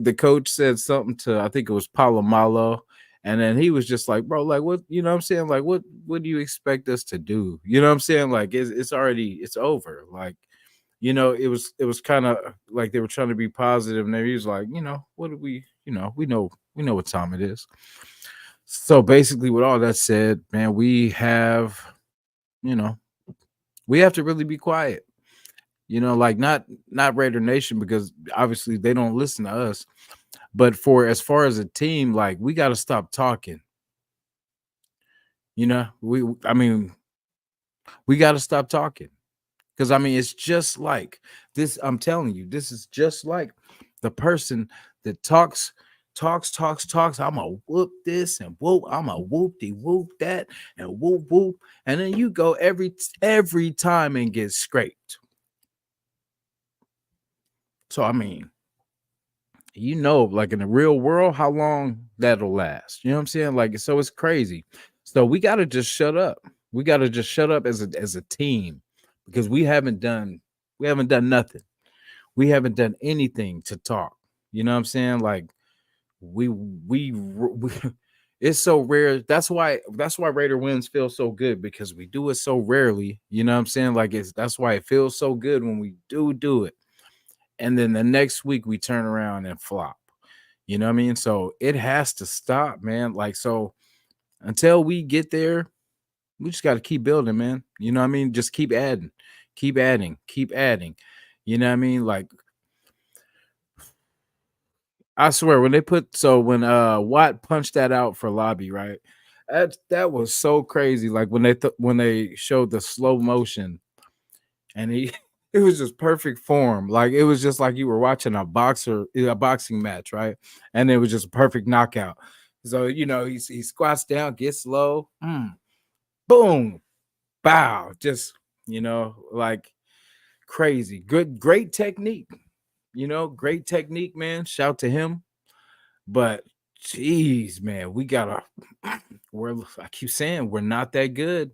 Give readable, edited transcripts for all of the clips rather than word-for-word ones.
the coach said something to, I think it was Palomalo, and then he was just like, bro, like what, you know what I'm saying? Like what do you expect us to do? You know what I'm saying? Like it's already it's over. Like, it was kind of like they were trying to be positive, and then he was like, what do we, we know what time it is. So basically, with all that said, man, you know, we have to really be quiet. Like not Raider Nation, because obviously they don't listen to us. But for as far as a team, like we got to stop talking. I mean, we got to stop talking, because I mean, it's just like this. I'm telling you, this is just like the person that talks. I'm gonna whoop this and whoop. I'm gonna whoop de whoop that and whoop whoop, and then you go every time and get scraped. So I mean, like in the real world, how long that'll last. You know what I'm saying? Like, so it's crazy. So we gotta just shut up. We gotta just shut up as a team, because we haven't done nothing. We haven't done anything to talk. You know what I'm saying? Like we it's so rare. That's why Raider wins feel so good, because we do it so rarely. You know what I'm saying? Like that's why it feels so good when we do it, and then the next week we turn around and flop. You know what I mean? So it has to stop, man. Like, so until we get there, we just got to keep building, man. You know what I mean? Just keep adding, keep adding, keep adding. You know what I mean? Like, I swear, when Watt punched that out for Lobby, right? That was so crazy. Like when they showed the slow motion, and he it was just perfect form. Like it was just like you were watching a boxing match, right? And it was just a perfect knockout. So he squats down, gets low, boom, bow, just like crazy. Great technique. Great technique, man. Shout to him. But geez, man, we gotta. I keep saying we're not that good.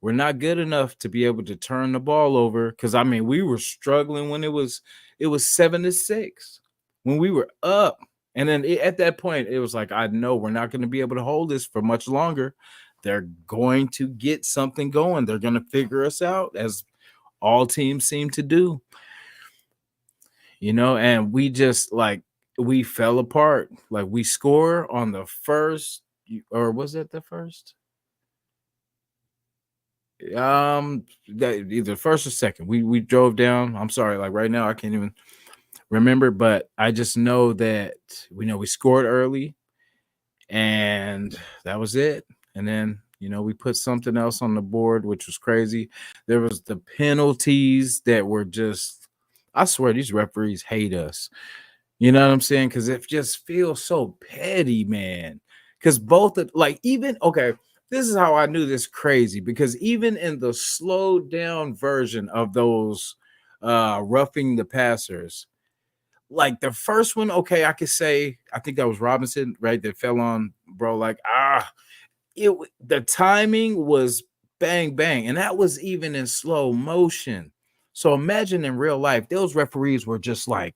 We're not good enough to be able to turn the ball over. Because I mean, we were struggling when it was 7-6 when we were up, and then at that point, it was like, I know we're not going to be able to hold this for much longer. They're going to get something going. They're going to figure us out, as all teams seem to do. And we just like we fell apart. Like we score on the first, or was it the first? Either first or second. We drove down. I'm sorry, like right now I can't even remember, but I just know that we scored early, and that was it. And then we put something else on the board, which was crazy. There was the penalties that were just, I swear these referees hate us. You know what I'm saying? Because it just feels so petty, man. Because like, even, okay, this is how I knew this crazy, because even in the slowed down version of those roughing the passers, like the first one, okay, I could say, I think that was Robinson, right? That fell on, bro. Like, the timing was bang, bang. And that was even in slow motion. So imagine in real life, those referees were just like,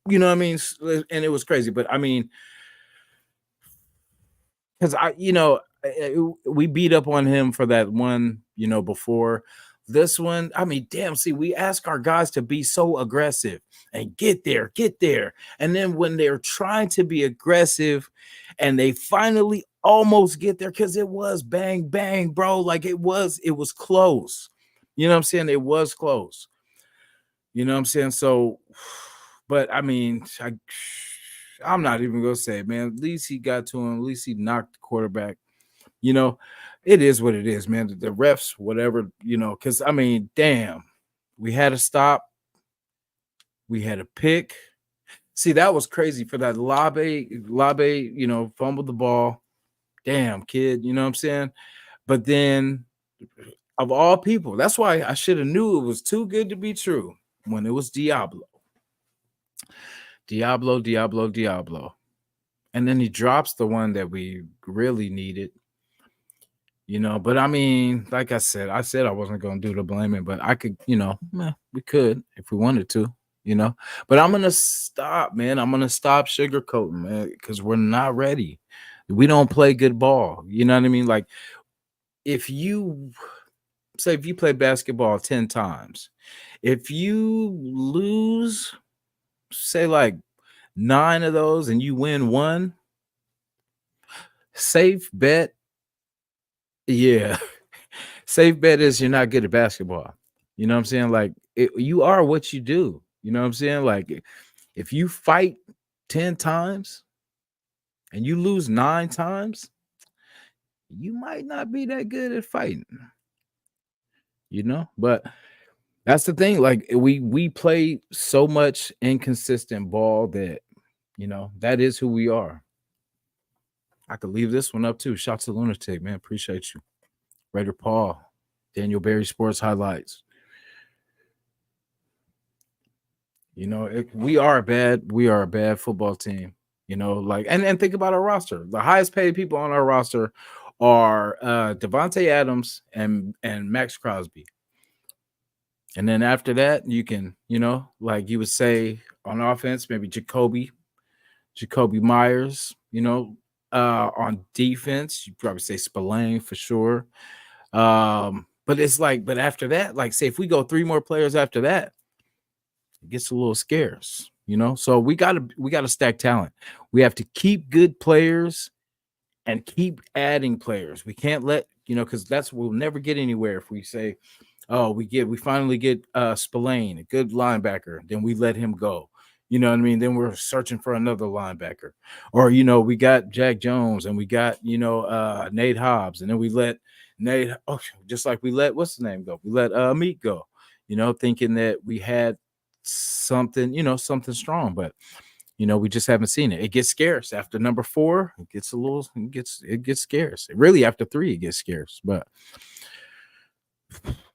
you know what I mean? And it was crazy. But I mean, because we beat up on him for that one, before this one. I mean, damn, see, we ask our guys to be so aggressive and get there. And then when they're trying to be aggressive and they finally almost get there, because it was bang, bang, bro. Like it was close. You know what I'm saying? It was close. You know what I'm saying? So, but I mean, I'm not even gonna say it, man. At least he got to him. At least he knocked the quarterback. You know, it is what it is, man. The refs, whatever, because I mean, damn, we had a stop, we had a pick. See, that was crazy for that Labe, fumbled the ball. Damn, kid, you know what I'm saying? But then, of all people, that's why I should have knew it was too good to be true when it was Diablo. Diablo. And then he drops the one that we really needed. But I mean, like I said I wasn't going to do the blaming, but I could, we could if we wanted to. you know. But I'm gonna stop, man. I'm gonna stop sugarcoating, man, because we're not ready. We don't play good ball. You know what I mean? Like if you say if you play basketball 10 times, if you lose, say like 9 of those and you win one, safe bet, yeah. Safe bet is you're not good at basketball. You know what I'm saying? Like you are what you do. You know what I'm saying? Like if you fight 10 times and you lose 9 times, you might not be that good at fighting, you know? But that's the thing. Like we play so much inconsistent ball that that is who we are. I could leave this one up too. Shout to Lunatic, man. Appreciate you. Raider Paul, Daniel Berry Sports Highlights. We are a bad football team. Like and think about our roster. The highest paid people on our roster are Devontae Adams and Max Crosby. And then after that, you can, like you would say on offense, maybe Jacoby Myers, on defense, you probably say Spillane for sure. But it's like, but after that, like say if we go 3 more players after that, it gets a little scarce, So we gotta stack talent. We have to keep good players and keep adding players. We can't let, because we'll never get anywhere if we say, oh, we finally get Spillane, a good linebacker, then we let him go. You know what I mean? Then we're searching for another linebacker. Or, we got Jack Jones and we got, Nate Hobbs, and then we let Nate, just like we let what's his name go. We let Meat go, thinking that we had something, something strong, but we just haven't seen it. It gets scarce after number 4. It gets scarce. Really, after 3, it gets scarce. But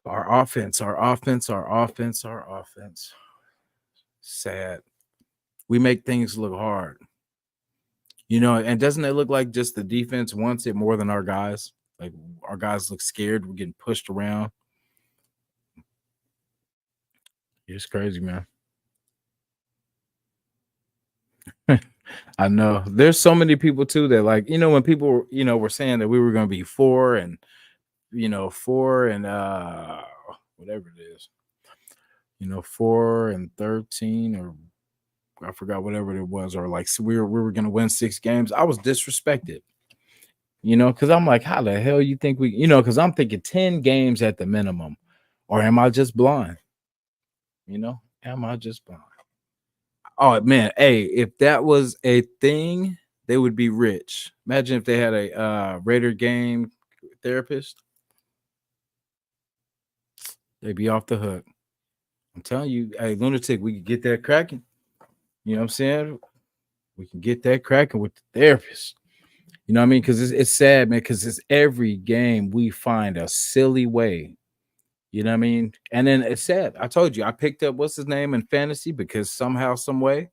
our offense. Sad. We make things look hard. And doesn't it look like just the defense wants it more than our guys? Like our guys look scared. We're getting pushed around. It's crazy, man. I know. There's so many people too that like, when people, were saying that we were going to be 4 and 4 and whatever it is, 4 and 13 or I forgot whatever it was, or like so we were going to win 6 games. I was disrespected, because I'm like, how the hell you think we, because I'm thinking 10 games at the minimum, or am I just blind? Am I just blind? Oh man, hey, if that was a thing, they would be rich. Imagine if they had a Raider game therapist. They'd be off the hook. I'm telling you, hey, Lunatic, we could get that cracking. You know what I'm saying? We can get that cracking with the therapist. You know what I mean? Because it's sad, man, because it's every game we find a silly way. You know what I mean? And then it's sad. I told you, I picked up what's his name in fantasy because somehow, some way,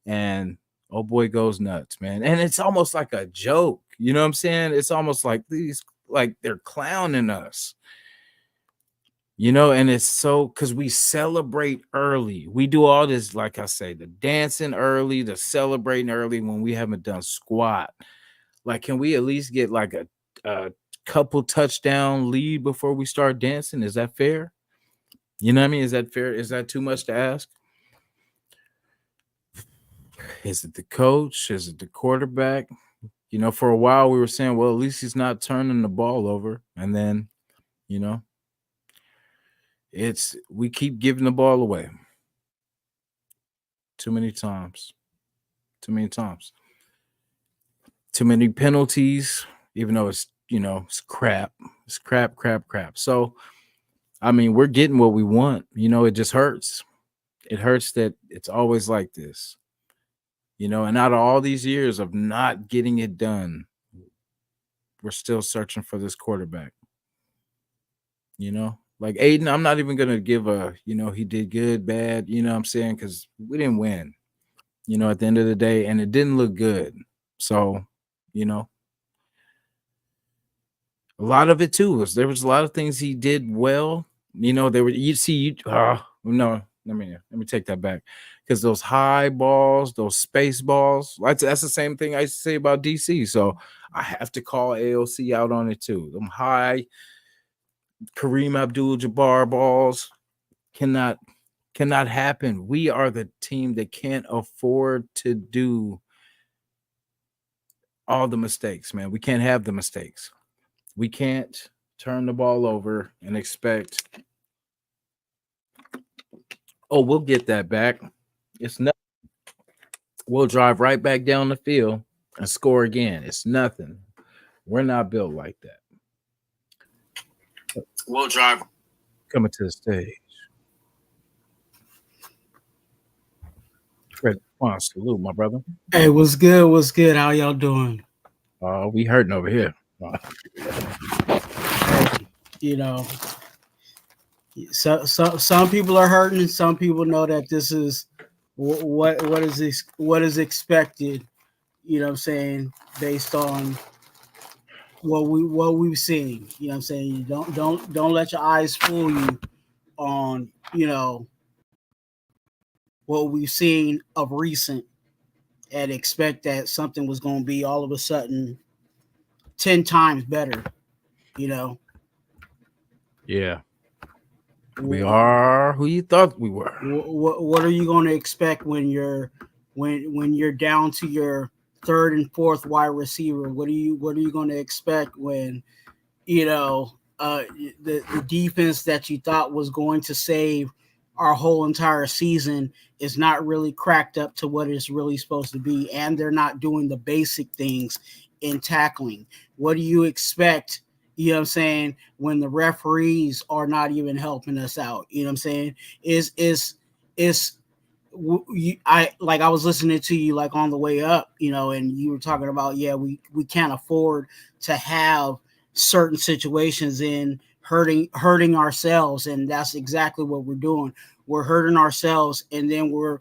and oh boy goes nuts, man. And it's almost like a joke. You know what I'm saying? It's almost like they're clowning us. And it's so because we celebrate early. We do all this, like I say, the dancing early, the celebrating early when we haven't done squat. Like, can we at least get like a couple touchdown lead before we start dancing? Is that fair? You know what I mean? Is that fair? Is that too much to ask? Is it the coach? Is it the quarterback? For a while we were saying, well, at least he's not turning the ball over. And then, we keep giving the ball away. Too many times. Too many penalties, even though it's, it's crap. It's crap. So, I mean, we're getting what we want. It just hurts. It hurts that it's always like this. And out of all these years of not getting it done, we're still searching for this quarterback. Like Aiden, I'm not even going to give he did good, bad, what I'm saying? Because we didn't win, at the end of the day, and it didn't look good. So, a lot of it too was there was a lot of things he did well. No, let me take that back, because those high balls, those space balls, that's the same thing I used to say about DC. So I have to call AOC out on it too. Them high Kareem Abdul-Jabbar balls cannot happen. We are the team that can't afford to do all the mistakes, man. We can't have the mistakes. We can't turn the ball over and expect, oh, we'll get that back. It's nothing. We'll drive right back down the field and score again. It's nothing. We're not built like that. We'll drive. Coming to the stage. Raider Twuan, salute, my brother. Hey, what's good? What's good? How y'all doing? We hurting over here. You know, some people are hurting, and some people know that this is what is expected. You know what I'm saying, based on what we've seen. You know what I'm saying. You don't let your eyes fool you on what we've seen of recent, and expect that something was going to be all of a sudden 10 times better. Yeah. We are who you thought we were. What are you going to expect when you're down to your third and fourth wide receiver? What are you going to expect when the defense that you thought was going to save our whole entire season is not really cracked up to what it's really supposed to be, and they're not doing the basic things in tackling? What do you expect, you know what I'm saying, when the referees are not even helping us out? You know what I'm saying? I was listening to you like on the way up, and you were talking about, we can't afford to have certain situations in hurting ourselves, and that's exactly what we're doing. We're hurting ourselves, and then we're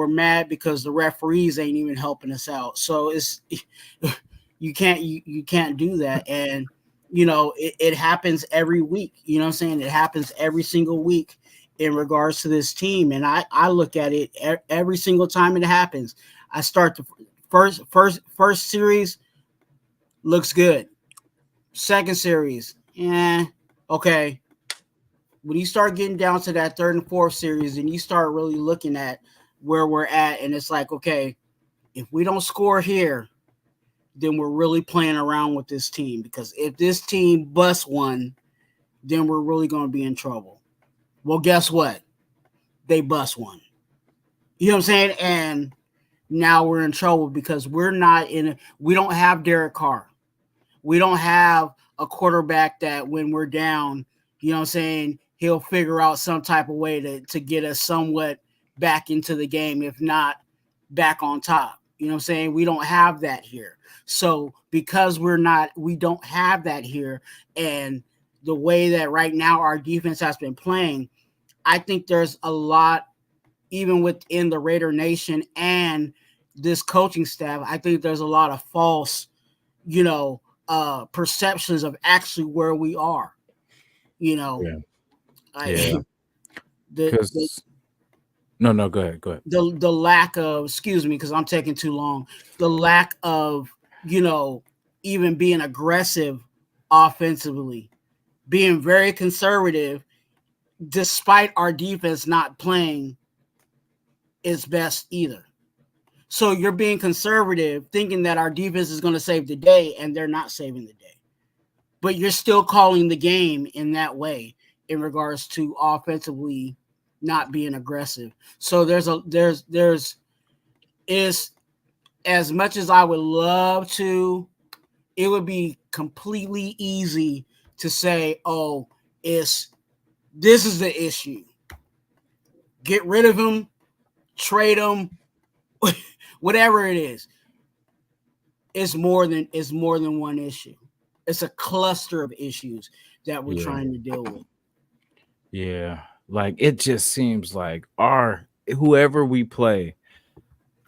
mad because the referees ain't even helping us out. So it's you can't do that. And it happens every week. You know what I'm saying? It happens every single week in regards to this team. And I look at it every single time it happens. I start the first series, looks good. Second series, okay. When you start getting down to that third and fourth series, and you start really looking at where we're at, and it's like, okay, if we don't score here, then we're really playing around with this team. Because if this team busts one, then we're really going to be in trouble. Well, guess what? They bust one. You know what I'm saying? And now we're in trouble because we don't have Derek Carr. We don't have a quarterback that when we're down, you know what I'm saying, he'll figure out some type of way to get us somewhat back into the game, if not back on top. You know what I'm saying? We don't have that here. So because we don't have that here, and the way that right now our defense has been playing, I think there's a lot, even within the Raider Nation and this coaching staff, I think there's a lot of false, perceptions of actually where we are. Yeah. No, go ahead. The lack of, excuse me, because I'm taking too long. The lack of, even being aggressive offensively, being very conservative, despite our defense not playing its best either. So you're being conservative, thinking that our defense is going to save the day, and they're not saving the day. But you're still calling the game in that way in regards to offensively not being aggressive. So there's as much as I would love to, it would be completely easy to say, oh, this is the issue. Get rid of him, trade him, whatever it is. It's more than one issue. It's a cluster of issues that we're trying to deal with. Yeah. Like, it just seems like whoever we play,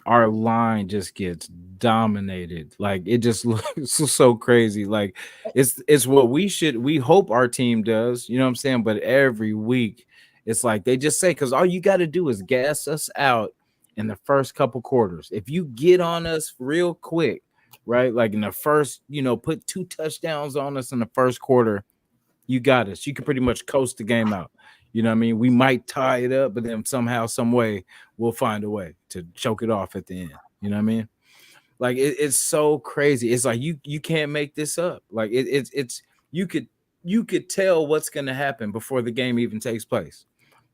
our line just gets dominated. Like, it just looks so crazy. Like, it's what we hope our team does, you know what I'm saying? But every week It's like they just say, because all you got to do is gas us out in the first couple quarters. If you get on us real quick, right? Like in the first, put 2 touchdowns on us in the first quarter, you got us. You can pretty much coast the game out. You know what I mean? We might tie it up, but then somehow, some way, we'll find a way to choke it off at the end. You know what I mean? Like it's so crazy. It's like you can't make this up. Like it's you could tell what's gonna happen before the game even takes place.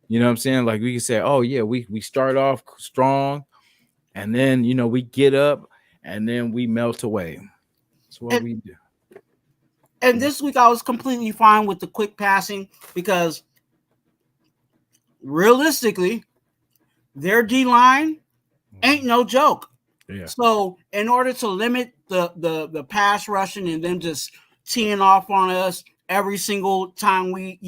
You know what I'm saying? Like we can say, oh yeah, we start off strong, and then we get up and then we melt away. That's what And, we do. and this week I was completely fine with the quick passing because realistically, their D line ain't no joke. Yeah. So in order to limit the pass rushing and them just teeing off on us every single time we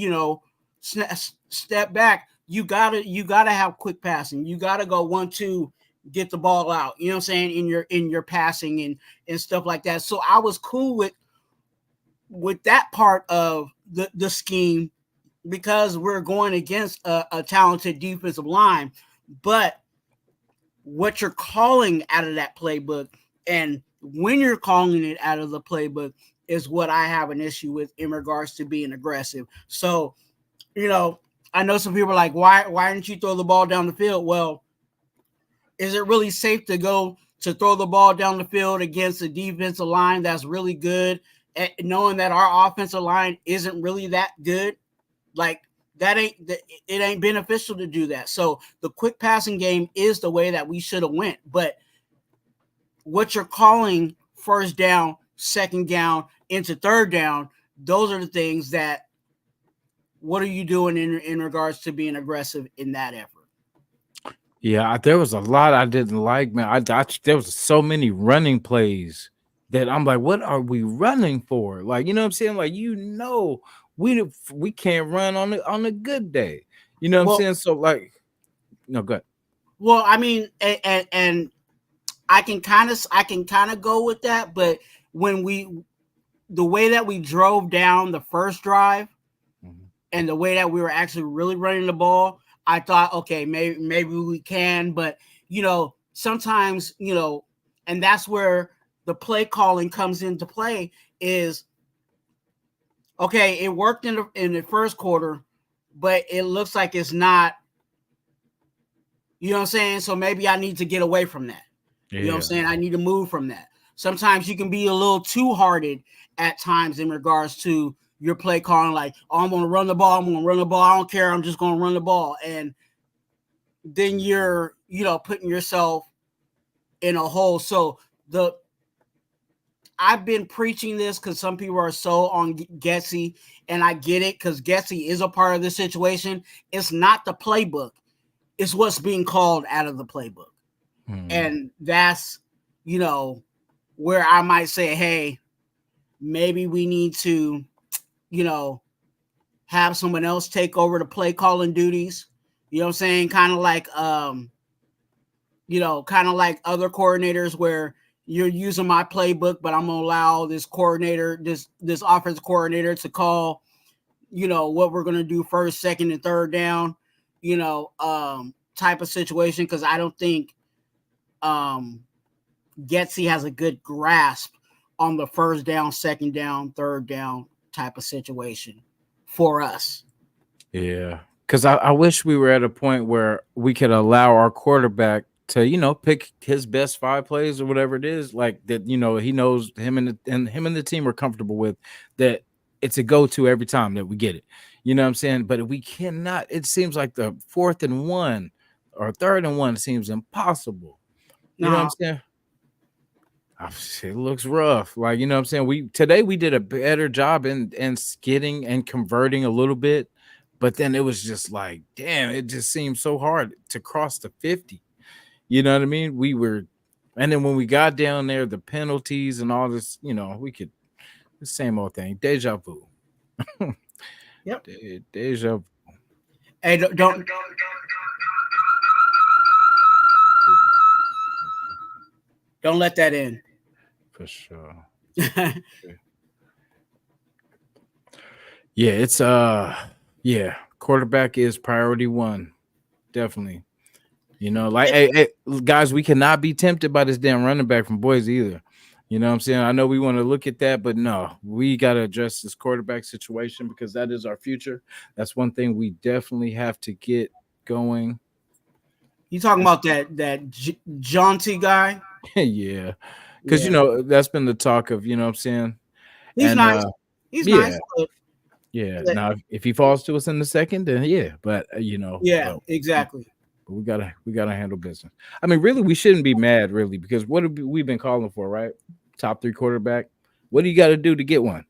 step back, you gotta have quick passing. You gotta go 1-2, get the ball out. You know what I'm saying, in your passing and stuff like that. So I was cool with that part of the scheme because we're going against a talented defensive line, but what you're calling out of that playbook and when you're calling it out of the playbook is what I have an issue with in regards to being aggressive. So, I know some people are like, why didn't you throw the ball down the field? Well, is it really safe to go to throw the ball down the field against a defensive line that's really good, knowing that our offensive line isn't really that good? Like, it ain't beneficial to do that. So the quick passing game is the way that we should have went. But what you're calling first down, second down, into third down, those are the things that, what are you doing in regards to being aggressive in that effort? Yeah, there was a lot I didn't like, man. There was so many running plays that I'm like, what are we running for? Like, you know what I'm saying? Like, we can't run on a good day. You know what I'm Well, saying? So like, no, go ahead. well, I mean, and I can kind of go with that, but the way that we drove down the first drive and the way that we were actually really running the ball, I thought, okay, maybe we can, but sometimes, and that's where the play calling comes into play is, okay, it worked in the first quarter, but it looks like it's not, you know what I'm saying? So maybe I need to get away from that. Yeah. You know what I'm saying? I need to move from that. Sometimes you can be a little too hearted at times in regards to your play calling, like, oh, I'm going to run the ball. I'm going to run the ball. I don't care. I'm just going to run the ball. And then you're, putting yourself in a hole. So I've been preaching this because some people are so on Getsy, and I get it because Getsy is a part of the situation. It's not the playbook. It's what's being called out of the playbook. And that's, where I might say, hey, maybe we need to, have someone else take over the play calling duties. You know what I'm saying? Kind of like other coordinators where you're using my playbook, but I'm gonna allow this coordinator, this offensive coordinator to call, what we're gonna do first, second, and third down, type of situation. Because I don't think Getsy has a good grasp on the first down, second down, third down type of situation for us. Yeah. Because I wish we were at a point where we could allow our quarterback to, pick his best 5 plays or whatever it is, like that, he knows him and the team are comfortable with, that it's a go-to every time that we get it. You know what I'm saying? But we cannot, it seems like the 4th and 1 or 3rd and 1 seems impossible. You know what I'm saying? It looks rough. Like, you know what I'm saying? Today we did a better job in skidding and converting a little bit, but then it was just like, damn, it just seemed so hard to cross the 50. You know what I mean? And then when we got down there, the penalties and all this, the same old thing. Deja vu. Yep. Deja vu. Hey, don't let that in. For sure. Yeah, it's yeah, quarterback is priority one, definitely. You know, like hey, guys, we cannot be tempted by this damn running back from Boise either. You know what I'm saying? I know we want to look at that, but no, we got to address this quarterback situation because that is our future. That's one thing we definitely have to get going. You talking about that jaunty guy? Yeah, because you Yeah, know that's been the talk of, you know what I'm saying, he's and nice. He's nice. yeah, But, yeah. Now if he falls to us in the second, then yeah, but you know, yeah, exactly. but we gotta handle business. I mean, really, we shouldn't be mad, really, because what have we been calling for, right? Top three quarterback. What do you got to do to get one?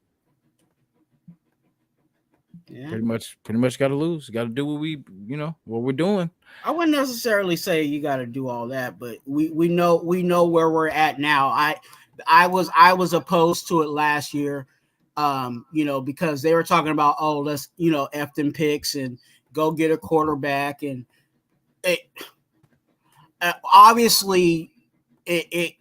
Yeah. Pretty much got to lose. Got to do what what we're doing. I wouldn't necessarily say you got to do all that, but we know where we're at now. I was opposed to it last year, because they were talking about, oh, let's f them picks and go get a quarterback, and it obviously it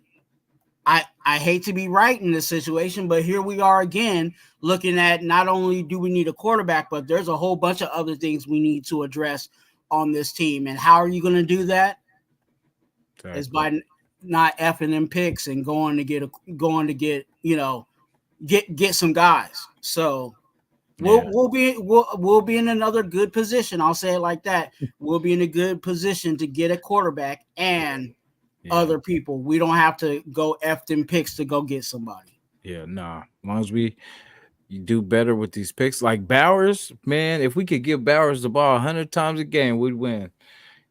I hate to be right in this situation, but here we are again looking at not only do we need a quarterback, but there's a whole bunch of other things we need to address on this team. And how are you going to do that? Exactly. Is by not effing them picks and going to get some guys. So we'll be in another good position. I'll say it like that. We'll be in a good position to get a quarterback and other people. We don't have to go F them picks to go get somebody. Yeah, nah. As long as you do better with these picks, like Bowers, man. If we could give Bowers the ball 100 times a game, we'd win.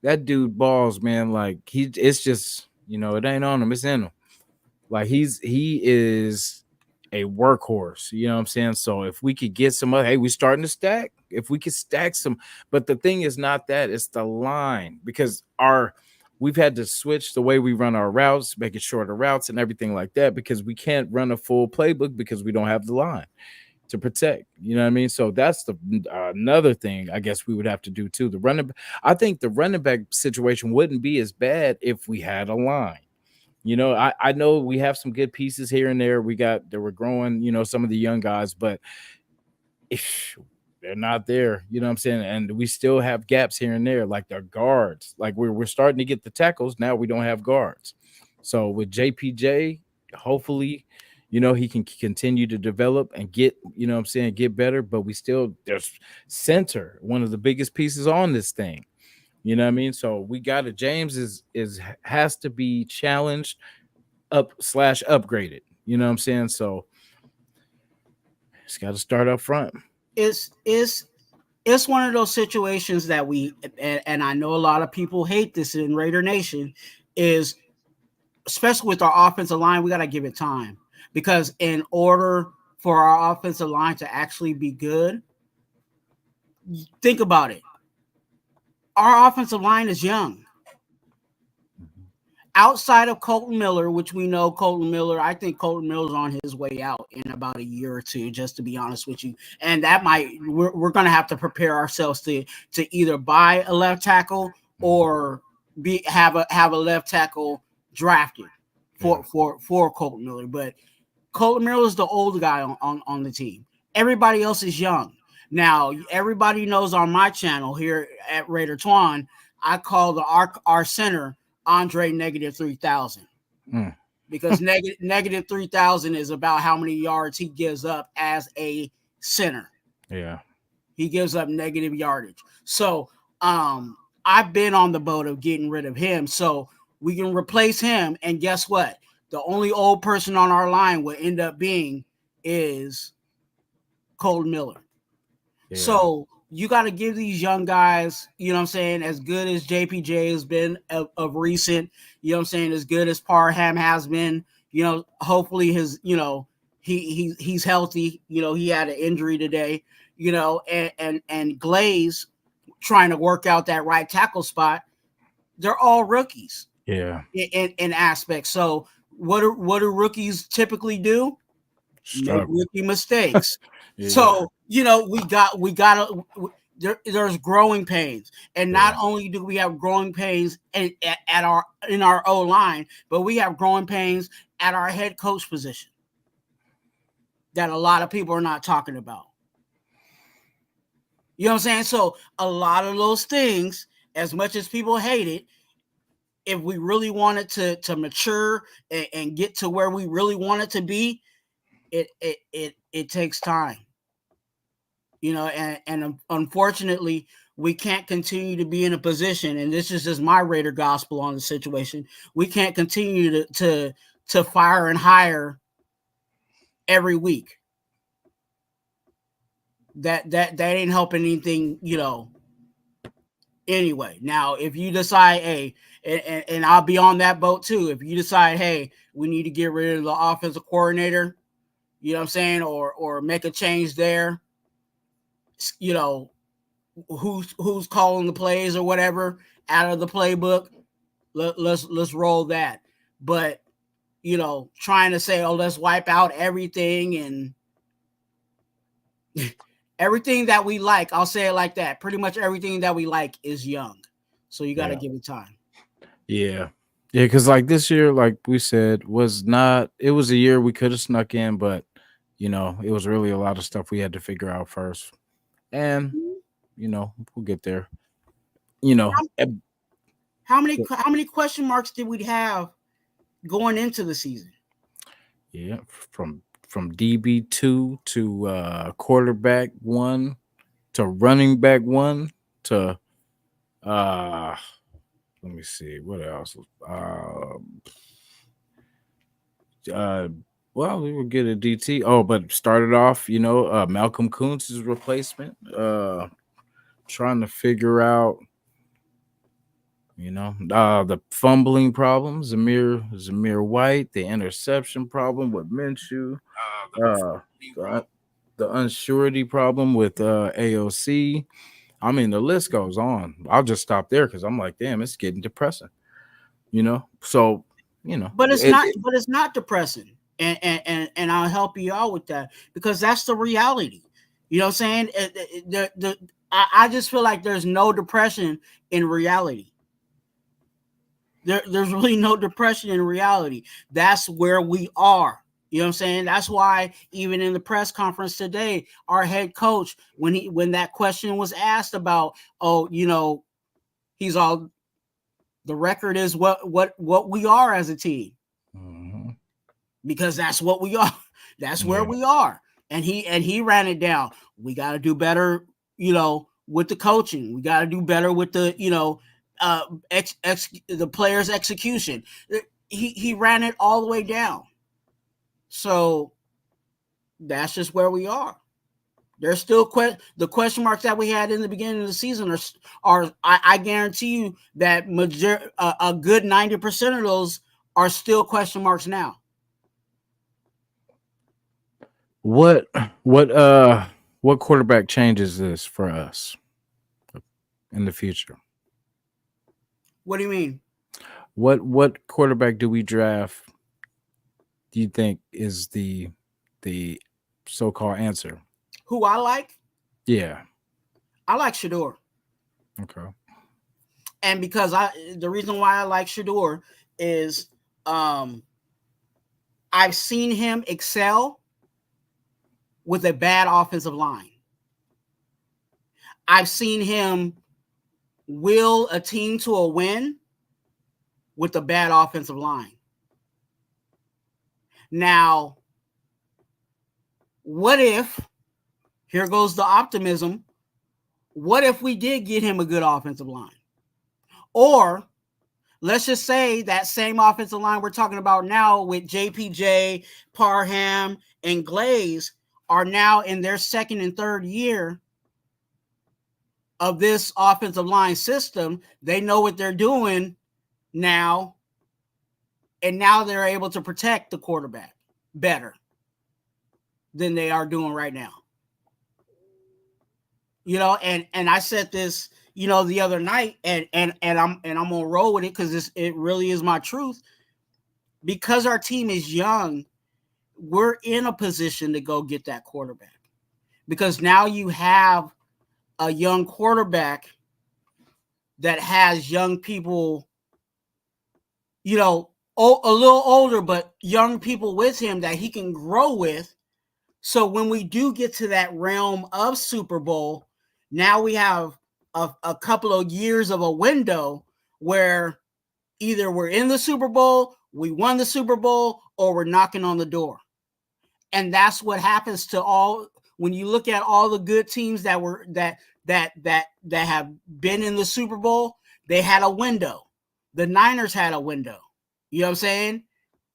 That dude balls, man. Like it's just it ain't on him, it's in him. Like he is a workhorse. You know what I'm saying? So if we could get some other, hey, we starting to stack. If we could stack some, but the thing is not that, it's the line, because we've had to switch the way we run our routes, make it shorter routes and everything like that, because we can't run a full playbook because we don't have the line to protect. You know what I mean? So that's another thing I guess we would have to do too. I think the running back situation wouldn't be as bad if we had a line. I know we have some good pieces here and there. We're growing, some of the young guys, but if they're not there, you know what I'm saying? And we still have gaps here and there, like their guards. Like we're starting to get the tackles. Now we don't have guards. So with JPJ, hopefully, he can continue to develop and get, get better. But there's center, one of the biggest pieces on this thing. You know what I mean? So we got it. James has to be challenged upgraded. You know what I'm saying? So it's got to start up front. It's one of those situations that and I know a lot of people hate this in Raider Nation, is especially with our offensive line, we got to give it time, because in order for our offensive line to actually be good, think about it. Our offensive line is young. Outside of Colton Miller, which we know I think Colton Miller's on his way out in about a year or two, just to be honest with you. And that we're going to have to prepare ourselves to either buy a left tackle or have a left tackle drafted for Colton Miller. But Colton Miller is the old guy on the team. Everybody else is young. Now, everybody knows on my channel here at Raider Twuan, I call our center Andre -3000, because negative 3,000 is about how many yards he gives up as a center. Yeah, he gives up negative yardage. So I've been on the boat of getting rid of him, so we can replace him. And guess what? The only old person on our line will end up being is Colton Miller. Yeah. So you got to give these young guys, you know what I'm saying, as good as JPJ has been of recent, you know what I'm saying, as good as Parham has been, hopefully he's healthy. He had an injury today, and Glaze trying to work out that right tackle spot. They're all rookies. Yeah. In aspects. So what do rookies typically do? Make rookie mistakes. Yeah. So, there's growing pains. And not only do we have growing pains in our O line, but we have growing pains at our head coach position that a lot of people are not talking about. You know what I'm saying? So a lot of those things, as much as people hate it, if we really wanted to mature and get to where we really want it to be, it takes time. You know, and unfortunately, we can't continue to be in a position, and this is just my Raider gospel on the situation. We can't continue to fire and hire every week. That ain't helping anything, you know. Anyway, now if you decide, hey, and I'll be on that boat too. If you decide, hey, we need to get rid of the offensive coordinator, you know what I'm saying, or make a change there, you know, who's calling the plays or whatever out of the playbook, let's roll that. But you know, trying to say, oh, let's wipe out everything and everything that we like, I'll say it like that. Pretty much everything that we like is young. So you got to Yeah. give it time. Yeah. Yeah, because like this year, like we said, was not it was a year we could have snuck in, but you know, it was really a lot of stuff we had to figure out first. And, you know, we'll get there. You know, How many question marks did we have going into the season? yeah, from DB2 to quarterback 1 to running back 1 to uh let me see what else. Uh well, we will get a DT. Oh, but started off, you know, Malcolm Kuntz's replacement. Trying to figure out, you know, the fumbling problem, Zamir White, the interception problem with Minshew, uh, the, the unsurety problem with AOC. I mean, the list goes on. I'll just stop there because I'm like, damn, it's getting depressing. You know, so you know, But it's not depressing. And I'll help you out with that because that's the reality. You know what I'm saying? I just feel like there's no depression in reality. There's really no depression in reality. That's where we are. You know what I'm saying? That's why even in the press conference today, our head coach, when that question was asked about, oh, you know, he's all, the record is what we are as a team, mhm. because that's what we are. That's where Yeah, we are. And he ran it down. We got to do better, you know, with the coaching. We got to do better with the, you know, the players' execution. He ran it all the way down. So that's just where we are. There's still the question marks that we had in the beginning of the season are I guarantee you that a good 90% of those are still question marks now. what what quarterback changes this for us in the future? What do you mean? What quarterback do we draft? Do you think is the so-called answer? Who I like? Yeah. I like Shador. Okay. And because the reason why I like Shador is um I've seen him excel with a bad offensive line. I've seen him will a team to a win with a bad offensive line. Now, what if, here goes the optimism, what if we did get him a good offensive line? Or let's just say that same offensive line we're talking about now with JPJ, Parham, and Glaze are now in their second and third year of this offensive line system. They know what they're doing now, and now they're able to protect the quarterback better than they are doing right now. You know, and I said this, you know, the other night, and I'm gonna roll with it because it really is my truth. Because our team is young, we're in a position to go get that quarterback. Because now you have a young quarterback that has young people, you know, a little older, but young people with him that he can grow with. So when we do get to that realm of Super Bowl, Now we have a couple of years of a window where either we're in the Super Bowl, we won the Super Bowl, or we're knocking on the door. And that's what happens to all when you look at all the good teams that were that have been in the Super Bowl, they had a window. The Niners had a window. You know what I'm saying?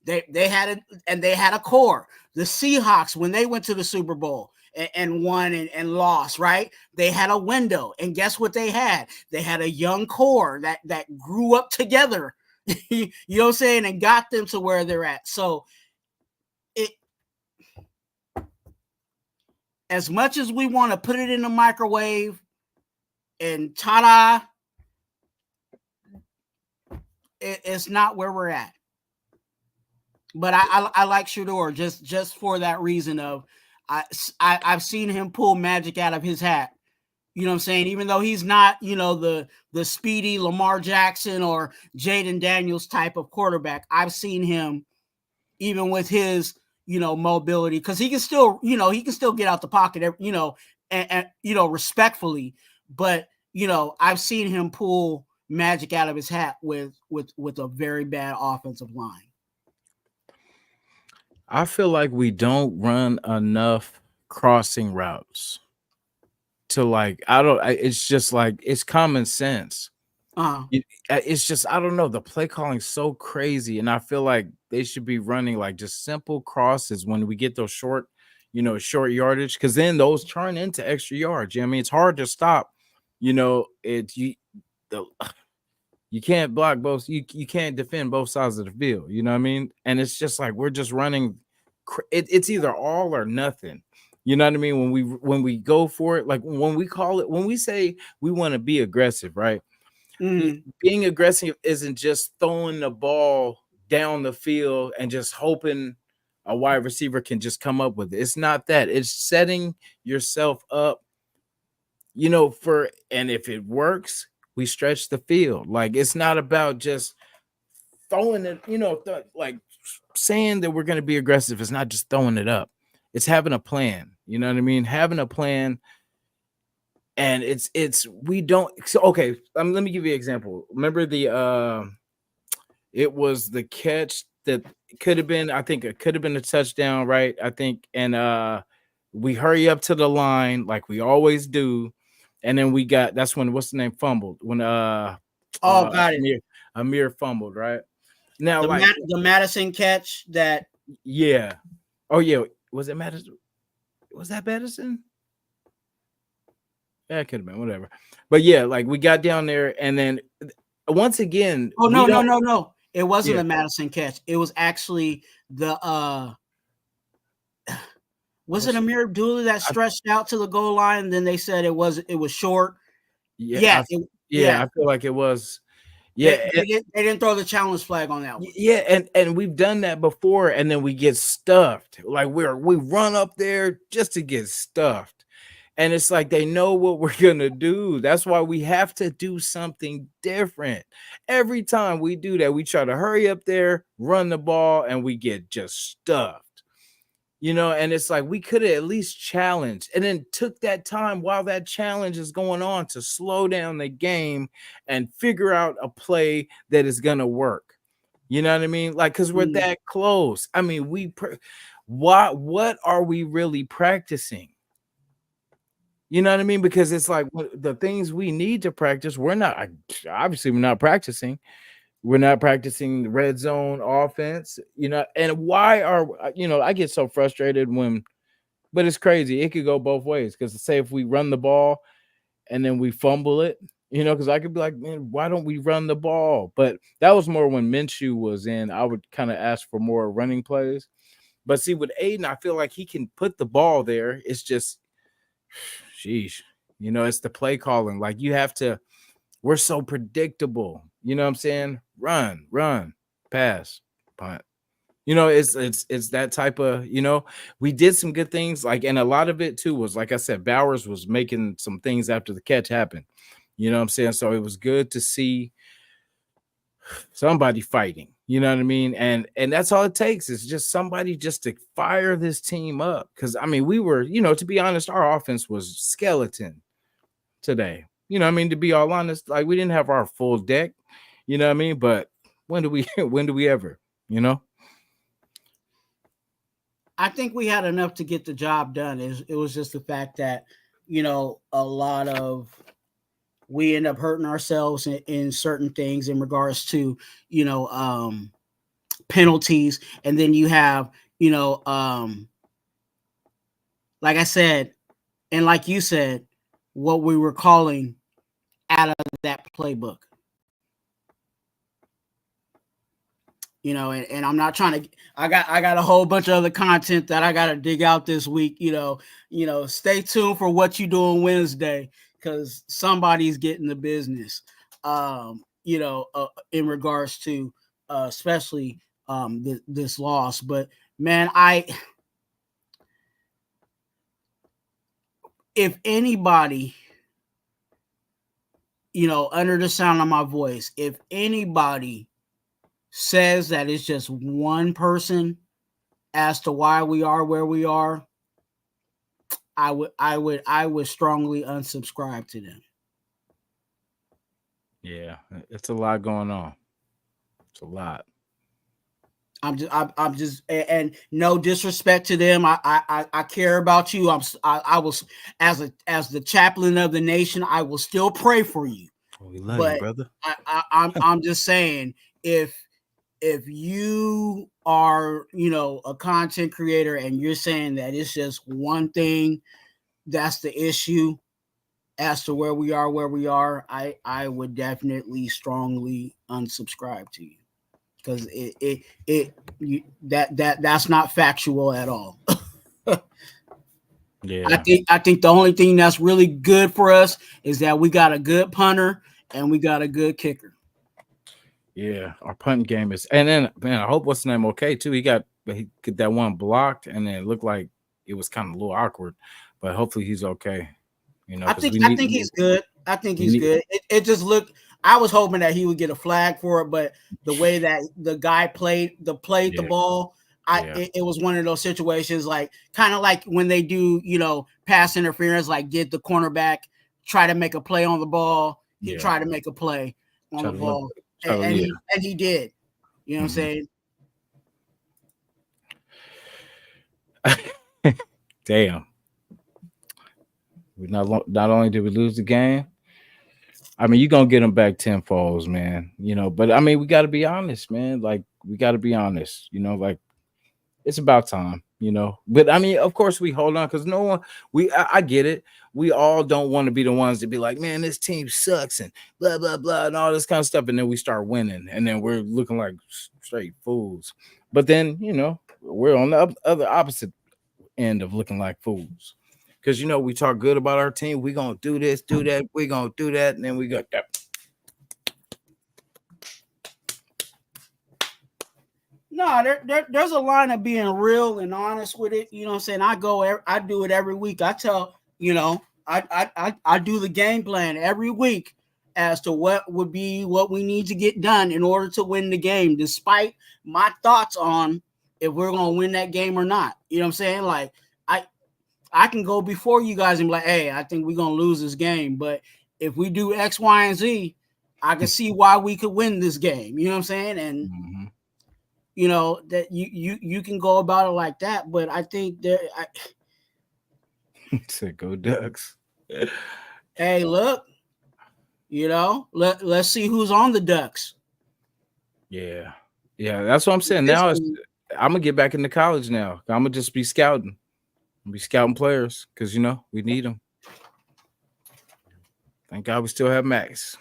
They had it, and they had a core. The Seahawks, when they went to the Super Bowl and won and lost, right? They had a window. And guess what they had? They had a young core that grew up together. You know what I'm saying? And got them to where they're at. So it, as much as we want to put it in the microwave and ta-da, it's not where we're at. But I like Shedeur just for that reason of I've seen him pull magic out of his hat. You know what I'm saying? Even though he's not, the speedy Lamar Jackson or Jaden Daniels type of quarterback, I've seen him even with his, mobility, because he can still, get out the pocket, and respectfully. But, I've seen him pull magic out of his hat with a very bad offensive line. I feel like we don't run enough crossing routes to it's just like, it's common sense. It's just, I don't know, the play calling's so crazy, and I feel like they should be running like just simple crosses when we get those short yardage, because then those turn into extra yards. You know what I mean? It's hard to stop. You can't block both. You can't defend both sides of the field. You know what I mean? And it's just like we're just running. It's either all or nothing. You know what I mean? When we go for it, like when we say we want to be aggressive, right? Being aggressive isn't just throwing the ball down the field and just hoping a wide receiver can just come up with it. It's not that. It's setting yourself up, and if it works, we stretch the field. Like, it's not about just throwing it, like saying that we're going to be aggressive. It's not just throwing it up. It's having a plan. You know what I mean? Having a plan. And we don't. So, okay. Let me give you an example. Remember it was the catch that could have been, I think it could have been a touchdown, right? I think. And we hurry up to the line like we always do. And then that's when, what's the name, fumbled. When got it. Amir fumbled, right? Now, the Madison catch that. Yeah. Oh, yeah. Was it Madison? Was that Madison? Yeah, it could have been, whatever. But yeah, like we got down there, and then once again. Oh, no. It wasn't a Madison catch. It was actually the was it Amir Abdullah that stretched out to the goal line? And then they said it was short. Yeah. I feel like it was. Yeah, they didn't throw the challenge flag on that one. Yeah, and we've done that before, and then we get stuffed. Like we run up there just to get stuffed. And it's like they know what we're gonna do. That's why we have to do something different. Every time we do that, we try to hurry up there, run the ball, and we get just stuffed. And it's like we could have at least challenged, and then took that time while that challenge is going on to slow down the game and figure out a play that is gonna work. You know what I mean? Like, because we're that close. I mean, what are we really practicing? You know what I mean? Because it's like the things we need to practice, we're not practicing. We're not practicing the red zone offense, and why I get so frustrated but it's crazy. It could go both ways. Because say if we run the ball and then we fumble it, because I could be like, man, why don't we run the ball? But that was more when Minshew was in. I would kind of ask for more running plays. But see, with Aiden, I feel like he can put the ball there. It's just, sheesh, it's the play calling. Like we're so predictable. You know what I'm saying? Run, pass, punt. It's that type of, we did some good things. Like, and a lot of it too was, like I said, Bowers was making some things after the catch happened. You know what I'm saying? So it was good to see somebody fighting. You know what I mean? And that's all it takes is just somebody just to fire this team up. Because, I mean, we were, to be honest, our offense was skeleton. today. You know what I mean? To be all honest, like we didn't have our full deck, you know what I mean? But when do we when do we ever, you know? I think we had enough to get the job done. It was just the fact that, a lot of we end up hurting ourselves in certain things in regards to, you know, penalties. And then you have, like I said, and like you said, what we were calling out of that playbook. And I'm not trying to. I got a whole bunch of other content that I got to dig out this week. Stay tuned for what you do on Wednesday because somebody's getting the business. In regards to especially this loss, but man, if anybody, under the sound of my voice, if anybody says that it's just one person as to why we are where we are, I would strongly unsubscribe to them. Yeah, it's a lot going on. It's a lot. I'm just, and no disrespect to them. I care about you. I was as the chaplain of the nation. I will still pray for you. We love you, brother. I'm just saying if you are, a content creator and you're saying that it's just one thing that's the issue as to where we are, I would definitely strongly unsubscribe to you because that's not factual at all. Yeah. I think the only thing that's really good for us is that we got a good punter and we got a good kicker. Yeah, our punting game is, and then man, I hope what's the name okay too. He got that one blocked, and then it looked like it was kind of a little awkward, but hopefully he's okay. I think he's good. I think he's good. It just looked. I was hoping that he would get a flag for it, but the way that the guy played the ball, it was one of those situations like kind of like when they do pass interference, like did the cornerback try to make a play on the ball? He tried to make a play on the ball. And he did. You know what I'm saying? Damn. We not only did we lose the game, I mean, you're gonna get them back tenfold, man. But I mean, we gotta be honest, man. Like, we gotta be honest, like it's about time, But I mean, of course, we hold on because no one I get it. We all don't want to be the ones to be like, man, this team sucks and blah blah blah and all this kind of stuff, and then we start winning, and then we're looking like straight fools. But then we're on the other opposite end of looking like fools because we talk good about our team. We're gonna do this, do that, we're gonna do that, and then we got that. No, there's a line of being real and honest with it. You know what I'm saying? I do it every week. I tell, I do the game plan every week as to what would be what we need to get done in order to win the game, despite my thoughts on if we're going to win that game or not. You know what I'm saying? Like, I can go before you guys and be like, hey, I think we're going to lose this game. But if we do X, Y, and Z, I can see why we could win this game. You know what I'm saying? And that you can go about it like that, but I think said go Ducks. Hey, look, let's see who's on the Ducks. Yeah, that's what I'm saying. Now I'm gonna get back into college now. I'm gonna just be scouting. Be scouting players because we need them. Thank God we still have Max.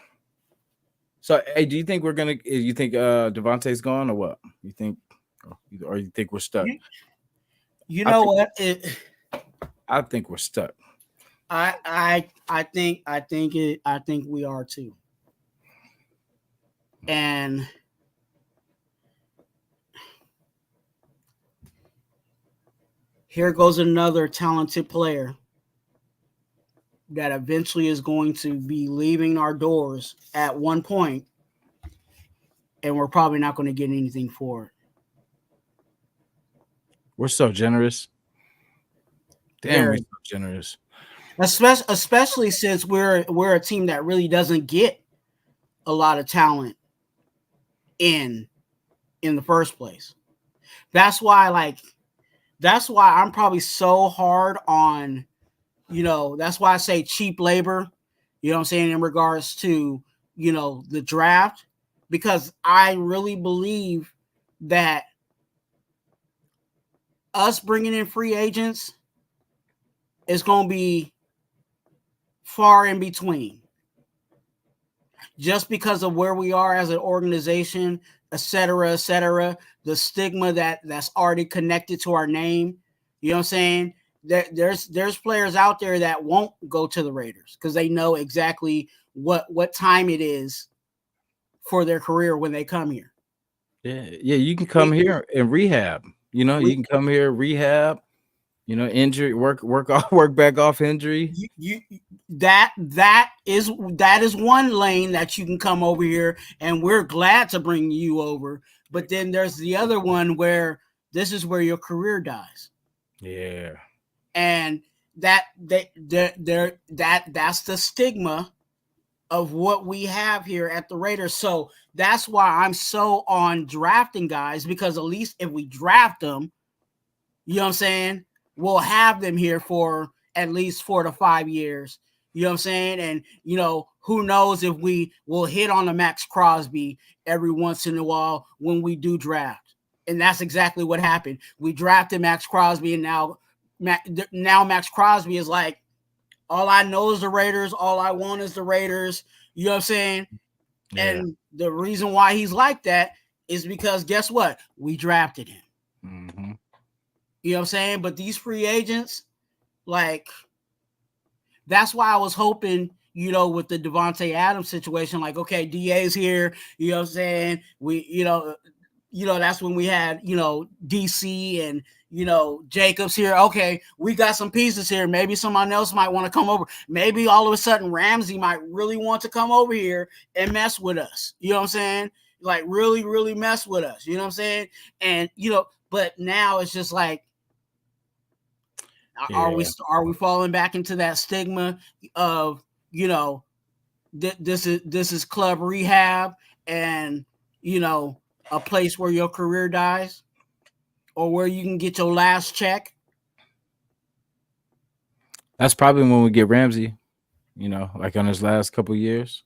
So, hey, do you think we're gonna? You think Devontae's gone or what? You think, or you think we're stuck? You know what? I think we're stuck. I think we are too. And here goes another talented player that eventually is going to be leaving our doors at one point, and we're probably not going to get anything for it. We're so generous. Damn, we're so generous. especially since we're a team that really doesn't get a lot of talent in in the first place. That's why like that's why I'm probably so hard on, that's why I say cheap labor, you know what I'm saying, in regards to, the draft, because I really believe that us bringing in free agents is going to be far in between, just because of where we are as an organization, et cetera, et cetera. The stigma that's already connected to our name. You know what I'm saying? There's players out there that won't go to the Raiders because they know exactly what time it is for their career when they come here. Yeah, yeah, you can come We, here and rehab. You we can come here, rehab, injury, work off, work back off injury. you that is one lane that you can come over here, and we're glad to bring you over. But then there's the other one where this is where your career dies, Yeah. and that's the stigma of what we have here at the Raiders. So that's why I'm so on drafting guys, because at least if we draft them, you know what I'm saying, we'll have them here for at least 4 to 5 years. You know what I'm saying? And, who knows if we will hit on a Max Crosby every once in a while when we do draft. And that's exactly what happened. We drafted Max Crosby, and now Max Crosby is like, all I know is the Raiders. All I want is the Raiders. You know what I'm saying? Yeah. And the reason why he's like that is because guess what? We drafted him. Mm-hmm. You know what I'm saying? But these free agents, like, that's why I was hoping, with the Devontae Adams situation, like, okay, DA's here, you know what I'm saying? We, that's when we had, DC and, Jacobs here. Okay, we got some pieces here. Maybe someone else might want to come over. Maybe all of a sudden Ramsey might really want to come over here and mess with us. You know what I'm saying? Like, really, really mess with us. You know what I'm saying? And, but now it's just like, Yeah. are we falling back into that stigma of, this is club rehab, and, a place where your career dies, or where you can get your last check? That's probably when we get Ramsey, like on his last couple years.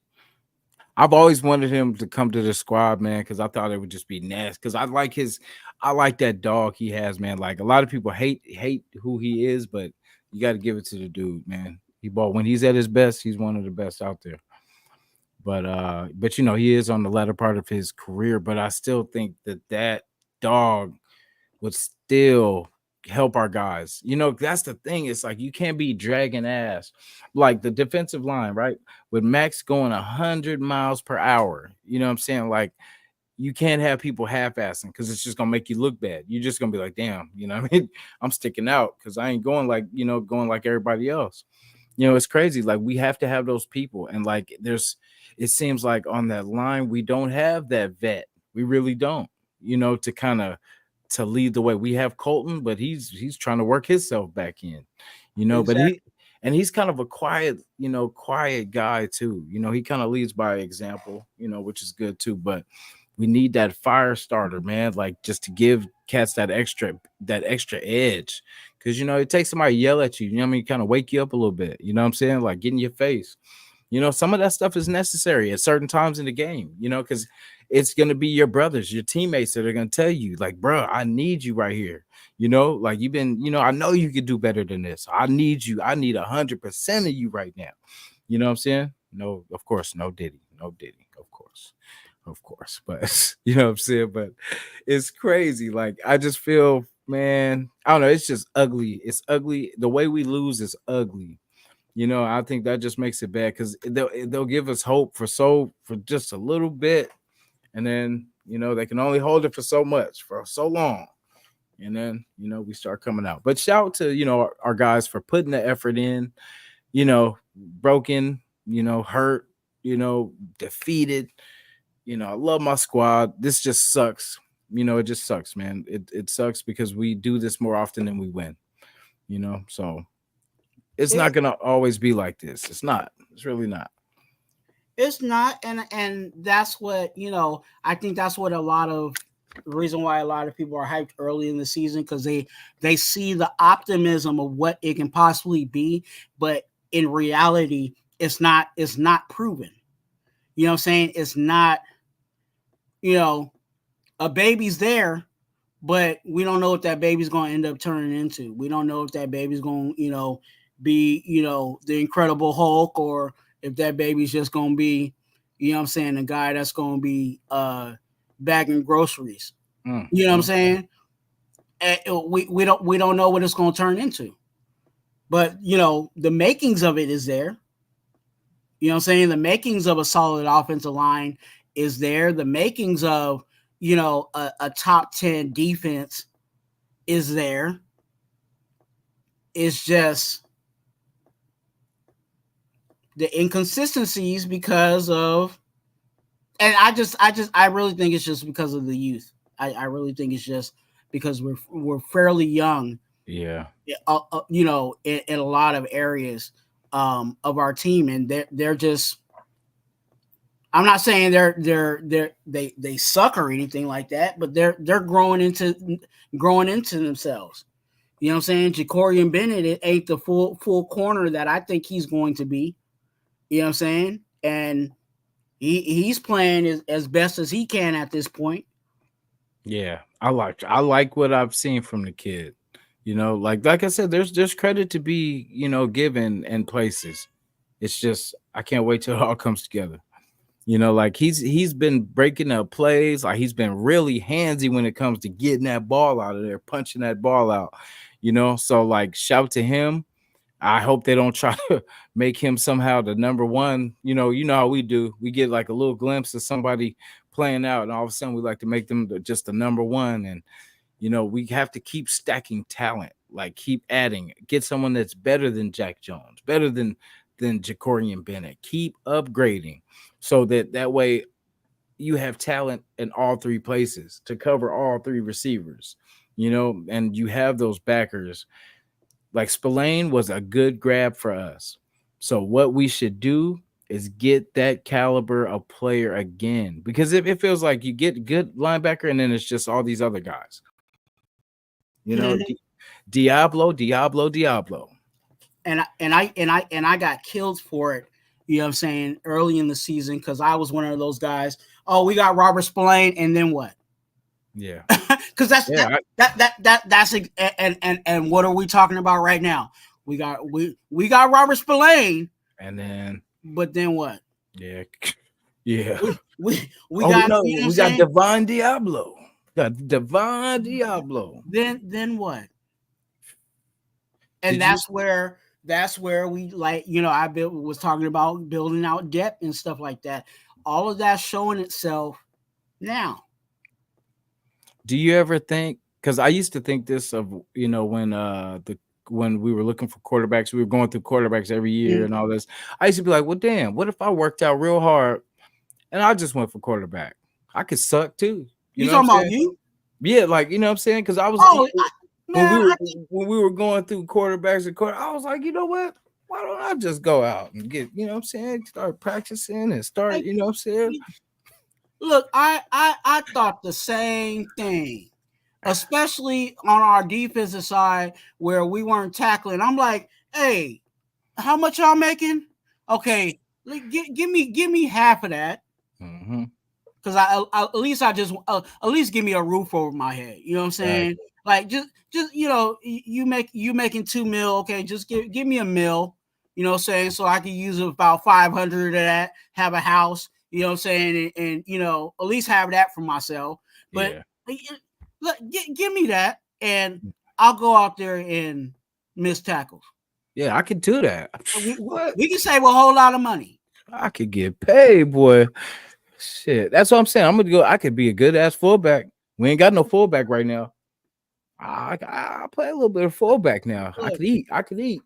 I've always wanted him to come to the squad, man, because I thought it would just be nasty. Because I like that dog he has, man. Like, a lot of people hate who he is, but you got to give it to the dude, man. He bought when he's at his best, he's one of the best out there. But he is on the latter part of his career. But I still think that dog would still help our guys. That's the thing. It's like you can't be dragging ass. Like the defensive line, right? With Max going 100 miles per hour. You know what I'm saying? Like, you can't have people half-assing because it's just gonna make you look bad. You're just gonna be like, damn, what I mean? I'm sticking out because I ain't going like everybody else. It's crazy. Like, we have to have those people. And like it seems like on that line, we don't have that vet. We really don't, to kind of to lead the way. We have Colton, but he's trying to work himself back in, but Exactly. he's kind of a quiet guy too. He kind of leads by example, which is good too. But we need that fire starter, man, like just to give cats that extra edge. Because it takes somebody to yell at you, what I mean, kind of wake you up a little bit, you know what I'm saying? Like, get in your face. Some of that stuff is necessary at certain times in the game, because it's going to be your brothers, your teammates that are going to tell you, like, bro, I need you right here. Like, you've been, I know you could do better than this. I need you. I need 100% of you right now. You know what I'm saying? No, of course, no Diddy, of course. But you know what I'm saying? But it's crazy. Like, I just feel, man, I don't know. It's just ugly. It's ugly. The way we lose is ugly. I think that just makes it bad because they'll give us hope for just a little bit, and then they can only hold it for so much for so long, and then we start coming out. But shout out to our guys for putting the effort in. Broken, hurt, defeated. I love my squad. This just sucks. It just sucks, man. It sucks because we do this more often than we win. So it's not gonna always be like this. It's not. It's really not. It's not, and that's what I think that's what the reason why a lot of people are hyped early in the season, because they see the optimism of what it can possibly be, but in reality, it's not proven. You know what I'm saying? It's not. A baby's there, but we don't know what that baby's going to end up turning into. We don't know if that baby's going to be the Incredible Hulk, or if that baby's just going to be what I'm saying, the guy that's going to be bagging groceries. You know what I'm saying? And we don't know what it's going to turn into, but the makings of it is there. You know what I'm saying? The makings of a solid offensive line is there. The makings of a top 10 defense is there. It's just the inconsistencies because of, and I really think it's just because of the youth. I really think it's just because we're fairly young. Yeah. In a lot of areas of our team, and they're just. I'm not saying they suck or anything like that, but they're growing into themselves. You know what I'm saying? Jacorian Bennett, it ain't the full corner that I think he's going to be. You know what I'm saying? And he's playing as best as he can at this point. Yeah, I like what I've seen from the kid. Like I said, there's credit to be given in places. It's just I can't wait till it all comes together. Like he's been breaking up plays. Like he's been really handsy when it comes to getting that ball out of there, punching that ball out. So like shout to him. I hope they don't try to make him somehow the number one. You know how we do. We get like a little glimpse of somebody playing out, and all of a sudden we like to make them just the number one. And we have to keep stacking talent, like keep adding, get someone that's better than Jack Jones, better than Jacorian Bennett. Keep upgrading so that way you have talent in all three places to cover all three receivers, and you have those backers. Like Spillane was a good grab for us. So what we should do is get that caliber of player again, because it feels like you get good linebacker and then it's just all these other guys. Diablo. And I got killed for it. You know what I'm saying? Early in the season, because I was one of those guys. Oh, we got Robert Spillane, and then what? Yeah, because that's and what are we talking about right now? We got Robert Spillane, and then but then what? Yeah. We got Divine Diablo. Divine Diablo. Then what? And that's where we I was talking about building out depth and stuff like that. All of that showing itself now. Do you ever think, because I used to think this of when we were looking for quarterbacks, we were going through quarterbacks every year and all this. I used to be like, well, damn, what if I worked out real hard and I just went for quarterback? I could suck too. You talking about you? Yeah, like you know what I'm saying? Because I was when we were going through quarterbacks and I was like, you know what? Why don't I just go out and get, you know what I'm saying, start practicing and start, you know what I'm saying? Look, I thought the same thing, especially on our defensive side where we weren't tackling. I'm like, hey, how much y'all making? Okay, give me half of that. Because at least give me a roof over my head. You know what I'm saying? Like just you making $2 million. Okay, just give me $1 million. You know what I'm saying? So I can use about 500 of that, have a house. You know what I'm saying? And at least have that for myself. But look, give me that, and I'll go out there and miss tackles. Yeah, I could do that. We can save a whole lot of money. I could get paid, boy. Shit, that's what I'm saying. I'm gonna go. I could be a good ass fullback. We ain't got no fullback right now. I play a little bit of fullback now. Look, I could eat.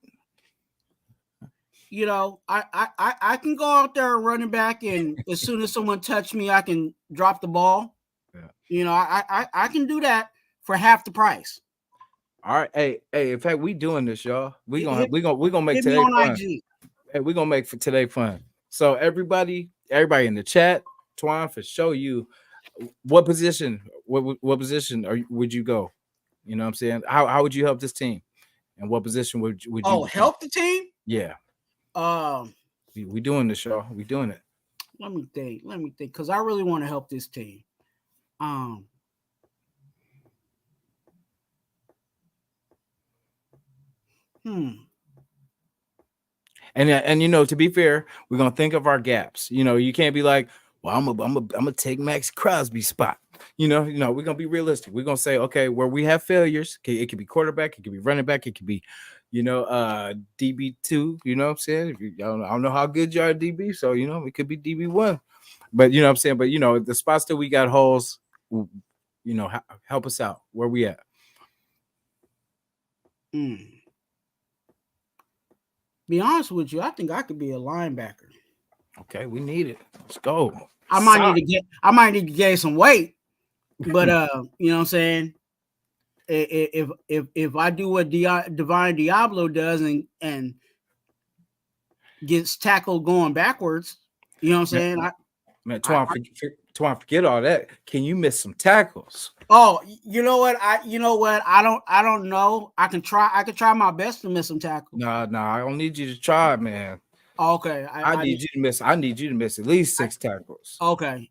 I can go out there running back, and as soon as someone touch me, I can drop the ball. Yeah. I can do that for half the price. All right. Hey. In fact, we doing this, y'all. We Hit, gonna make hit me today on fun. IG. Hey, we gonna make for today fun. So everybody in the chat, Twine, for show you what position, what position would you go? You know what I'm saying? How would you help this team? And what position would you Oh, become? help the team. Yeah, Um, we doing this, y'all. We doing it. let me think. Because I really want to help this team. Um, hmm. And you know, to be fair, we're gonna think of our gaps. You know, you can't be like, well, I'm gonna take Max Crosby's spot. You know, we're gonna be realistic. We're gonna say, okay, where we have failures, it could be quarterback, it could be running back, it could be, DB2. You know what I'm saying? I don't know how good you are at DB, so it could be DB1. But you know what I'm saying. But the spots that we got holes, help us out. Where we at? Be honest with you, I think I could be a linebacker. Okay, we need it. Let's go. I might need to gain some weight, but you know what I'm saying? If I do what Divine Diablo does and gets tackled going backwards, you know what I'm saying? Twine, forget all that. Can you miss some tackles? Oh, you know what? I don't know. I can try my best to miss some tackles. Nah, I don't need you to try, man. Okay. I need you to miss at least 6 tackles. Okay.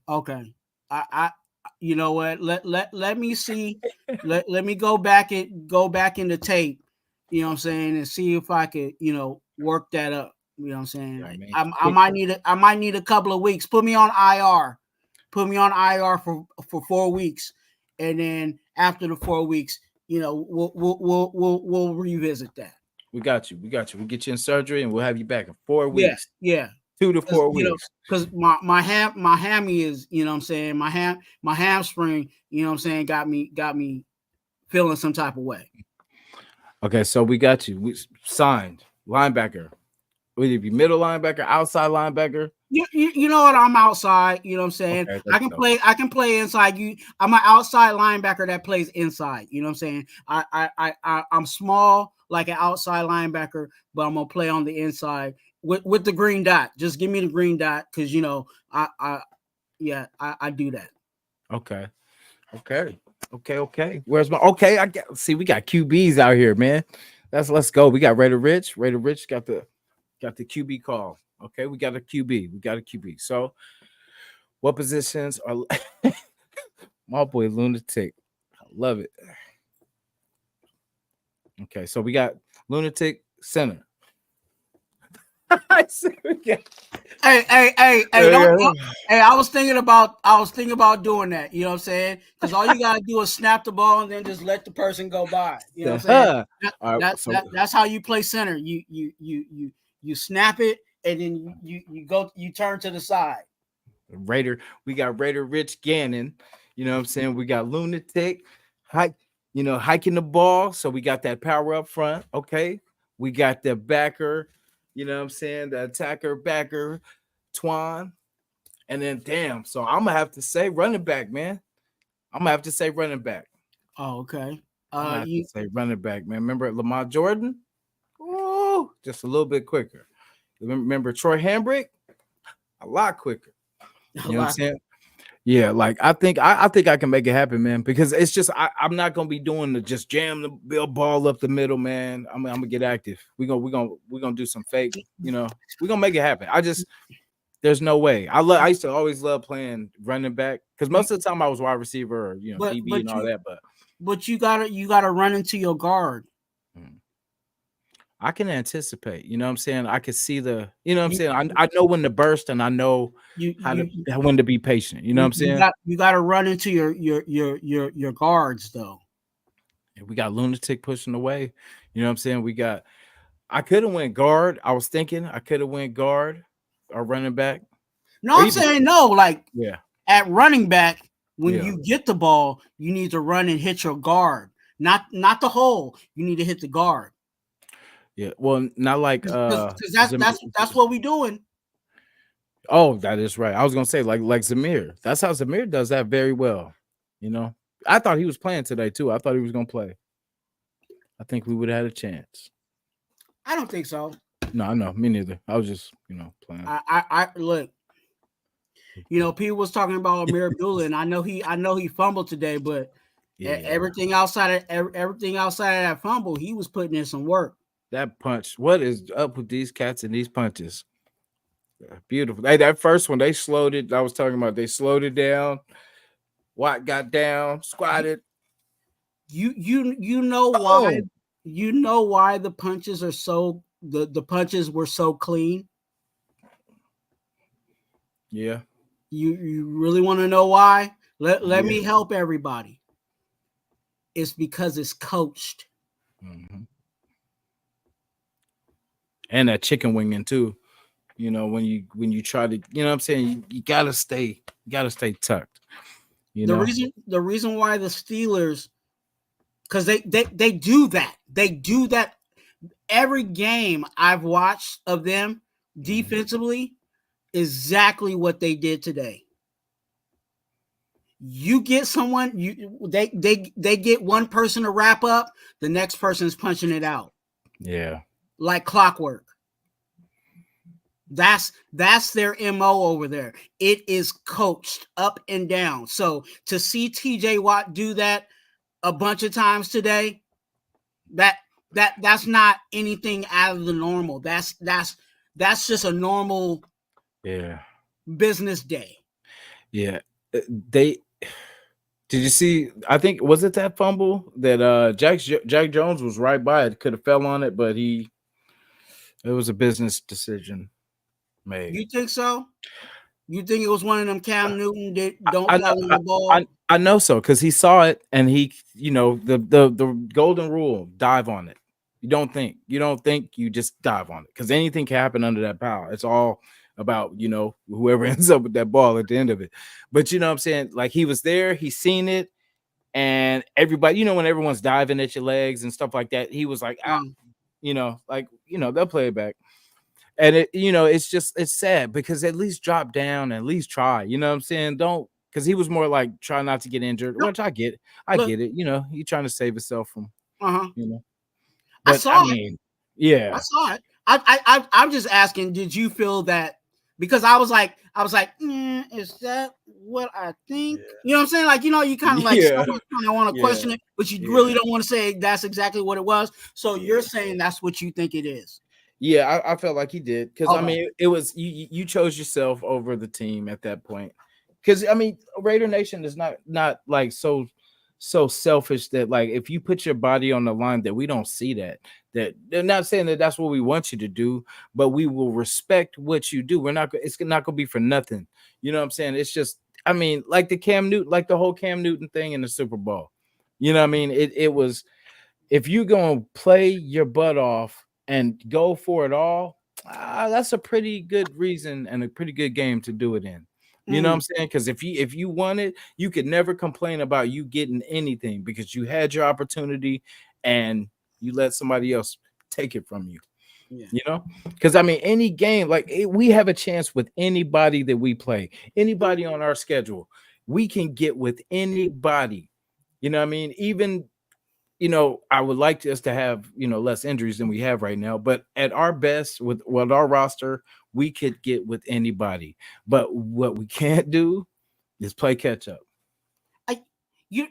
I you know what? Let me see. let me go back in the tape, you know what I'm saying, and see if I could, work that up. You know what I'm saying? Yeah, I might need a couple of weeks. Put me on IR. Put me on IR for 4 weeks. And then after the 4 weeks, we'll revisit that. We got you. We'll get you in surgery and we'll have you back in 4 weeks. Yeah. 2 to 4 weeks. Because my hammy is, you know what I'm saying, my hamstring, you know what I'm saying, got me feeling some type of way. Okay, so we got you. We signed linebacker. Would it be middle linebacker, outside linebacker? You know what? I'm outside. You know what I'm saying? Okay, I can play inside. I'm an outside linebacker that plays inside. You know what I'm saying? I'm small like an outside linebacker, but I'm gonna play on the inside with the green dot. Just give me the green dot because I do that. Okay. Where's my we got QBs out here, man. Let's go. We got Raider Rich. Raider Rich got the QB call. Okay, we got a QB. So what positions are my boy Lunatic? I love it. Okay, so we got Lunatic center. Hey, I was thinking about doing that, you know what I'm saying? Because all you gotta do is snap the ball and then just let the person go by. You know what I'm saying? That's how you play center. You snap it and then you turn to the side. We got Raider Rich Gannon. You know what I'm saying? We got Lunatic hiking the ball. So we got that power up front. Okay. We got the backer, you know what I'm saying? The attacker backer, Twuan. And then so I'm gonna have to say running back, man. I'm gonna have to say running back. Oh, okay. I'm gonna have to say running back, man. Remember Lamar Jordan? Oh, just a little bit quicker. Remember Troy Hambrick? A lot quicker. You know what I'm saying? Yeah, like I think I can make it happen, man. Because it's just I'm not gonna be doing the just jam the ball up the middle, man. I'm gonna get active. We're gonna do some fake. We're gonna make it happen. There's no way. I used to always love playing running back because most of the time I was wide receiver or DB and all that. But you gotta run into your guard. I can anticipate, you know what I'm saying? I can see the, you know what I'm saying? I know when to burst and I know when to be patient. You know what I'm saying? You got to run into your guards though. And we got Lunatic pushing away. You know what I'm saying? I could have went guard. I was thinking I could have went guard or running back. No, I'm saying no, like yeah. At running back, when you get the ball, you need to run and hit your guard. Not the hole. You need to hit the guard. Yeah, well, not like because that's what we doing. Oh, that is right. I was gonna say like Zamir. That's how Zamir does that very well. I thought he was playing today too. I thought he was gonna play. I think we would have had a chance. I don't think so. No, I know, me neither. I was just, playing. I look. People was talking about Amir Abdullah, and I know he fumbled today, but everything outside of that fumble, he was putting in some work. That punch. What is up with these cats and these punches? Beautiful. Hey, that first one, they slowed it. I was talking about they slowed it down. Watt got down, squatted. You know why? Oh. You know why the punches are so the punches were so clean? Yeah. You really want to know why? Let me help everybody. It's because it's coached. Mm-hmm. And that chicken winging too. When you try to, what I'm saying, you gotta stay tucked. The reason why the Steelers, because they do that. They do that every game I've watched of them defensively, exactly what they did today. You get someone, they get one person to wrap up, the next person is punching it out. Yeah. Like clockwork. That's their MO over there. It is coached up and down. So to see TJ Watt do that a bunch of times today, that's not anything out of the normal. That's just a normal business day. Yeah. Did you see? I think was it that fumble that Jack Jones was right by it, could have fell on it, but it was a business decision made. You think so? You think it was one of them Cam Newton don't fall on the ball? I know so, because he saw it and he, the golden rule, dive on it. You don't think, you just dive on it, because anything can happen under that power. It's all about, whoever ends up with that ball at the end of it. But what I'm saying, like, he was there, he seen it, and everybody, when everyone's diving at your legs and stuff like that, he was like, they'll play it back. And it's sad, because at least drop down, at least try, what I'm saying? Don't, because he was more like, try not to get injured, which I get it. You're trying to save yourself from, But I saw it. Yeah, I saw it. I'm just asking, did you feel that? Because I was like, is that what I think? Yeah. You know what I'm saying? Like, you kind of like, kind of want to question it, but you really don't want to say that's exactly what it was. So you're saying that's what you think it is. Yeah, I felt like he did, because I mean, it was you chose yourself over the team at that point. Because I mean, Raider Nation is not like so selfish that, like, if you put your body on the line, that we don't see that they're not saying that that's what we want you to do, but we will respect what you do. It's not gonna be for nothing. You know what I'm saying? It's just, I mean, like the whole Cam Newton thing in the Super Bowl. You know what I mean? It was, if you gonna play your butt off and go for it all, that's a pretty good reason and a pretty good game to do it in. You know what I'm saying? Because if you won it, you could never complain about you getting anything, because you had your opportunity and you let somebody else take it from you. Yeah. Because I mean, any game, like, we have a chance with anybody that we play, anybody on our schedule. We can get with anybody. You know what I mean? Even, I would like us to have, less injuries than we have right now, but at our best, with our roster, we could get with anybody. But what we can't do is play catch up. You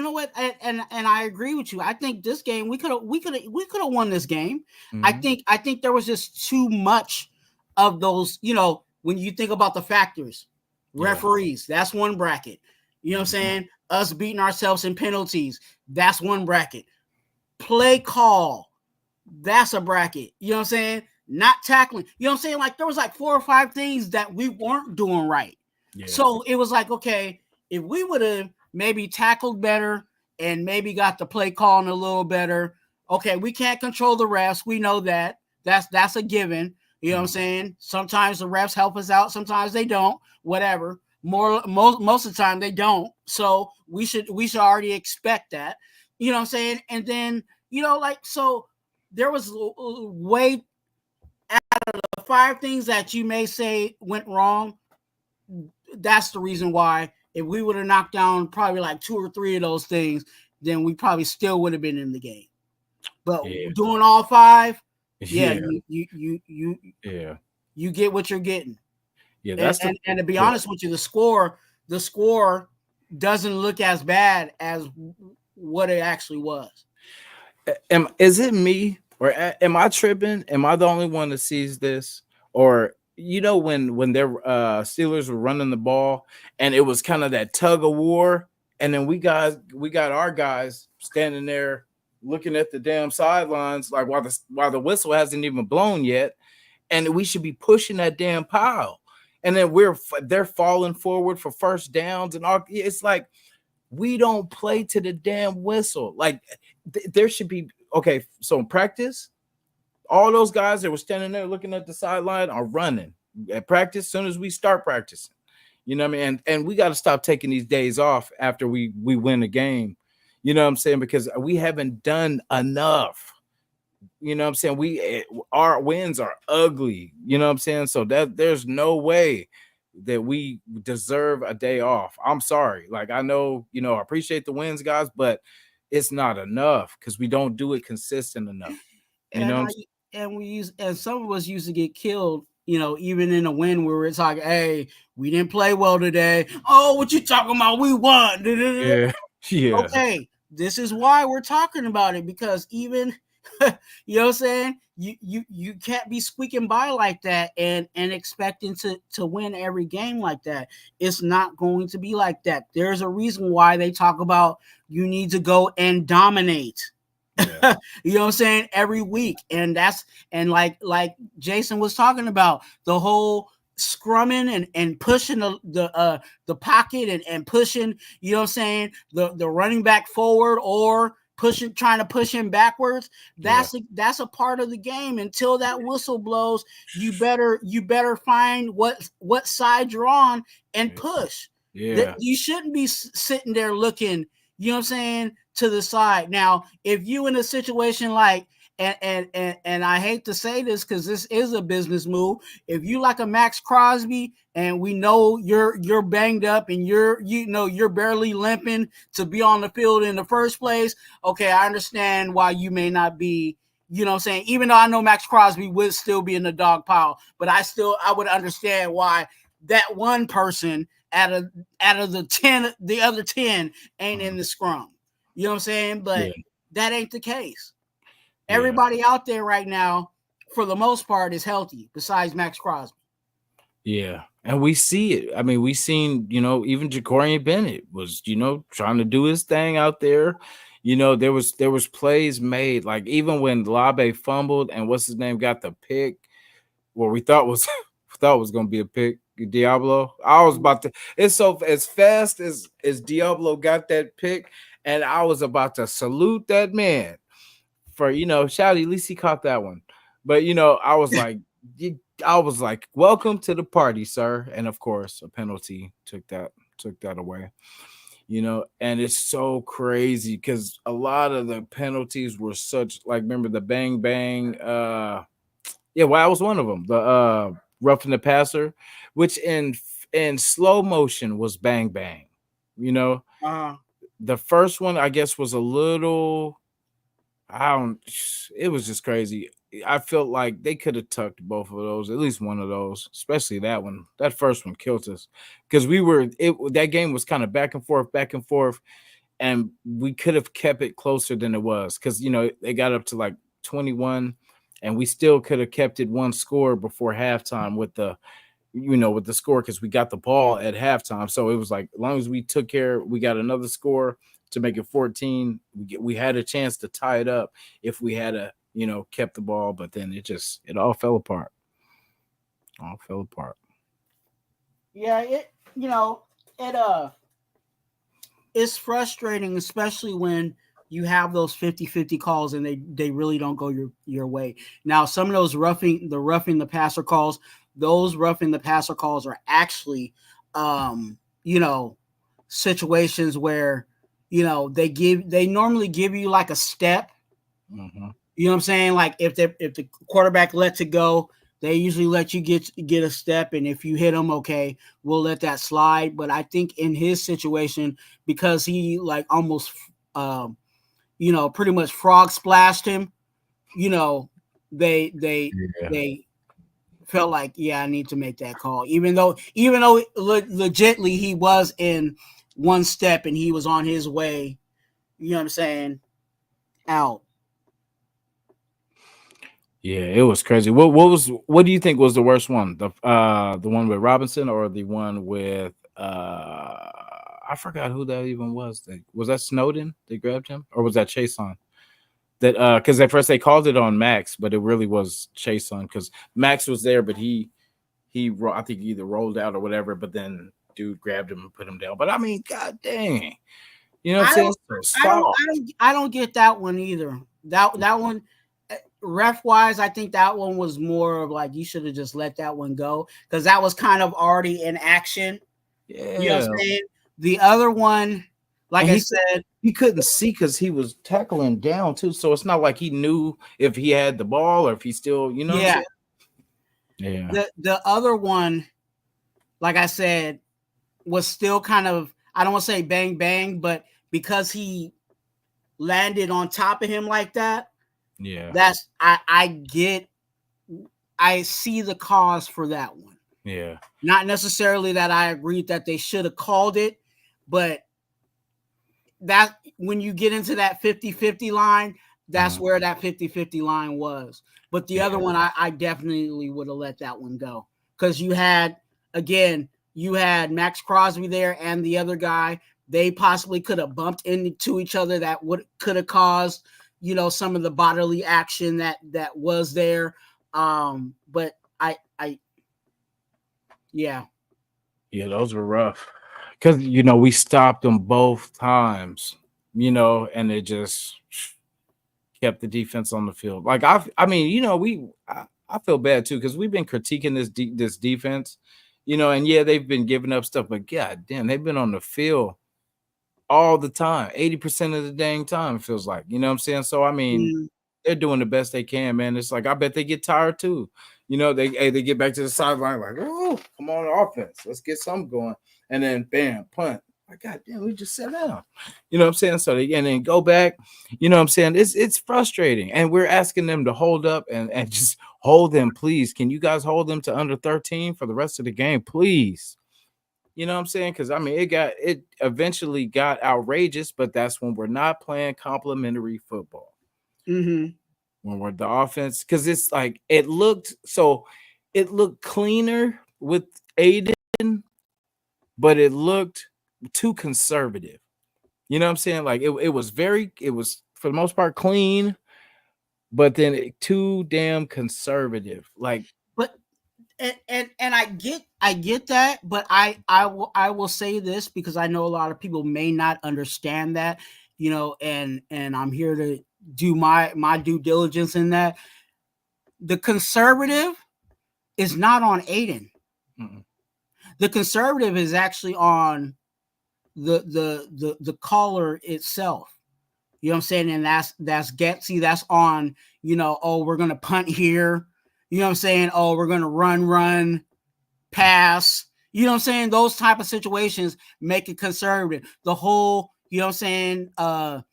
know what? And I agree with you. I think this game we could have won this game. Mm-hmm. I think there was just too much of those. When you think about the factors, referees, that's one bracket. You know what I'm saying? Us beating ourselves in penalties, that's one bracket. Play call, that's a bracket. You know what I'm saying? Not tackling. You know what I'm saying? Like, there was like 4 or 5 things that we weren't doing right. Yeah. So it was like, okay, if we would have maybe tackled better and maybe got the play calling a little better. Okay, we can't control the refs. We know that. That's a given. You know what I'm saying? Sometimes the refs help us out. Sometimes they don't. Whatever. Most of the time they don't. So we should already expect that. You know what I'm saying? And then, so there was way out of the 5 things that you may say went wrong. That's the reason why. If we would have knocked down probably like 2 or 3 of those things, then we probably still would have been in the game. But Yeah. doing all 5, yeah, Yeah. Yeah. you get what you're getting. Yeah. And, That's the and and to be go ahead. honest with you, the score doesn't look as bad as what it actually was. Is it me or am I tripping? Am I the only one that sees this? Or when their Steelers were running the ball and it was kind of that tug of war, and then we got our guys standing there looking at the damn sidelines like while the whistle hasn't even blown yet, and we should be pushing that damn pile, and then they're falling forward for first downs and all. It's like we don't play to the damn whistle. Like there should be okay. So in practice, all those guys that were standing there looking at the sideline are running at practice. As soon as we start practicing, you know what I mean. And we got to stop taking these days off after we win a game. You know what I'm saying? Because we haven't done enough. You know what I'm saying? Our wins are ugly. You know what I'm saying? So that there's no way that we deserve a day off. I'm sorry. Like I know, I appreciate the wins, guys, but it's not enough because we don't do it consistent enough. You know And what I I'm saying? and we use and some of us used to get killed, even in a win where it's like, hey, we didn't play well today. Oh, what you talking about? We won. Yeah. Yeah. Okay, this is why we're talking about it, because even you know what I'm saying, you can't be squeaking by like that and expecting to win every game like that. It's not going to be like that. There's a reason why they talk about you need to go and dominate. Yeah. You know what I'm saying, every week. And like Jason was talking about, the whole scrumming and pushing the pocket and pushing, you know what I'm saying, the running back forward, or trying to push him backwards. Yeah. That's a part of the game. Until that whistle blows, you better find what side you're on and push. That Yeah. you shouldn't be sitting there looking, you know what I'm saying, to the side. Now, if you in a situation like, and I hate to say this because this is a business move, if you like a Max Crosby and we know you're banged up and you're barely limping to be on the field in the first place, okay, I understand why you may not be, you know what I'm saying, even though I know Max Crosby would still be in the dog pile, but I would understand why that one person out of the other 10 ain't in the scrum. You know what I'm saying? But Yeah. that ain't the case. Yeah. Everybody out there right now, for the most part, is healthy besides Max Crosby. Yeah. And we see it. I mean, we seen, even Jacorian Bennett was, trying to do his thing out there. There was plays made, like even when Labe fumbled and what's his name got the pick, what we thought was gonna be a pick, Diablo. I was about to. It's so as fast as Diablo got that pick, and I was about to salute that man for Shouty. At least he caught that one. But I was like, welcome to the party, sir. And of course, a penalty took that away. And it's so crazy because a lot of the penalties were such, like, remember the bang bang. Yeah, well, that was one of them. The roughing the passer, which in slow motion was bang bang. You know, the first one I guess was a little. I don't. It was just crazy. I felt like they could have tucked both of those, at least one of those, especially that one. That first one killed us because that game was kind of back and forth, and we could have kept it closer than it was because they got up to like 21, and we still could have kept it one score before halftime with the score because we got the ball at halftime. So it was like as long as we took care, we got another score to make it 14. We had a chance to tie it up if we had kept the ball, but then it all fell apart. All fell apart. Yeah, it it's frustrating, especially when you have those 50-50 calls and they really don't go your way. Now, some of those roughing the passer calls, those roughing the passer calls are actually situations where they normally give you like a step. Mm-hmm. You know what I'm saying? Like if the quarterback lets it go, they usually let you get a step, and if you hit them, okay, we'll let that slide. But I think in his situation, because he like almost pretty much frog splashed him, you know, they Yeah. they felt like, yeah, I need to make that call, even though legitly he was in one step and he was on his way, you know what I'm saying, out. Yeah, it was crazy. What do you think was the worst one? The one with Robinson or the one with I forgot who that even was. Was that Snowden? They grabbed him, or was that Chase on? That because at first they called it on Max, but it really was Chase on because Max was there, but I think he either rolled out or whatever, but then dude grabbed him and put him down. But I mean, god dang, you know what I'm I saying? don't, So soft. I don't get that one either. That one, ref wise, I think that one was more of like you should have just let that one go because that was kind of already in action. You know what Yeah, I'm saying? The other one, like and I said, he couldn't see because he was tackling down too. So it's not like he knew if he had the ball or if he still, you know what I'm yeah, saying? Yeah, the other one, like I said, was still kind of, I don't want to say bang bang, but because he landed on top of him like that, yeah, that's I see the cause for that one. yeah, Not necessarily that I agreed that they should have called it, but that when you get into that 50-50 line, that's where that 50-50 line was. But the other yeah, one, I definitely would have let that one go. Because you had, again, you had Max Crosby there and the other guy. They possibly could have bumped into each other that could have caused, some of the bodily action that was there. But yeah. yeah. Those were rough because we stopped them both times, and it just kept the defense on the field. Like I mean, I feel bad too because we've been critiquing this defense, and yeah, they've been giving up stuff, but god damn, they've been on the field all the time, 80% of the dang time. It feels like, you know what I'm saying. So I mean, Mm. they're doing the best they can, man. It's like I bet they get tired too. They get back to the sideline like, oh, come on, offense, let's get something going, and then bam, punt. Like, god damn, we just sat down. You know what I'm saying? So and then go back. You know what I'm saying? It's frustrating, and we're asking them to hold up and just hold them, please. Can you guys hold them to under 13 for the rest of the game, please? You know what I'm saying? Because I mean, it eventually got outrageous, but that's when we're not playing complimentary football. Mm-hmm. When we're the offense, because it's like it looked cleaner with Aiden, but it looked too conservative. You know what I'm saying? Like it was for the most part clean, but then too damn conservative. Like, But and I get that, but I will say this because I know a lot of people may not understand that, and I'm here to do my due diligence in that. The conservative is not on Aiden. mm-mm. The conservative is actually on the caller itself. You know what I'm saying? And that's Getsy. That's on, oh, we're gonna punt here. You know what I'm saying? Oh, we're gonna run, pass. You know what I'm saying? Those type of situations make it conservative. The whole, you know what I'm saying,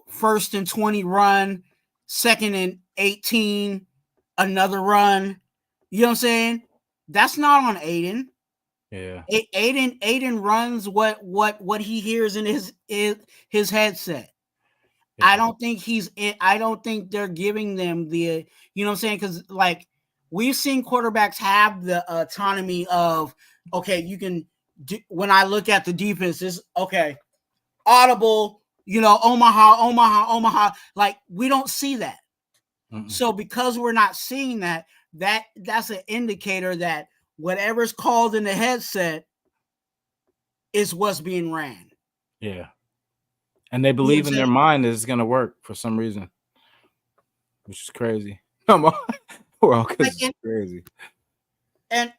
first and 20 run, second and 18, another run. You know what I'm saying? That's not on Aiden. Yeah. Aiden runs what he hears in his headset. I Yeah. don't think I don't think they're giving them the, you know what I'm saying? Because like we've seen quarterbacks have the autonomy of, okay, you can do, when I look at the defense, is okay, audible, Omaha. Like we don't see that. Mm-mm. So because we're not seeing that's an indicator that whatever's called in the headset is what's being ran. Yeah. And they You know what I'm believe in their saying? mind that it's gonna work for some reason, which is crazy. Come on. Well, because Like it's crazy. and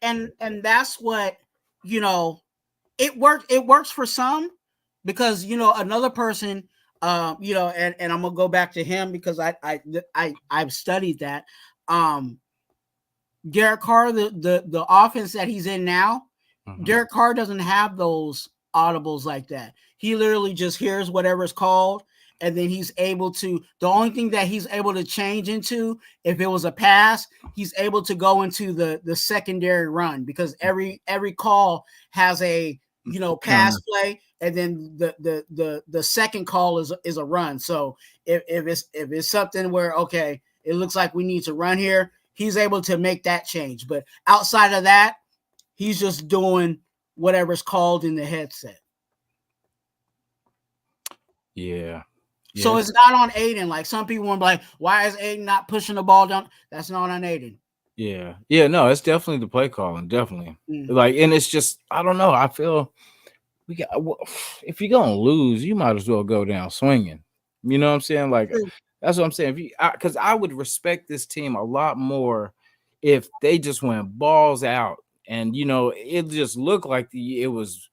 that's what, it works for some because another person, and I'm gonna go back to him because I've studied that. Derek Carr, the offense that he's in now, Derek Carr doesn't have those audibles like that. He literally just hears whatever's called, and then he's able to, the only thing that he's able to change into, if it was a pass, he's able to go into the secondary run, because every call has a, you know, pass Counter. play, and then the second call is a run. So if it's something where, okay, it looks like we need to run here, he's able to make that change. But outside of that, he's just doing whatever's called in the headset. Yeah. So Yes. it's not on Aiden. Like some people want to be like, why is Aiden not pushing the ball down? That's not on Aiden. Yeah. Yeah. No, it's definitely the play calling. Definitely. Mm. Like, and it's just, I don't know. I feel we got, if you're gonna lose, you might as well go down swinging. You know what I'm saying? Like, True. that's what I'm saying. If you, because I would respect this team a lot more if they just went balls out, and it just looked like it was,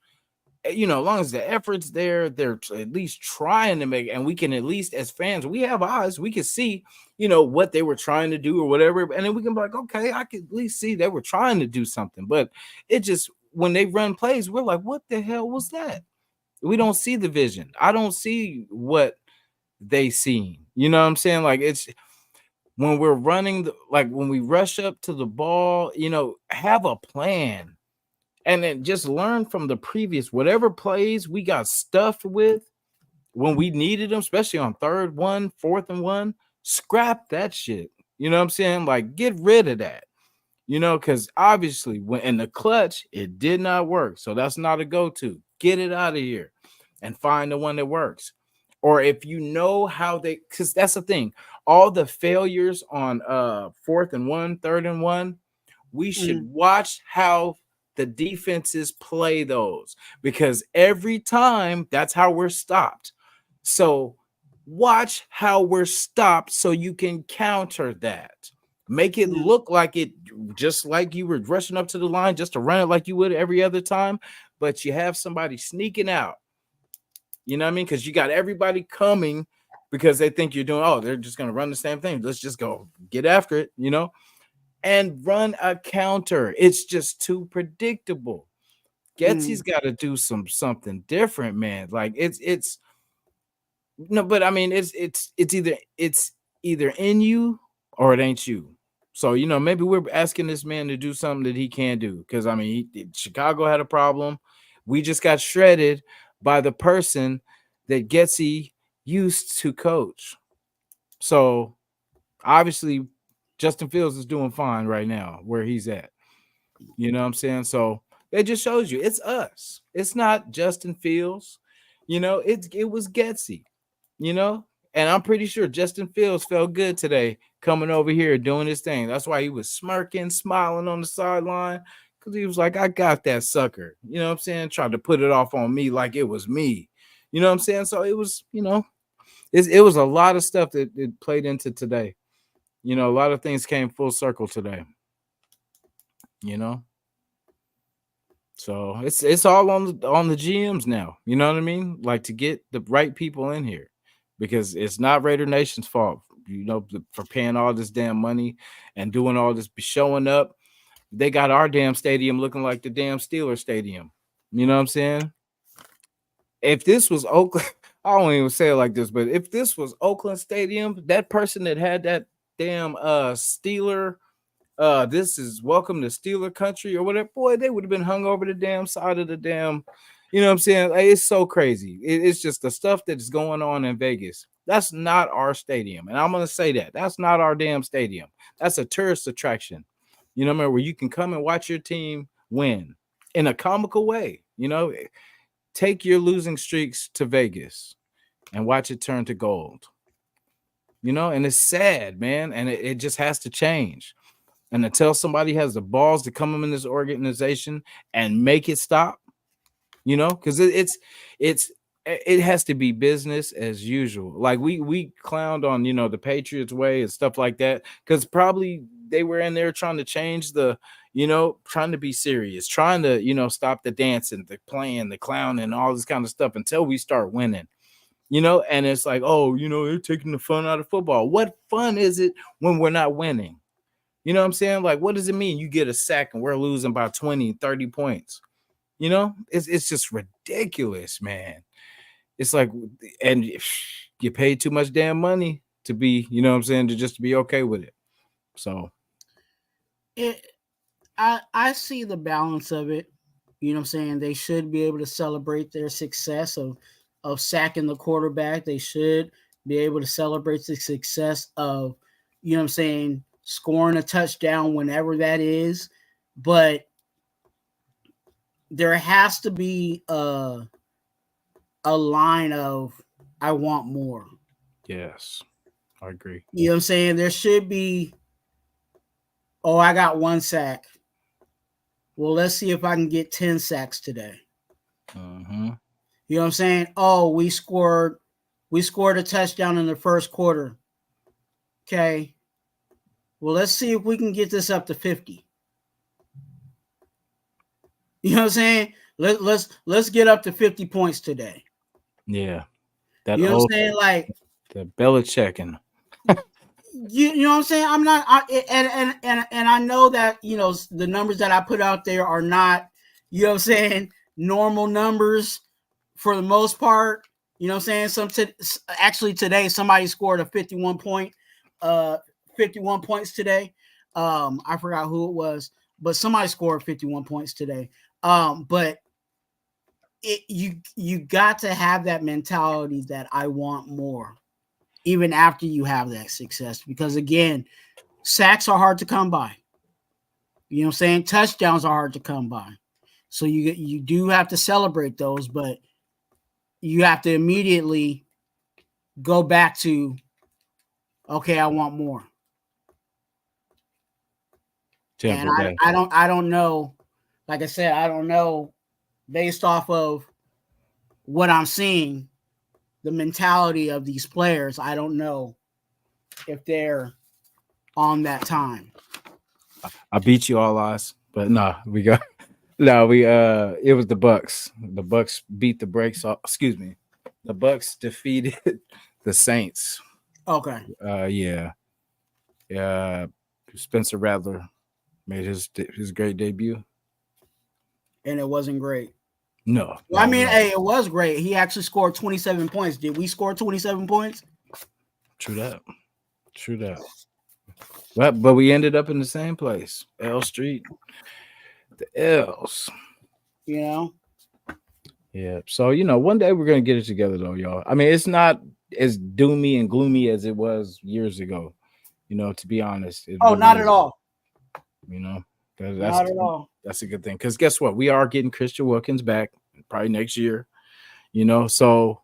as long as the effort's there, they're at least trying to make, and we can at least, as fans, we have eyes, we can see, what they were trying to do or whatever, and then we can be like, okay, I can at least see they were trying to do something. But it just, when they run plays, we're like, what the hell was that? We don't see the vision. I don't see what they seen. You know what I'm saying? Like, it's when we're running, like when we rush up to the ball, have a plan. And then just learn from the previous, whatever plays we got stuffed with when we needed them, especially on 3rd1, 4th and 1, scrap that shit. You know what I'm saying? Like, get rid of that. Because obviously when in the clutch, it did not work. So that's not a go-to. Get it out of here and find the one that works. Or if you know how they, because that's the thing, all the failures on 4th and 1, 3rd and 1, we should watch how the defenses play those, because every time that's how we're stopped. So watch how we're stopped so you can counter that. Make it look like it, just like you were rushing up to the line just to run it like you would every other time, but you have somebody sneaking out. You know what I mean? Because you got everybody coming because they think you're doing, they're just going to run the same thing. Let's just go get after it, and run a counter. It's just too predictable. Getsy's got to do something different, man. Like, it's no, but I mean, it's either in you or it ain't you. So maybe we're asking this man to do something that he can't do, because I mean, Chicago had a problem. We just got shredded by the person that Getsy used to coach. So obviously, Justin Fields is doing fine right now where he's at. You know what I'm saying? So it just shows you it's us. It's not Justin Fields. It was Getsy, and I'm pretty sure Justin Fields felt good today coming over here doing his thing. That's why he was smirking, smiling on the sideline, because he was like, I got that sucker. You know what I'm saying? Tried to put it off on me like it was me. You know what I'm saying? So it was, it was a lot of stuff that it played into today. A lot of things came full circle today. So it's all on the GMs now. You know what I mean? Like, to get the right people in here, because it's not Raider Nation's fault. For paying all this damn money and doing all this, showing up. They got our damn stadium looking like the damn Steelers stadium. You know what I'm saying? If this was Oakland, I don't even say it like this, but if this was Oakland Stadium, that person that had that damn Steeler, this is welcome to Steeler country or whatever, boy, they would have been hung over the damn side of the damn, you know what I'm saying? Like, it's so crazy. It's just the stuff that is going on in Vegas. That's not our stadium. And I'm going to say that. That's not our damn stadium. That's a tourist attraction. Where you can come and watch your team win in a comical way. Take your losing streaks to Vegas and watch it turn to gold. And it's sad, man. And it just has to change. And until somebody has the balls to come in this organization and make it stop, because it has to be business as usual. Like we clowned on, the Patriots way and stuff like that, because probably they were in there trying to change the, trying to be serious, trying to, stop the dancing, the playing, the clowning, and all this kind of stuff until we start winning. And it's like, they're taking the fun out of football. What fun is it when we're not winning? You know what I'm saying? Like, what does it mean? You get a sack and we're losing by 20, 30 points. It's just ridiculous, man. it's like, and you pay too much damn money to be, you know what I'm saying, to just be okay with it. So I see the balance of it. You know what I'm saying? They should be able to celebrate their success of sacking the quarterback. They should be able to celebrate the success of, you know what I'm saying, scoring a touchdown whenever that is. But there has to be a line of I want more. yes, I agree. You know what I'm saying? There should be, oh, I got 1 sack. Well, let's see if I can get 10 sacks today. Mm-hmm. You know what I'm saying? Oh, we scored a touchdown in the first quarter. Okay. Well, let's see if we can get this up to 50. You know what I'm saying? Let's get up to 50 points today. Yeah, that You know what old I'm saying? Like, the Belichicking. you know what I'm saying? I'm not and I know that, you know, the numbers that I put out there are not, you know what I'm saying, normal numbers for the most part. You know what I'm saying? Actually today somebody scored a 51 points today. I forgot who it was, but somebody scored 51 points today. But you got to have that mentality that I want more, even after you have that success. Because again, sacks are hard to come by. You know what I'm saying? Touchdowns are hard to come by. So you do have to celebrate those, but you have to immediately go back to, okay, I want more. And I don't know. Like I said, I don't know, based off of what I'm seeing, the mentality of these players. I don't know if they're on that time. I beat you all, Oz, but no, we got no. We it was the Bucks. The Bucks beat the brakes off. Excuse me, the Bucks defeated the Saints. Okay. Yeah. Spencer Rattler made his great debut. And it wasn't great. No. Well, I mean, hey, it was great. He actually scored 27 points. Did we score 27 points? True that. True that. But we ended up in the same place, L Street, the L's. You know. Yeah. So one day we're gonna get it together, though, y'all. I mean, it's not as doomy and gloomy as it was years ago. To be honest. Oh, not at all. Not at all. That's a good thing. Because guess what? We are getting Christian Wilkins back probably next year. So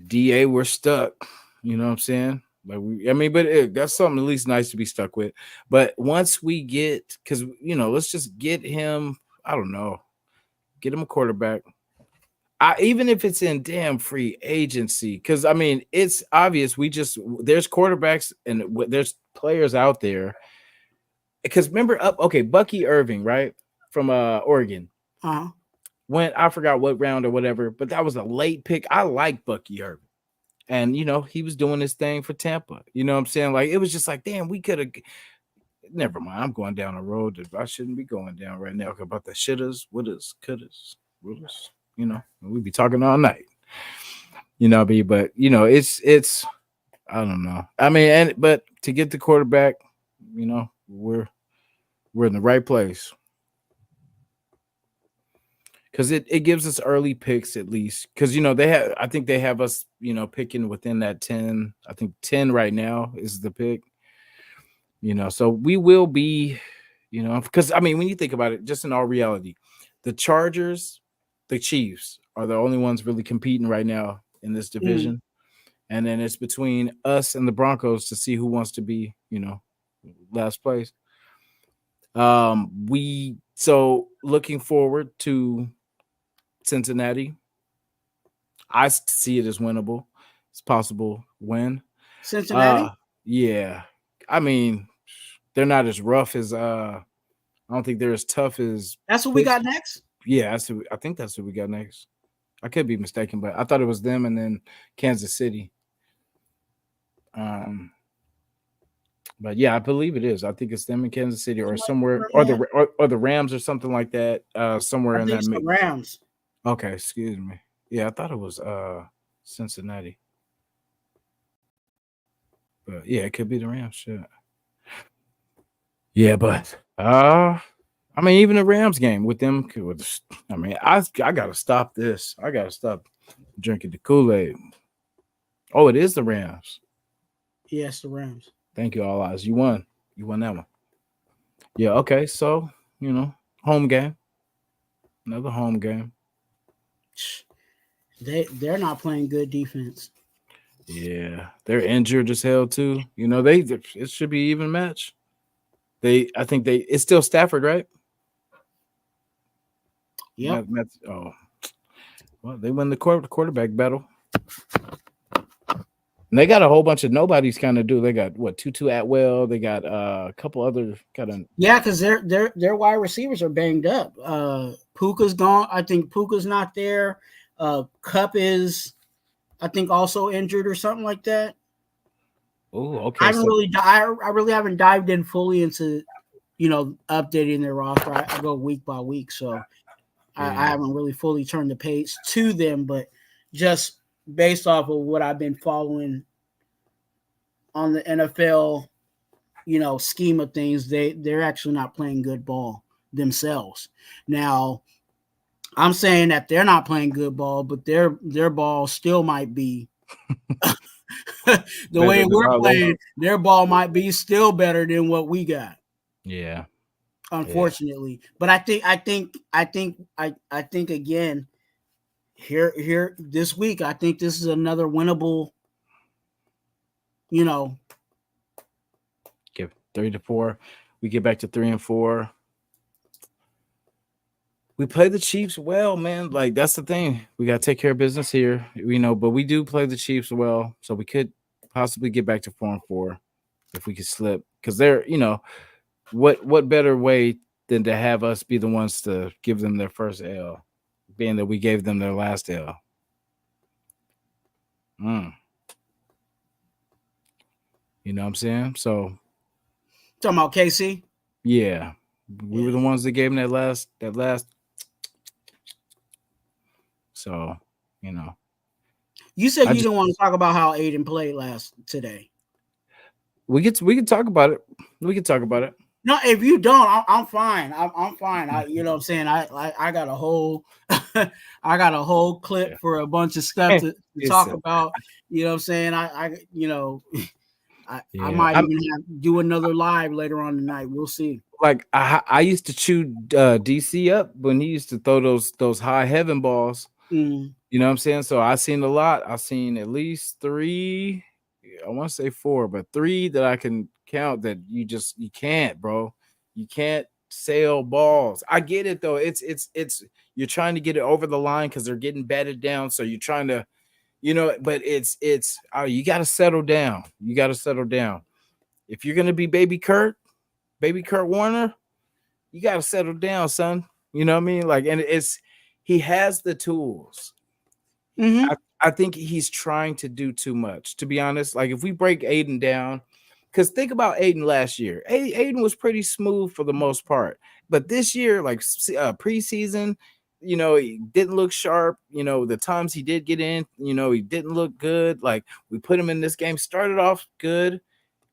DA, we're stuck. You know what I'm saying? But that's something at least nice to be stuck with. But once we get, because let's just get him. I don't know, get him a quarterback. Even if it's in damn free agency, because I mean it's obvious. There's quarterbacks and there's players out there. Because remember, Bucky Irving, right, from Oregon. Went, I forgot what round or whatever, but that was a late pick. I like Bucky Irving. And, he was doing this thing for Tampa. You know what I'm saying? Like, it was just like, damn, we could have. Never mind. I'm going down a road that I shouldn't be going down right now about the shitters, wouldas, couldas, wouldas. We'd be talking all night. But, it's, I don't know. I mean, but to get the quarterback, we're in the right place. Because it gives us early picks at least. Because I think they have us picking within that 10. I think 10 right now is the pick. So we will be, because I mean when you think about it, just in all reality, the Chargers, the Chiefs are the only ones really competing right now in this division, and then it's between us and the Broncos to see who wants to be last place. So looking forward to Cincinnati. I see it as winnable. It's possible win. Cincinnati? Yeah. I mean, they're not as rough as I don't think they're as tough as. That's what we got next? Yeah, I think that's what we got next. I could be mistaken, but I thought it was them and then Kansas City. But yeah, I believe it is. I think it's them in Kansas City or somewhere, or the Rams or something like that. Somewhere in that. The Rams. Okay, excuse me. Yeah, I thought it was Cincinnati. But yeah, it could be the Rams. Shit. Yeah, but I mean, even the Rams game with them, I mean, I gotta stop this. I gotta stop drinking the Kool-Aid. Oh, it is the Rams. Yes, the Rams. Thank you, all eyes. You won. You won that one. Yeah. Okay. So home game, another home game. They're not playing good defense. Yeah, they're injured as hell too. They it should be even match. I think it's still Stafford, right? Yep. Oh, well, they win the quarterback battle. And they got a whole bunch of nobodies kind of do. They got what Tutu Atwell. They got a couple other kind of because their wide receivers are banged up. Puka's gone. I think Puka's not there. Cup is, I think, also injured or something like that. Oh, okay. I really haven't dived in fully into updating their roster. I go week by week, so I haven't really fully turned the page to them, but just based off of what I've been following on the NFL, scheme of things, they're actually not playing good ball themselves. Now, I'm saying that they're not playing good ball, but their ball still might be the way we're playing. Their ball might be still better than what we got. Yeah. Unfortunately, but I think again here this week, I think this is another winnable. Give 3-4. We get back to 3-4. We play the Chiefs well, man. Like that's the thing. We got to take care of business here, but we do play the Chiefs well, so we could possibly get back to 4-4 if we could slip. Because they're, what better way than to have us be the ones to give them their first L, being that we gave them their last L. You know what I'm saying? So talking about KC. Yeah, we were the ones that gave him that last. So, You said you didn't want to talk about how Aiden played today. We can talk about it. We can talk about it. No, if you don't, I'm fine. I'm fine. You know what I'm saying? I got a whole I got a whole clip for a bunch of stuff to talk about. You know what I'm saying? I might even do another live later on tonight. We'll see. Like I used to chew DC up when he used to throw those high heaven balls. Mm. You know what I'm saying? So I've seen a lot. I've seen at least 3. I want to say 4, but 3 that I can count that you can't, bro. You can't sail balls. I get it though. It's you're trying to get it over the line because they're getting batted down. So you're trying to, but it's you got to settle down. You got to settle down. If you're gonna be baby Kurt Warner, you got to settle down, son. You know what I mean? Like, and he has the tools. Mm-hmm. I think he's trying to do too much, to be honest. Like, if we break Aiden down, because think about Aiden last year. Aiden was pretty smooth for the most part. But this year, like preseason, he didn't look sharp. The times he did get in, he didn't look good. Like, we put him in this game, started off good.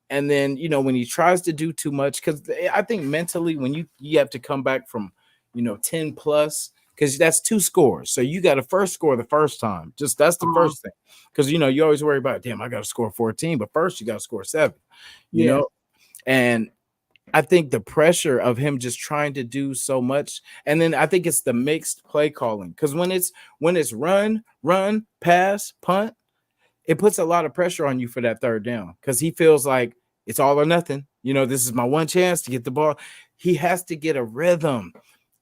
And then, when he tries to do too much, because I think mentally when you have to come back from, 10 plus, because that's 2 scores. So you got to first score the first time. Just that's the first thing. Because, you always worry about, damn, I got to score 14. But first you got to score 7, you know. And I think the pressure of him just trying to do so much. And then I think it's the mixed play calling. Because when it's run, pass, punt, it puts a lot of pressure on you for that third down. Because he feels like it's all or nothing. This is my one chance to get the ball. He has to get a rhythm.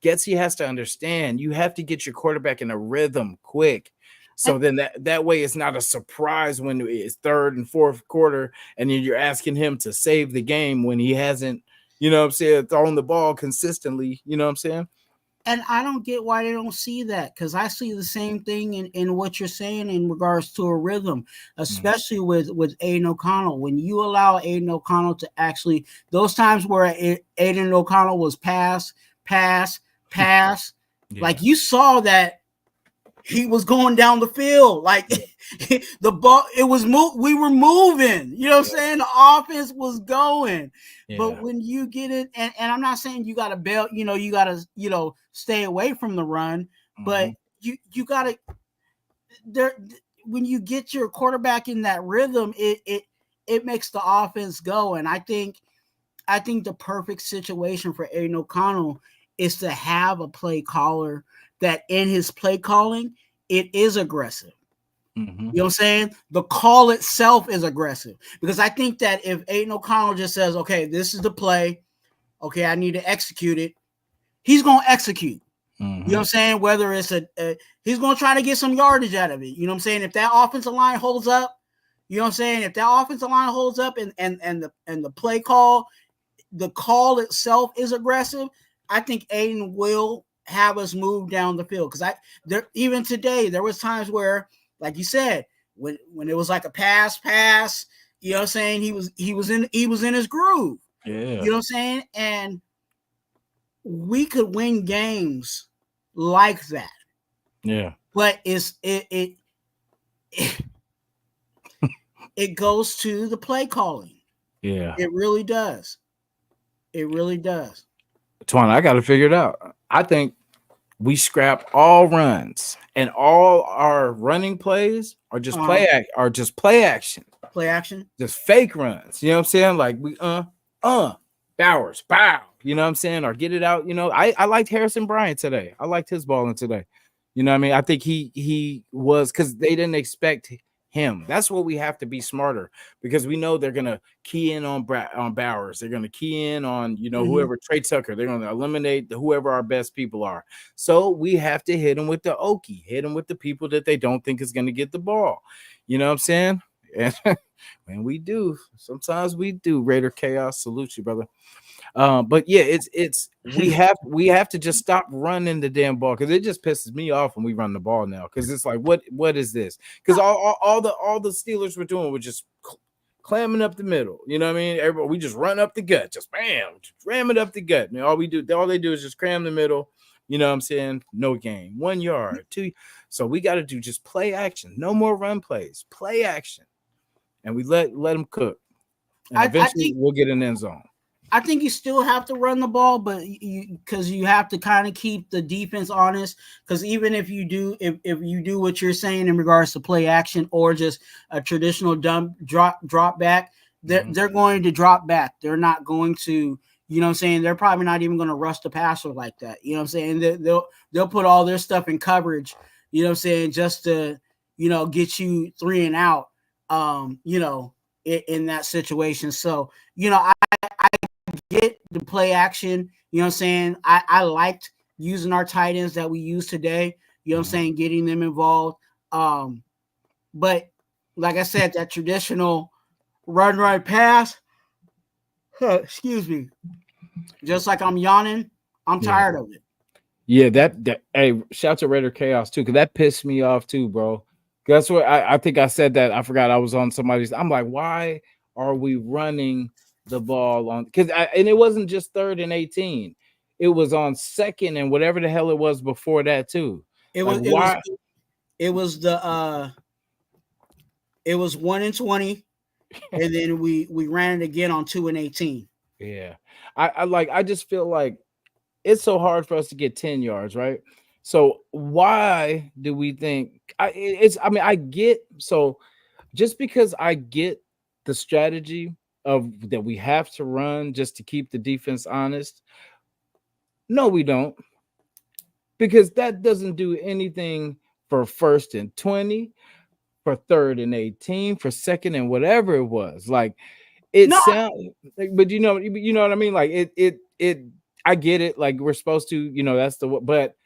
He has to understand you have to get your quarterback in a rhythm quick. So then that way it's not a surprise when it's third and fourth quarter and then you're asking him to save the game when he hasn't, thrown the ball consistently. You know what I'm saying? And I don't get why they don't see that, because I see the same thing in what you're saying in regards to a rhythm, especially with Aiden O'Connell. When you allow Aiden O'Connell to actually, those times where Aiden O'Connell was pass, like you saw that he was going down the field. Like the ball, it was we were moving. You know what I'm saying? The offense was going. Yeah. But when you get it, and I'm not saying you gotta bail, you gotta, stay away from the run, but you gotta there when you get your quarterback in that rhythm, it makes the offense go. And I think the perfect situation for Aiden O'Connell is to have a play caller that in his play calling, it is aggressive. You know what I'm saying? The call itself is aggressive. Because I think that if Aiden O'Connell just says, okay, this is the play, okay, I need to execute it, he's going to execute. You know what I'm saying? Whether it's he's going to try to get some yardage out of it. You know what I'm saying? If that offensive line holds up, you know what I'm saying? If that offensive line holds up and the play call, the call itself is aggressive, I think Aiden will have us move down the field. Because even today, there was times where, like you said, when it was like a pass, you know what I'm saying? He was in his groove. Yeah. You know what I'm saying? And we could win games like that. Yeah. But it goes to the play calling. Yeah. It really does. It really does. Twuan, I got to figure it out. I think we scrap all runs and all our running plays are just play action. Play action. Just fake runs. You know what I'm saying? Like we Bowers, bow. You know what I'm saying? Or get it out. You know, I liked Harrison Bryant today. I liked his balling today. You know what I mean? I think he was, because they didn't expect him. That's what we have to be smarter, because we know they're gonna key in on Bowers. They're gonna key in on whoever, Trey Tucker. They're gonna eliminate whoever our best people are. So we have to hit them with the Okie, hit them with the people that they don't think is gonna get the ball. You know what I'm saying? And when we do, sometimes we do. Raider Chaos, salute you, brother. But yeah, it's we have to just stop running the damn ball, because it just pisses me off when we run the ball now, because it's like what is this? Because all the Steelers were doing was just clamming up the middle. You know what I mean? Everybody, we just run up the gut, just bam, just ram it up the gut. And all they do is just cram the middle. You know what I'm saying? No game, 1 yard, 2. So we got to do just play action. No more run plays, play action, and we let them cook. And eventually we'll get an end zone. I think you still have to run the ball, but because you have to kind of keep the defense honest. Because even if you do what you're saying in regards to play action or just a traditional drop back, they're going to drop back. They're not going to, you know what I'm saying? They're probably not even going to rush the passer like that. You know what I'm saying? They'll put all their stuff in coverage, you know what I'm saying, just to, get you 3 and out, in that situation. So, I get the play action, you know what I'm saying? I liked using our tight ends that we use today, you know what I'm saying, getting them involved. But like I said, that traditional run right pass, excuse me, just like I'm yawning, I'm tired of it. Yeah, that hey, shout to Raider Chaos too, because that pissed me off too, bro. That's what I think I said that. I forgot I was on somebody's. I'm like, why are we running the ball on? And it wasn't just 3rd and 18. It was on 2nd and whatever the hell it was before that too. It was 1 and 20, and then we ran it again on 2 and 18. Yeah, I just feel like it's so hard for us to get 10 yards, right? So why do we think I get, so just because I get the strategy of that we have to run just to keep the defense honest. No, we don't. Because that doesn't do anything for 1st and 20, for 3rd and 18, for 2nd and whatever it was. Like sounds, but you know what I mean? Like it I get it. Like we're supposed to, that's but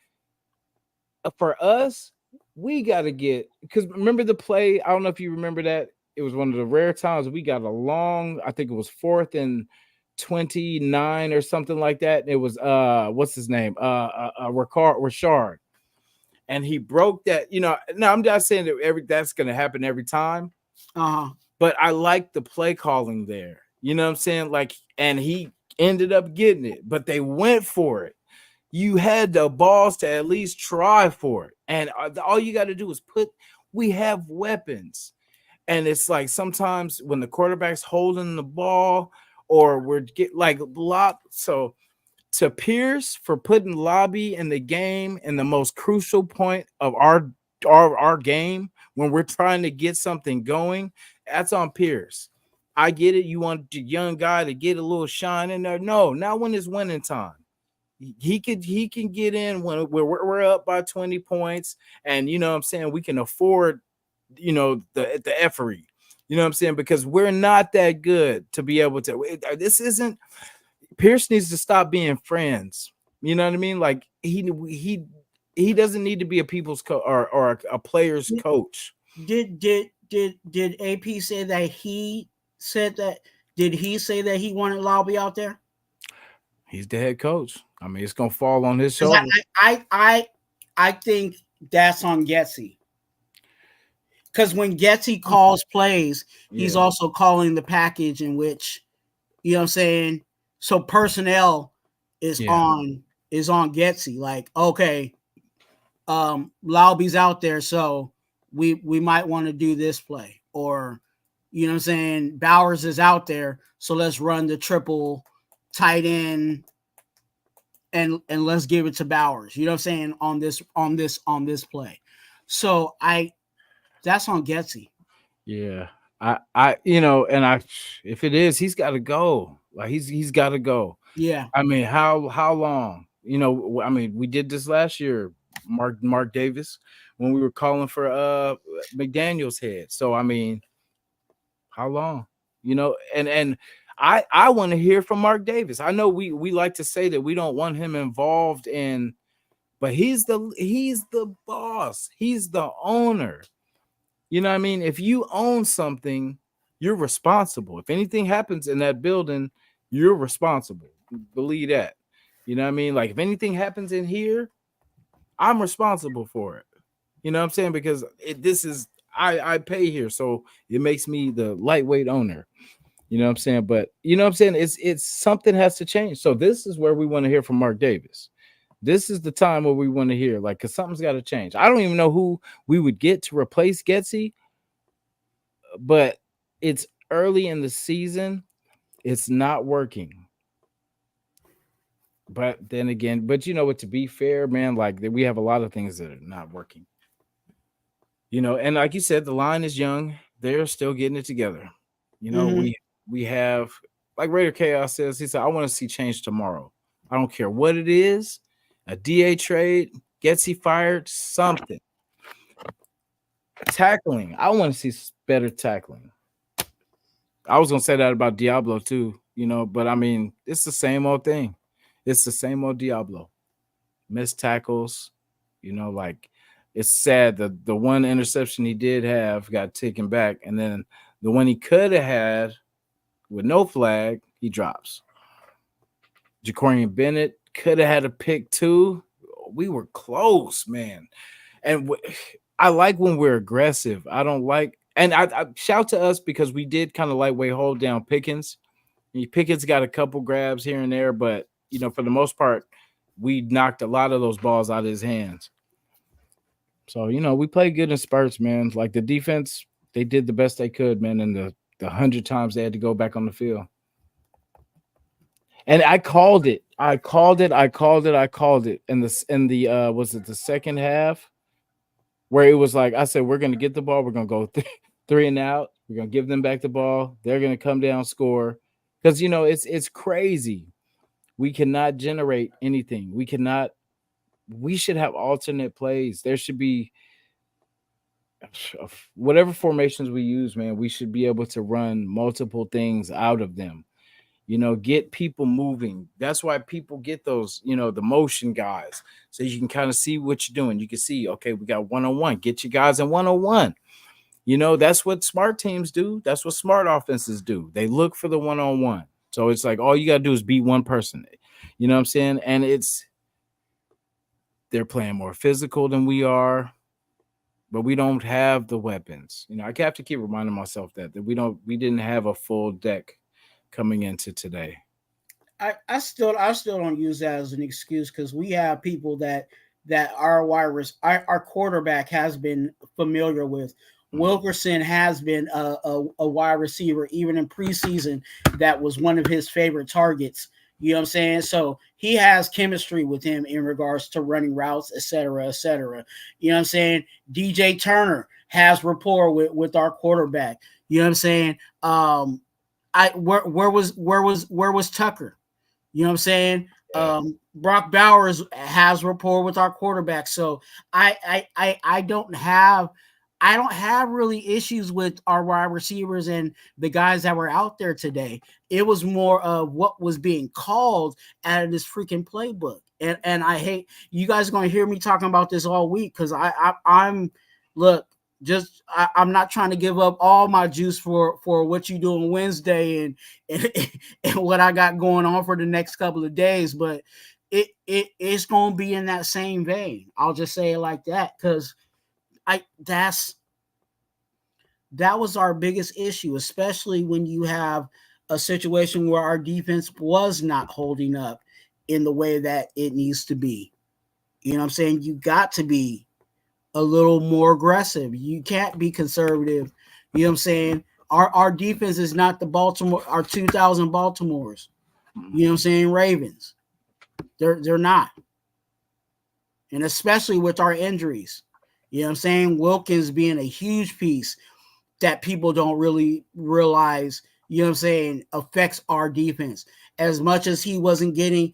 for us, we got to get, because remember the play? I don't know if you remember that. It was one of the rare times we got a long, I think it was 4th and 29 or something like that. It was what's his name? Rashard. And he broke that, no, I'm not saying that that's gonna happen every time. But I like the play calling there. You know what I'm saying? Like, and he ended up getting it, but they went for it. You had the balls to at least try for it. And all you got to do is we have weapons. And it's like sometimes when the quarterback's holding the ball or we're get like blocked. So to Pierce for putting Lobby in the game in the most crucial point of our game when we're trying to get something going, that's on Pierce. I get it. You want the young guy to get a little shine in there. No, not when it's winning time. He can get in when we're up by 20 points, and you know what I'm saying, we can afford, the effery. You know what I'm saying? Because we're not that good to be able to. This isn't. Pierce needs to stop being friends. You know what I mean? Like he doesn't need to be a people's or a player's coach. Did AP say that he said that? Did he say that he wanted Lobby out there? He's the head coach. I mean, it's gonna fall on his Because shoulders. I think that's on Getsy. Because when Getsy calls plays, he's also calling the package in which, you know what I'm saying? So personnel is on Getsy. Like, okay, Lobby's out there, so we might want to do this play. Or, you know what I'm saying, Bowers is out there, so let's run the triple tight end and let's give it to Bowers. You know what I'm saying, on this play. So that's on Getsy. Yeah. If it is, he's got to go. Like he's got to go. Yeah. I mean, how long? I mean, we did this last year, Mark Davis, when we were calling for McDaniel's head. So I mean, how long? And I want to hear from Mark Davis. I know we like to say that we don't want him involved in, but he's the boss. He's the owner. You know what I mean? If you own something, you're responsible. If anything happens in that building, you're responsible. Believe that. You know what I mean? Like if anything happens in here, I'm responsible for it. You know what I'm saying? Because this is I pay here, so it makes me the lightweight owner. You know what I'm saying? But you know what I'm saying? It's something has to change. So this is where we want to hear from Mark Davis. This is the time where we want to hear, like, because something's got to change. I don't even know who we would get to replace Getsy, but it's early in the season. It's not working. But then again, you know what, to be fair, man, like we have a lot of things that are not working. And like you said, the line is young. They're still getting it together. Mm-hmm. We have, like Raider Chaos says, he said, I want to see change tomorrow. I don't care what it is, a DA trade, gets he fired, something. Tackling. I want to see better tackling. I was gonna say that about Diablo too, but I mean, it's the same old thing. It's the same old Diablo. Missed tackles, like it's sad that the one interception he did have got taken back, and then the one he could have had with no flag, he drops. Jacorian Bennett could have had a pick too. We were close, man. And I like when we're aggressive. I don't like, and I shout to us because we did kind of lightweight hold down Pickens. Pickens got a couple grabs here and there, but for the most part, we knocked a lot of those balls out of his hands. So we played good in spurts, man. Like the defense, they did the best they could, man. And the 100 times they had to go back on the field. And I called it. I called it. In the was it the second half where it was like I said, we're gonna get the ball, we're gonna go three and out, we're gonna give them back the ball, they're gonna come down, score. Because it's crazy. We cannot generate anything. We should have alternate plays. There should be whatever formations we use, man, we should be able to run multiple things out of them. Get people moving. That's why people get those, the motion guys. So you can kind of see what you're doing. You can see, okay, we got one-on-one. Get you guys in one-on-one. That's what smart teams do. That's what smart offenses do. They look for the one-on-one. So it's like all you got to do is beat one person. You know what I'm saying? And they're playing more physical than we are, but we don't have the weapons. I have to keep reminding myself that we didn't have a full deck coming into today. I still don't use that as an excuse because we have people that that our quarterback has been familiar with. Wilkerson has been a wide receiver, even in preseason, that was one of his favorite targets. You know what I'm saying? So he has chemistry with him in regards to running routes, et cetera, et cetera. You know what I'm saying? DJ Turner has rapport with our quarterback. You know what I'm saying? Where was Tucker? You know what I'm saying? Brock Bowers has rapport with our quarterback. So I don't have really issues with our wide receivers and the guys that were out there today. It was more of what was being called out of this freaking playbook. And I hate, you guys are going to hear me talking about this all week, because I'm look, I'm not trying to give up all my juice for what you do on Wednesday and what I got going on for the next couple of days, but it's going to be in that same vein. I'll just say it like that, because that was our biggest issue, especially when you have a situation where our defense was not holding up in the way that it needs to be. You know what I'm saying? You got to be a little more aggressive. You can't be conservative. You know what I'm saying? Our defense is not the our 2000 Baltimores. You know what I'm saying? Ravens. They're not. And especially with our injuries. You know what I'm saying? Wilkins being a huge piece that people don't really realize, you know what I'm saying, affects our defense. As much as he's not getting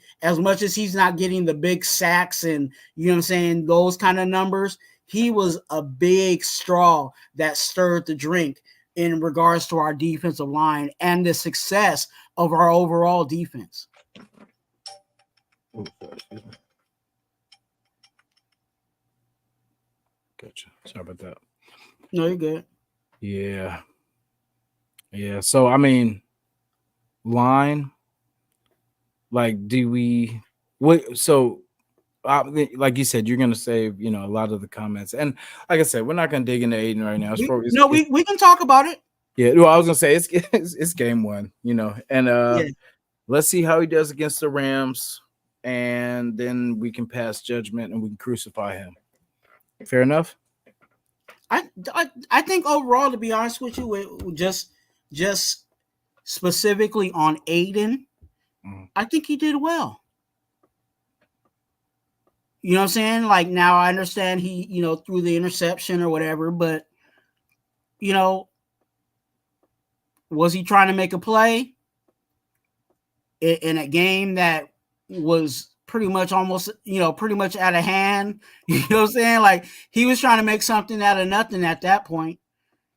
the big sacks and, you know what I'm saying, those kind of numbers, he was a big straw that stirred the drink in regards to our defensive line and the success of our overall defense. Gotcha. Sorry about that. No, you're good. Yeah. So I mean, line. Like, like you said, you're gonna save, a lot of the comments, and like I said, we're not gonna dig into Aiden right now. We can talk about it. Yeah, well, I was gonna say it's game one, and let's see how he does against the Rams, and then we can pass judgment and we can crucify him. Fair enough. I think overall, to be honest with you, just specifically on Aiden, I think he did well. You know what I'm saying? Like, now I understand he, threw the interception or whatever, but, was he trying to make a play in a game that was pretty much almost, pretty much out of hand? You know what I'm saying? Like, he was trying to make something out of nothing at that point.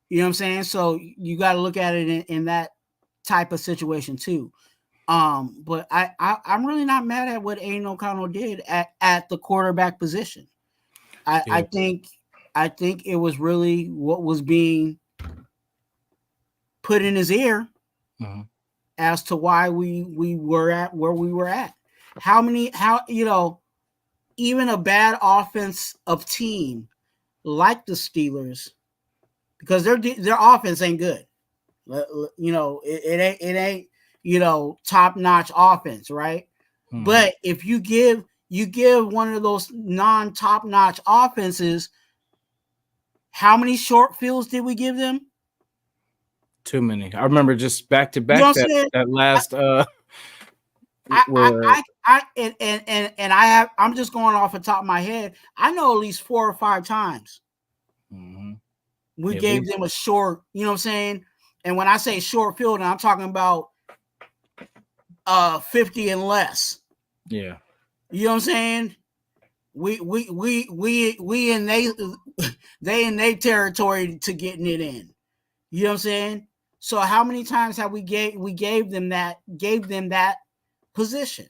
You know what I'm saying? So you got to look at it in that type of situation too. But I'm really not mad at what Aiden O'Connell did at the quarterback position. I think it was really what was being put in his ear as to why we were at where we were at. Even a bad offensive team like the Steelers, because their offense ain't good. It ain't top-notch offense, right? But if you give one of those non-top-notch offenses, how many short fields did we give them? Too many. I remember just back to back that last I'm just going off the top of my head. I know at least 4 or 5 times we gave them a short, you know what I'm saying? And when I say short field, I'm talking about 50 and less. Yeah. You know what I'm saying? We and they in their territory to getting it in. You know what I'm saying? So how many times have we gave them that position?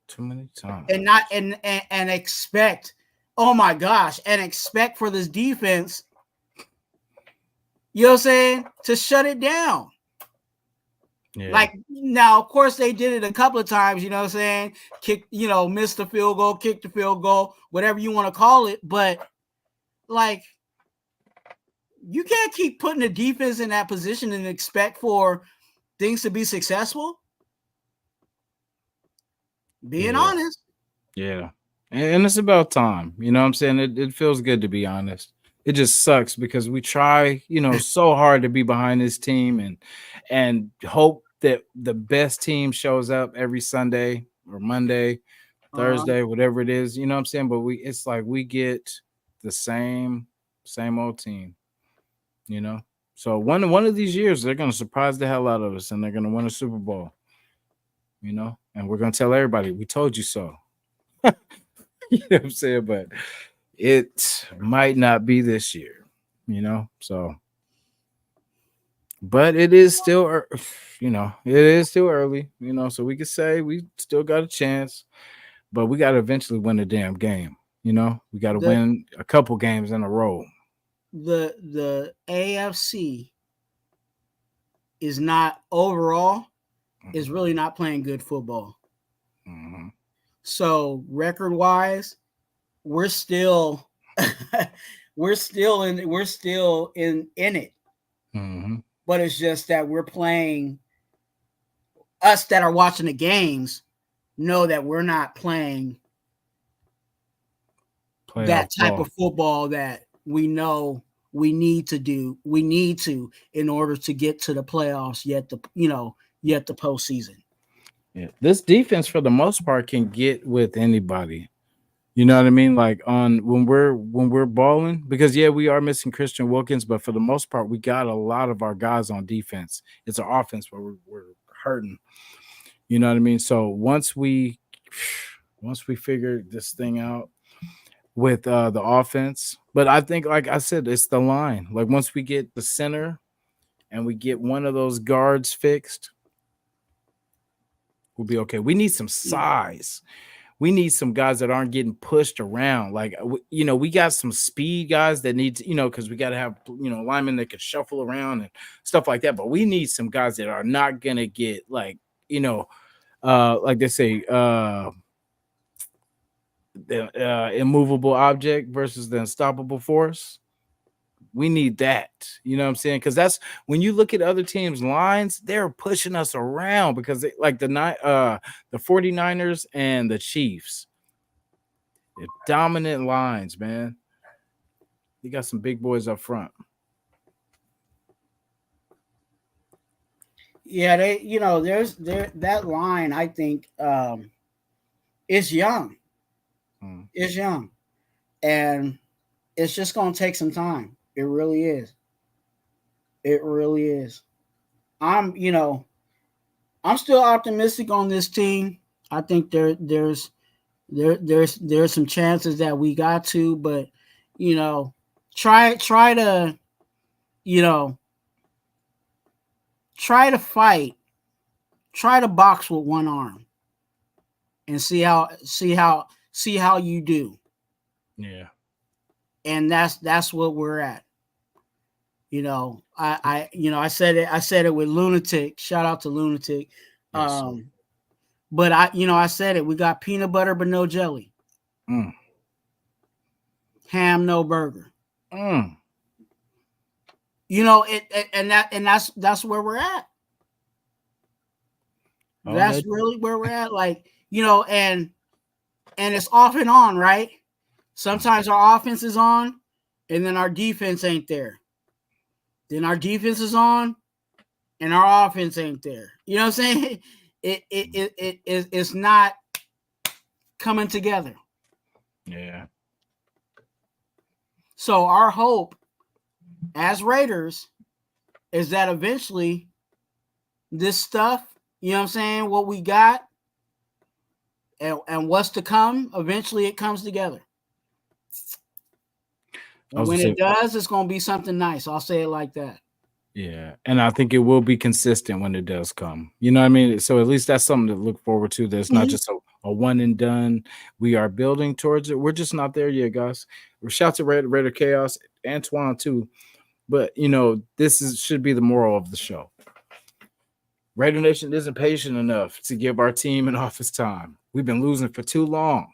Too many times. And not and expect, oh my gosh, and expect for this defense, you know what I'm saying, to shut it down. Yeah. Like, now, of course, they did it a couple of times, you know what I'm saying? Missed the field goal, kicked the field goal, whatever you want to call it. But, like, you can't keep putting the defense in that position and expect for things to be successful. Being honest. Yeah. And it's about time. You know what I'm saying? It feels good to be honest. It just sucks because we try, so hard to be behind this team and hope that the best team shows up every Sunday or Monday, Uh-huh. Thursday, whatever it is. You know what I'm saying? But it's like we get the same old team, you know. So one of these years they're gonna surprise the hell out of us and they're gonna win a Super Bowl, and we're gonna tell everybody we told you so. You know what I'm saying? But it might not be this year, So, but it is still, it is still early, So we could say we still got a chance, but we got to eventually win the damn game. We got to The win a couple games in a row. the AFC is not overall is really not playing good football. Mm-hmm. So record wise, we're still we're still in it. Mm-hmm. But it's just that we're playing, us that are watching the games know that we're not playing that Playoff type ball. of football that we know we need to in order to get to the playoffs, yet the postseason. Yeah. This defense, for the most part, can get with anybody. You know what I mean? Like on when we're balling, because yeah, we are missing Christian Wilkins, but for the most part, we got a lot of our guys on defense. It's our offense where we're hurting. You know what I mean? So once we figure this thing out with the offense, but I think, like I said, it's the line. Like once we get the center and we get one of those guards fixed, we'll be okay. We need some size. We need some guys that aren't getting pushed around. Like, we got some speed guys that need to, because we got to have, linemen that can shuffle around and stuff like that. But we need some guys that are not going to get like, like they say, the immovable object versus the unstoppable force. We need that. You know what I'm saying? Because that's when you look at other teams' lines, they're pushing us around because like the 49ers and the Chiefs. They're dominant lines, man. You got some big boys up front. Yeah, there's that line. I think is young. Is young, and it's just gonna take some time. It really is. It really is. I'm you know I'm still optimistic on this team. I think there's some chances that we got to, but you know, try to you know try to fight, try to box with one arm, and see how you do. Yeah. And that's what we're at. I said it with Lunatic. Shout out to Lunatic. Yes, sir. But I said it. We got peanut butter but no jelly, Mm. ham no burger. Mm. And that's where we're at. Oh, That's that. really where we're at. Like, and it's off and on, right? Sometimes our offense is on, and then our defense ain't there. Then our defense is on, and our offense ain't there. You know what I'm saying? It's not coming together. Yeah. So our hope as Raiders is that eventually this stuff, you know what I'm saying, what we got and what's to come, eventually it comes together. I And was gonna when it say, does, it's going to be something nice. I'll say it like that. yeah, and I think it will be consistent when it does come. You know what I mean? So at least that's something to look forward to. That's not Mhm. just a one and done. We are building towards it. We're just not there yet, guys. Shout to Raider Chaos and Twuan too. But should be the moral of the show. Raider Nation isn't patient enough to give our team an office time. We've been losing for too long.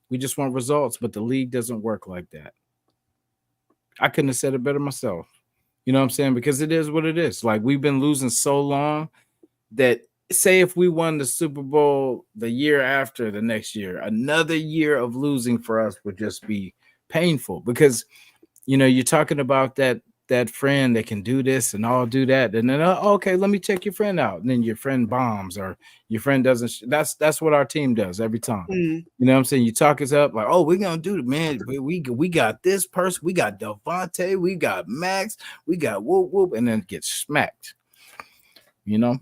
We just want results, but the league doesn't work like that. I couldn't have said it better myself. You know what I'm saying? Because it is what it is. Like we've been losing so long that say if we won the Super Bowl the year after the next year, another year of losing for us would just be painful because you're talking about that friend that can do this and all do that, and then okay, let me check your friend out, and then your friend bombs or your friend doesn't. That's what our team does every time. Mm. You know what I'm saying? You talk us up like, oh, we're gonna do it, man. We got this person, we got Devontae, we got Max, we got whoop whoop, and then get smacked. You know.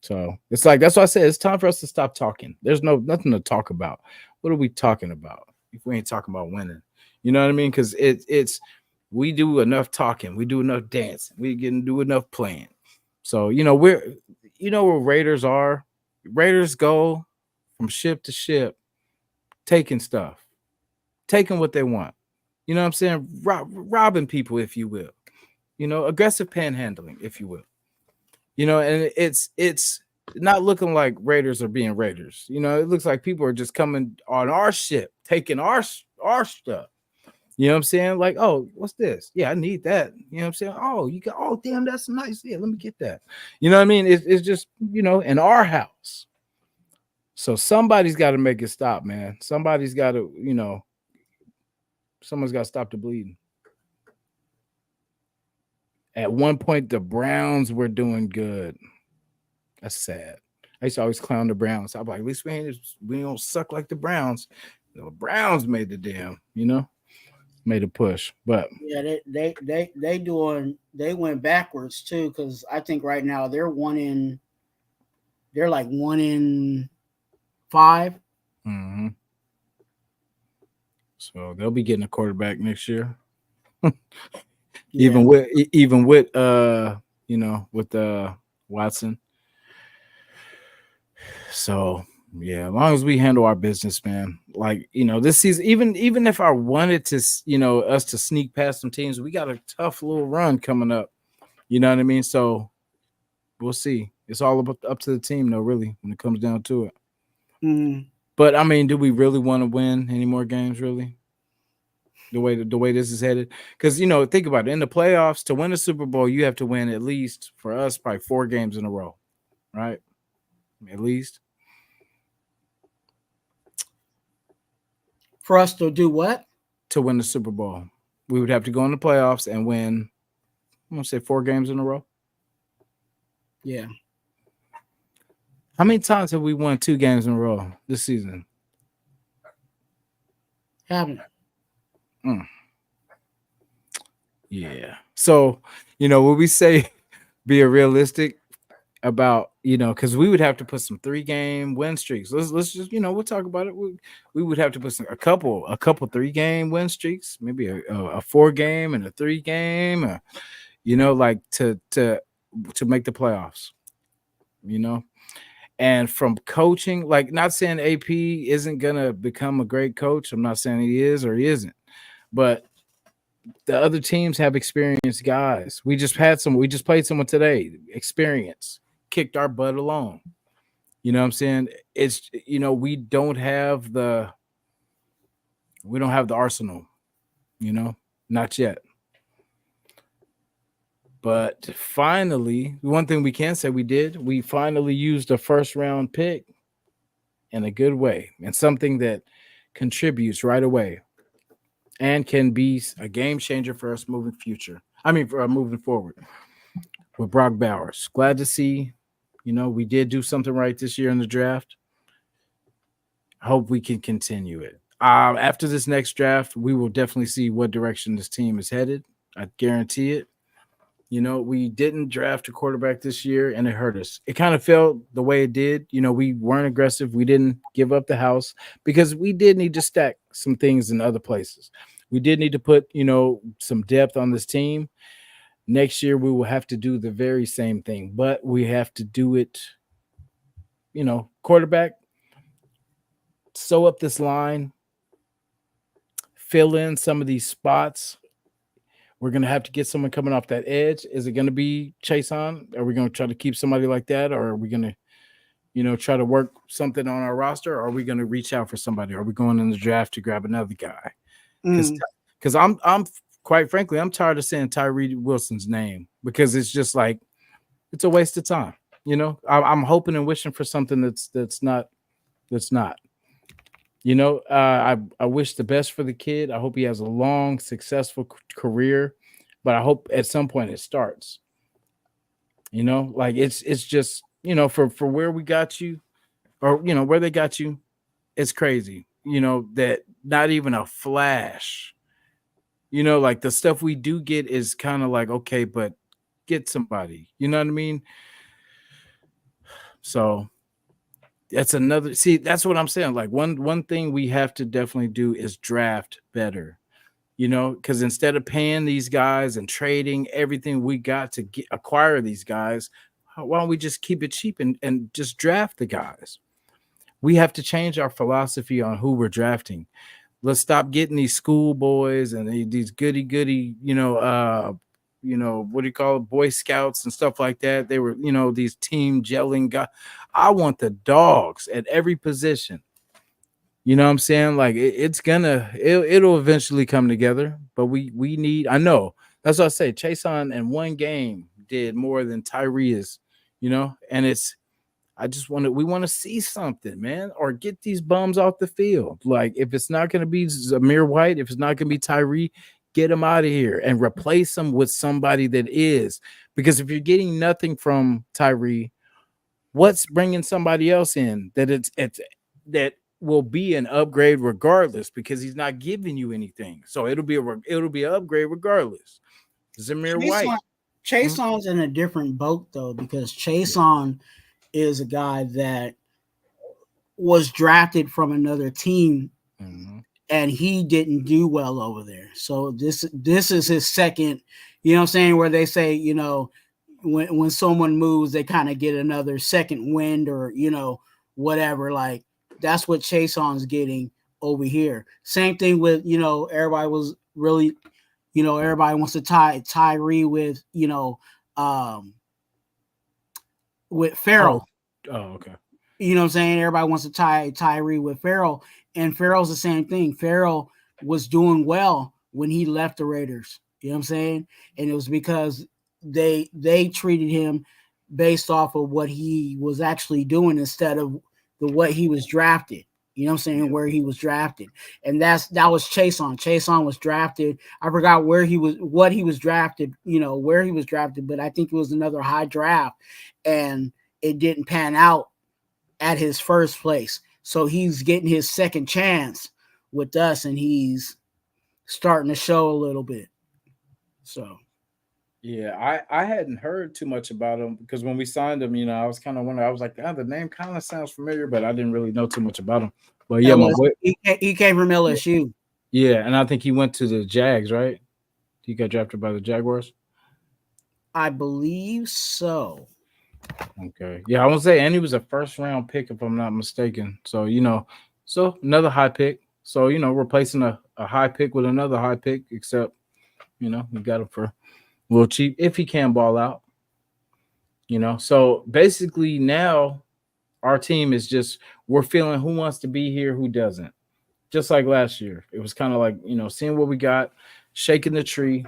So it's like that's why I said it's time for us to stop talking. There's nothing to talk about. What are we talking about if we ain't talking about winning? You know what I mean? Because it's we do enough talking, we do enough dancing, we can do enough playing. So we're where Raiders are. Raiders go from ship to ship, taking stuff, taking what they want. You know what I'm saying? Robbing people, if you will. Aggressive panhandling, if you will. And it's not looking like Raiders are being Raiders. It looks like people are just coming on our ship, taking our stuff. You know what I'm saying? Like, oh, what's this? Yeah, I need that. You know what I'm saying? Oh, you got, oh, damn, that's nice. Yeah, let me get that. You know what I mean? It's just, in our house. So somebody's got to make it stop, man. Somebody's got to, someone's got to stop the bleeding. At one point, the Browns were doing good. That's sad. I used to always clown the Browns. I'm like, at least we don't suck like the Browns. The Browns made the damn, made a push. But Yeah, they went backwards too because I think right now they're like 1-5. mm-hmm. So they'll be getting a quarterback next year. Even with with Watson. So yeah, as long as we handle our business, man. Like, this season, even if I wanted to, us to sneak past some teams, we got a tough little run coming up. You know what I mean? So we'll see. It's all up to the team, though, really, when it comes down to it. Mm. But I mean, do we really want to win any more games? Really? The way this is headed, because think about it. In the playoffs, to win a Super Bowl, you have to win at least for us probably 4 games in a row, right? At least. For us to do what? To win the Super Bowl, we would have to go in the playoffs and win, I'm gonna say 4 games in a row. Yeah. How many times have we won 2 games in a row this season? Haven't. Yeah. So, when we say be realistic about, because we would have to put some 3-game win streaks. Let's just, we'll talk about it. We would have to put a couple 3-game win streaks, maybe a 4-game and a 3-game, like to make the playoffs. And from coaching, like, not saying AP isn't gonna become a great coach. I'm not saying he is or he isn't, but the other teams have experienced guys. We just played someone today, experience, kicked our butt alone. You know what I'm saying? It's we don't have the arsenal, not yet. But finally, one thing we can say we finally used a first-round pick in a good way, and something that contributes right away and can be a game changer for us moving forward with Brock Bowers. Glad to see, we did do something right this year in the draft. I hope we can continue it. After this next draft, we will definitely see what direction this team is headed. I guarantee it. We didn't draft a quarterback this year, and it hurt us. It kind of felt the way it did. We weren't aggressive. We didn't give up the house because we did need to stack some things in other places. We did need to put, some depth on this team. Next year, we will have to do the very same thing, but we have to do it, quarterback, sew up this line, fill in some of these spots. We're going to have to get someone coming off that edge. Is it going to be Chason? Are we going to try to keep somebody like that? Or are we going to, try to work something on our roster? Or are we going to reach out for somebody? Are we going in the draft to grab another guy? Because I'm quite frankly, I'm tired of saying Tyree Wilson's name because it's just like, it's a waste of time. You know, I'm hoping and wishing for something that's not. You know, I wish the best for the kid. I hope he has a long, successful career, but I hope at some point it starts. You know, like it's just for where we got you, or where they got you. It's crazy. You know that not even a flash. Like the stuff we do get is kind of like okay, but get somebody. You know what I mean? So that's another. See, that's what I'm saying. Like one thing we have to definitely do is draft better. Because instead of paying these guys and trading everything we got to acquire these guys, why don't we just keep it cheap and just draft the guys? We have to change our philosophy on who we're drafting. Let's stop getting these schoolboys and these goody goody, what do you call it, Boy Scouts and stuff like that. They were, these team gelling guys. I want the dogs at every position. You know what I'm saying? Like it'll eventually come together, but we need. I know that's what I say. Chase on in one game did more than Tyree is, and it's. I just we want to see something, man, or get these bums off the field. Like if it's not going to be Zamir White, if it's not going to be Tyree, get him out of here and replace him with somebody that is. Because if you're getting nothing from Tyree, what's bringing somebody else in it's that will be an upgrade regardless because he's not giving you anything. So it'll be an upgrade regardless. Zamir White. Chase On's in a different boat though because Chase On is a guy that was drafted from another team and he didn't do well over there. So this is his second, you know what I'm saying, where they say, when someone moves, they kind of get another second wind or, whatever. Like that's what Chase On's getting over here. Same thing with, everybody was really, everybody wants to tie Tyree with, with Farrell. Oh, okay. You know what I'm saying? Everybody wants to tie Tyree with Farrell. And Farrell's the same thing. Farrell was doing well when he left the Raiders. You know what I'm saying? And it was because they treated him based off of what he was actually doing instead of what he was drafted. You know what I'm saying? Yeah. Where he was drafted. And that was Chase On. Chase On was drafted. I forgot what he was drafted, where he was drafted, but I think it was another high draft. And it didn't pan out at his first place. So he's getting his second chance with us and he's starting to show a little bit. So yeah, I hadn't heard too much about him because when we signed him, I was kind of wondering. I was like, the name kind of sounds familiar, but I didn't really know too much about him. But yeah, my boy, he came from LSU. Yeah, and I think he went to the Jags, right? He got drafted by the Jaguars. I believe so. Okay. Yeah, I would say, and he was a first round pick if I'm not mistaken. So so another high pick. So replacing a high pick with another high pick, except we got him for a little cheap if he can ball out. So basically now our team is just we're feeling who wants to be here, who doesn't. Just like last year, it was kind of like seeing what we got, shaking the tree.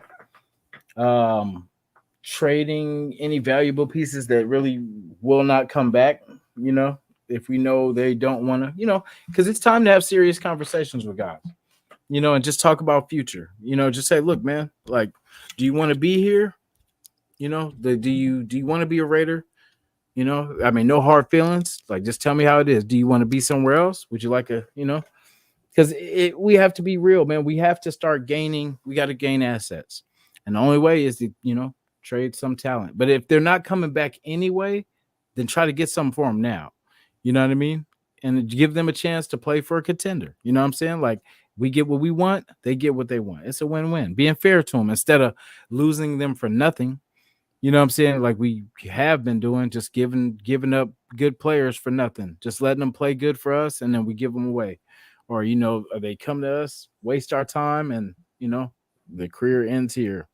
Trading any valuable pieces that really will not come back, if we know they don't want to, because it's time to have serious conversations with guys, and just talk about future, just say, look, man, like, do you want to be here? Do you want to be a Raider? I mean, no hard feelings. Like, just tell me how it is. Do you want to be somewhere else? Would you like because we have to be real, man. We have to start gaining. We got to gain assets. And the only way is to, trade some talent. But if they're not coming back anyway, then try to get something for them now. You know what I mean? And give them a chance to play for a contender. You know what I'm saying? Like, we get what we want, they get what they want. It's a win-win. Being fair to them instead of losing them for nothing. You know what I'm saying? Like we have been doing, just giving up good players for nothing. Just letting them play good for us, and then we give them away. Or, they come to us, waste our time, and, the career ends here.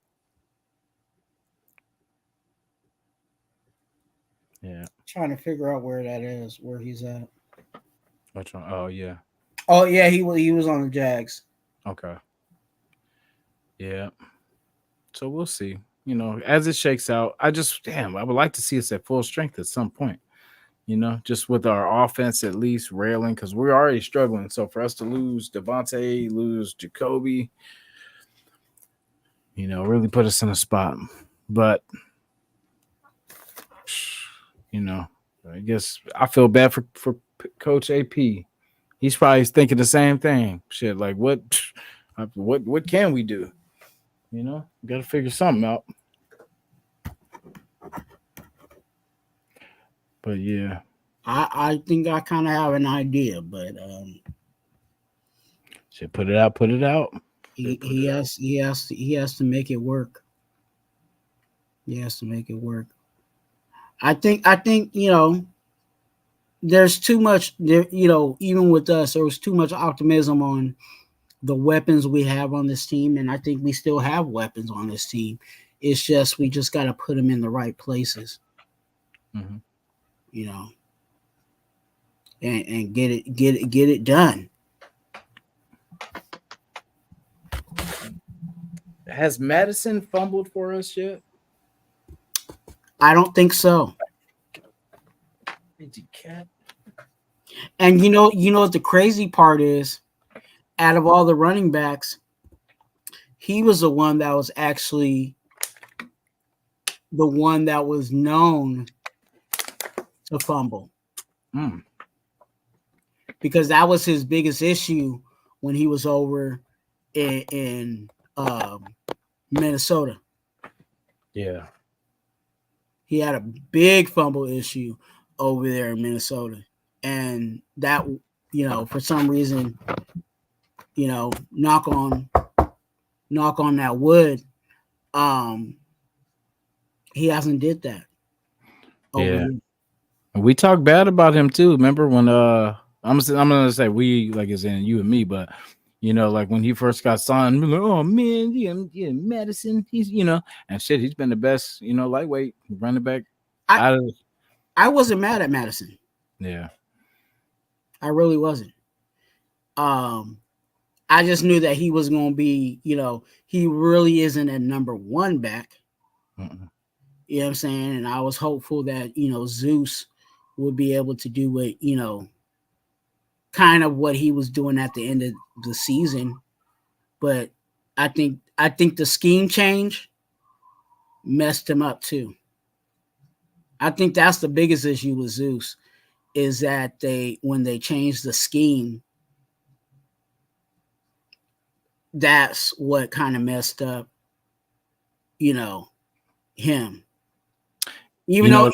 Yeah. Trying to figure out where that is, where he's at. Which one? Oh, yeah. Oh, yeah, he was on the Jags. Okay. Yeah. So we'll see. you know, as it shakes out, I would like to see us at full strength at some point. You know, just with our offense at least railing because we're already struggling. So for us to lose Devontae, lose Jacoby, you know, really put us in a spot. But you know, I guess I feel bad for Coach AP. He's probably thinking the same thing. Shit, like what can we do? You know, got to figure something out. But yeah, I think I kind of have an idea, but should put it out. Put it out. he has to make it work. He has to make it work. I think there's too much there. Even with us, there was too much optimism on the weapons we have on this team, and I think we still have weapons on this team. It's just we just got to put them in the right places, Mm-hmm. you know, and get it done. Has Madison fumbled for us yet? I don't think so. Cat. And you know what the crazy part is? Out of all the running backs, he was the one that was actually the one that was known to fumble. Mm. Because that was his biggest issue when he was over in Minnesota. Yeah. He had a big fumble issue over there in Minnesota. And that, for some reason, knock on that wood, he hasn't did that. Yeah. Here. We talked bad about him too. Remember when I'm gonna say we, like as in you and me, but like when he first got signed, like, oh man, yeah, Madison, he's and shit, he's been the best, lightweight running back. I wasn't mad at Madison. Yeah. I really wasn't. I just knew that he was going to be, he really isn't a number one back. Mm-mm. You know what I'm saying? And I was hopeful that, Zeus would be able to do what, kind of what he was doing at the end of the season. But I think the scheme change messed him up too. I think that's the biggest issue with Zeus is that when they changed the scheme, that's what kind of messed up, him. Even though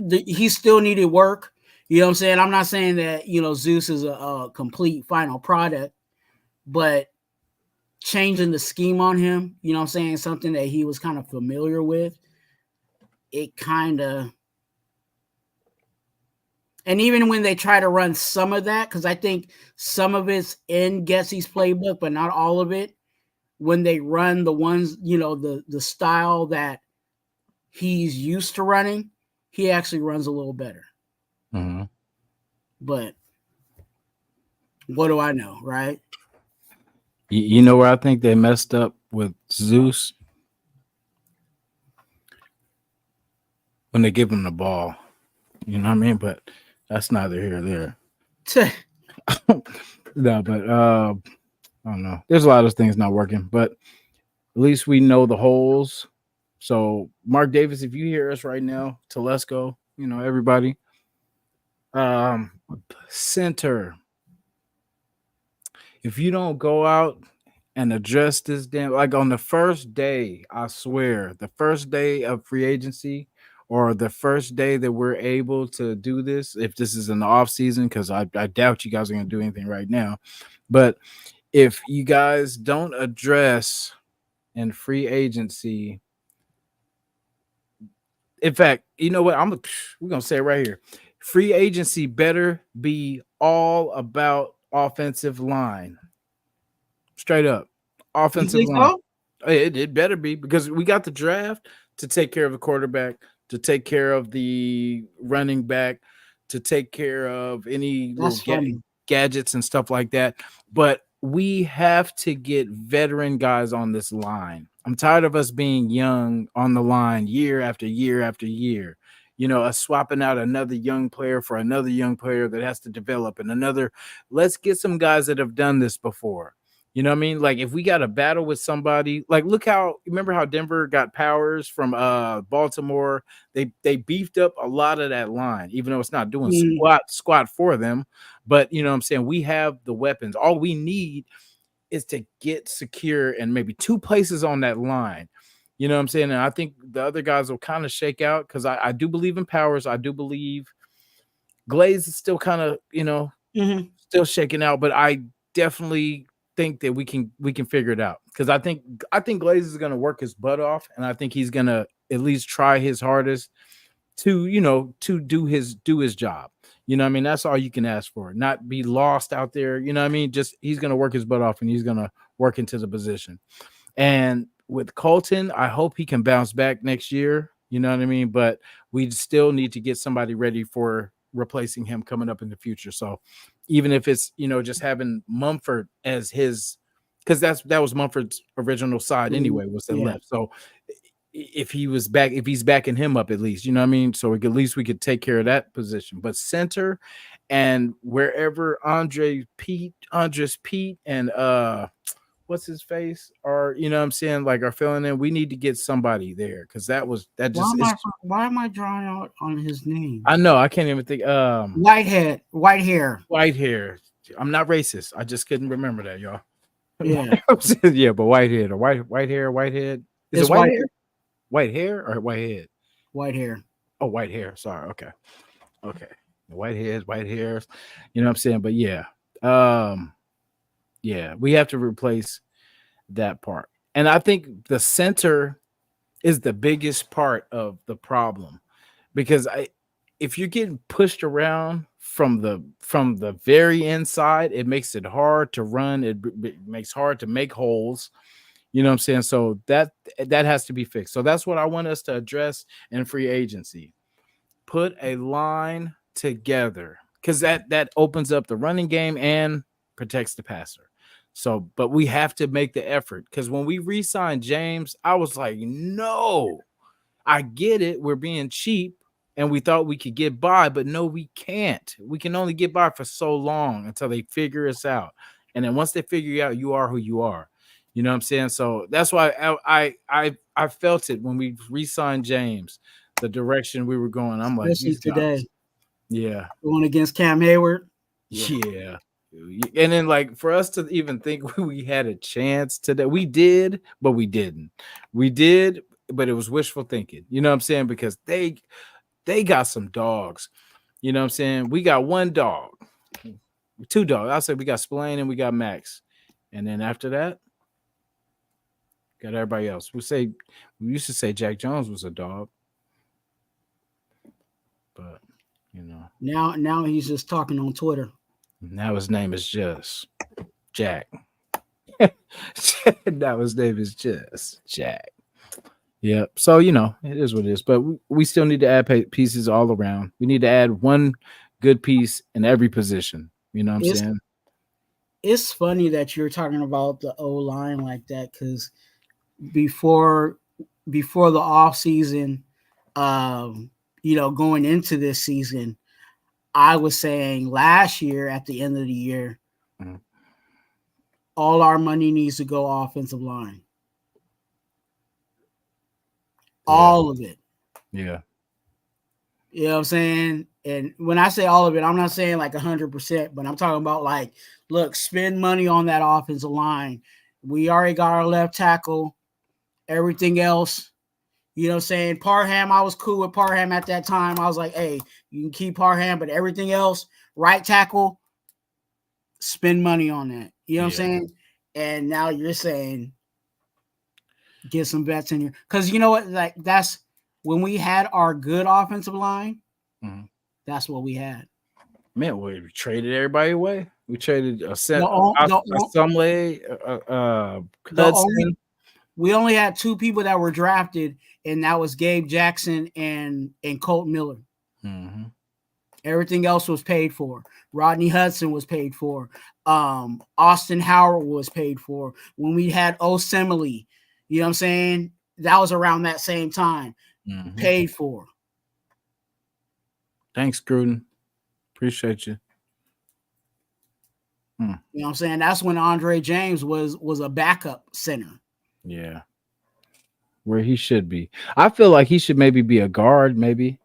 he still needed work. You know what I'm saying? I'm not saying that, Zeus is a complete final product, but changing the scheme on him, you know what I'm saying? Something that he was kind of familiar with. It kind of, and even when they try to run some of that, because I think some of it's in Getsie's playbook, but not all of it. When they run the ones, the style that he's used to running, he actually runs a little better. Mm-hmm. But what do I know, right? You know where I think they messed up with Zeus? When they give him the ball. You know what I mean? But that's neither here nor there. No, but I don't know. There's a lot of things not working, but at least we know the holes. So, Mark Davis, if you hear us right now, Telesco, everybody. Center. If you don't go out and address this like on the first day, I swear, the first day of free agency or the first day that we're able to do this, if this is in the off season, because I doubt you guys are going to do anything right now. But if you guys don't address in free agency, in fact, you know what? We're going to say it right here. Free agency better be all about offensive line. Straight up. Offensive line. So? It better be because we got the draft to take care of the quarterback, to take care of the running back, to take care of any little gadgets and stuff like that. But we have to get veteran guys on this line. I'm tired of us being young on the line year after year after year. You know, us swapping out another young player for another young player that has to develop and another. Let's get some guys that have done this before. You know what I mean? Like if we got a battle with somebody, like look how remember how Denver got Powers from Baltimore. They beefed up a lot of that line, even though it's not doing Mm, squat for them. But you know what I'm saying? We have the weapons. All we need is to get secure and maybe two places on that line. You know what I'm saying? And I think the other guys will kind of shake out because I do believe in Powers. I do believe Glaze is still kind of, you know, mhm. still shaking out, but I definitely think that we can figure it out because I think Glaze is gonna work his butt off, and I think he's gonna at least try his hardest to to do his job. You know what I mean? That's all you can ask for. Not be lost out there. You know what I mean? Just he's gonna work his butt off and he's gonna work into the position. And with Colton, I hope he can bounce back next year. You know what I mean? But we still need to get somebody ready for replacing him coming up in the future. So even if it's just having Mumford as his, because that was Mumford's original side Mm, anyway, was the yeah. left. So if he was back, if he's backing him up at least, you know what I mean? So at least we could take care of that position. But center and wherever Andres Pete and what's his face are, you know what I'm saying, like are filling in, we need to get somebody there because that Why just am I is. why am I drawing out on his name? I know I can't even think Whitehead, white hair. white hair. I'm not racist. I just couldn't remember that, y'all. Yeah, Yeah, but white head or white hair, white head. Is it it's white white hair? White hair or white head? white hair. Oh, white hair. Sorry. Okay. Okay. White hairs, white hairs. You know what I'm saying? But yeah. Um, yeah, we have to replace that part. And I think the center is the biggest part of the problem because if you're getting pushed around from the very inside, it makes it hard to run. It makes hard to make holes. You know what I'm saying? So that has to be fixed. So that's what I want us to address in free agency. Put a line together because that opens up the running game and protects the passer. So, but we have to make the effort because when we re-signed James, I was like, no, I get it. We're being cheap and we thought we could get by, but no, we can't. We can only get by for so long until they figure us out. And then once they figure you out, you are who you are. You know what I'm saying? So that's why I felt it when we re-signed James, the direction we were going. I'm like, Especially these today, guys. Yeah. going against Cam Hayward. Yeah, Yeah. And then like for us to even think we had a chance today, we did, but we didn't. We did, but it was wishful thinking. You know what I'm saying? Because they got some dogs. You know what I'm saying? We got one dog, two dogs. I'll say we got Spillane and we got Max. And then after that, got everybody else. We used to say Jack Jones was a dog, but you know, now he's just talking on Twitter. now his name is just Jack. Now his name is just Jack. Yep. So it is what it is. But we still need to add pieces all around. We need to add one good piece in every position. You know what I'm It's saying? it's funny that you're talking about the O line like that because before before the off season, going into this season, I was saying last year at the end of the year, Mhm. all our money needs to go offensive line, Yeah. all of it. Yeah. You know what I'm saying? And when I say all of it, I'm not saying like 100%, but I'm talking about like, look, spend money on that offensive line. We already got our left tackle. Everything else, you know what I'm saying? Parham, I was cool with Parham at that time. I was like, hey, you can keep Parham, but everything else, right tackle, spend money on that. You know what I'm Yeah. saying? And now you're saying get some vets in here. Because you know what? Like that's when we had our good offensive line, Mhm. that's what we had. Man, we traded everybody away. We traded a The set o- the a o- Sumley, the only Hudson. we only had two people that were drafted, and that was Gabe Jackson and Colt Miller. Mhm. Everything else was paid for. Rodney Hudson was paid for. Austin Howard was paid for. When we had Osemele, you know what I'm saying? That was around that same time. Mm-hmm. Paid for. Thanks, Gruden. Appreciate you. You know what I'm saying? That's when Andre James was a backup center. Yeah. Where he should be. I feel like he should maybe be a guard, maybe.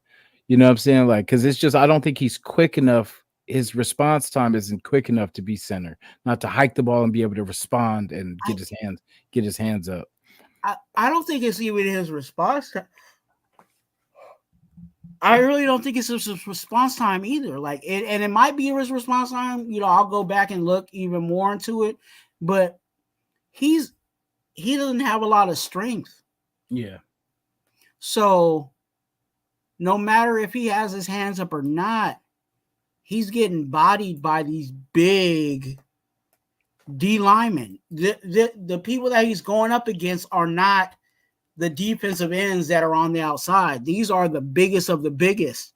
You know what I'm saying? Like, because it's just, I don't think he's quick enough. His response time isn't quick enough to be center, not to hike the ball and be able to respond and get his hands up. I don't think it's even his response. I really don't think it's his response time either. Like, and it might be his response time. You know, I'll go back and look even more into it, but he doesn't have a lot of strength. Yeah. So no matter if he has his hands up or not, he's getting bodied by these big D linemen. The people that he's going up against are not the defensive ends that are on the outside. These are the biggest of the biggest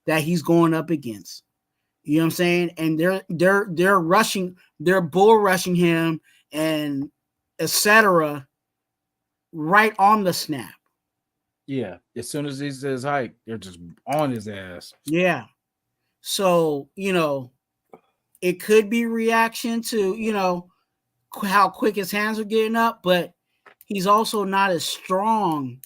that he's going up against. You know what I'm saying? And they're rushing, they're bull rushing him and etc. right on the snap. Yeah. As soon as he says hike, they're just on his ass. Yeah. So, you know, it could be reaction to, you know, how quick his hands are getting up, but he's also not as strong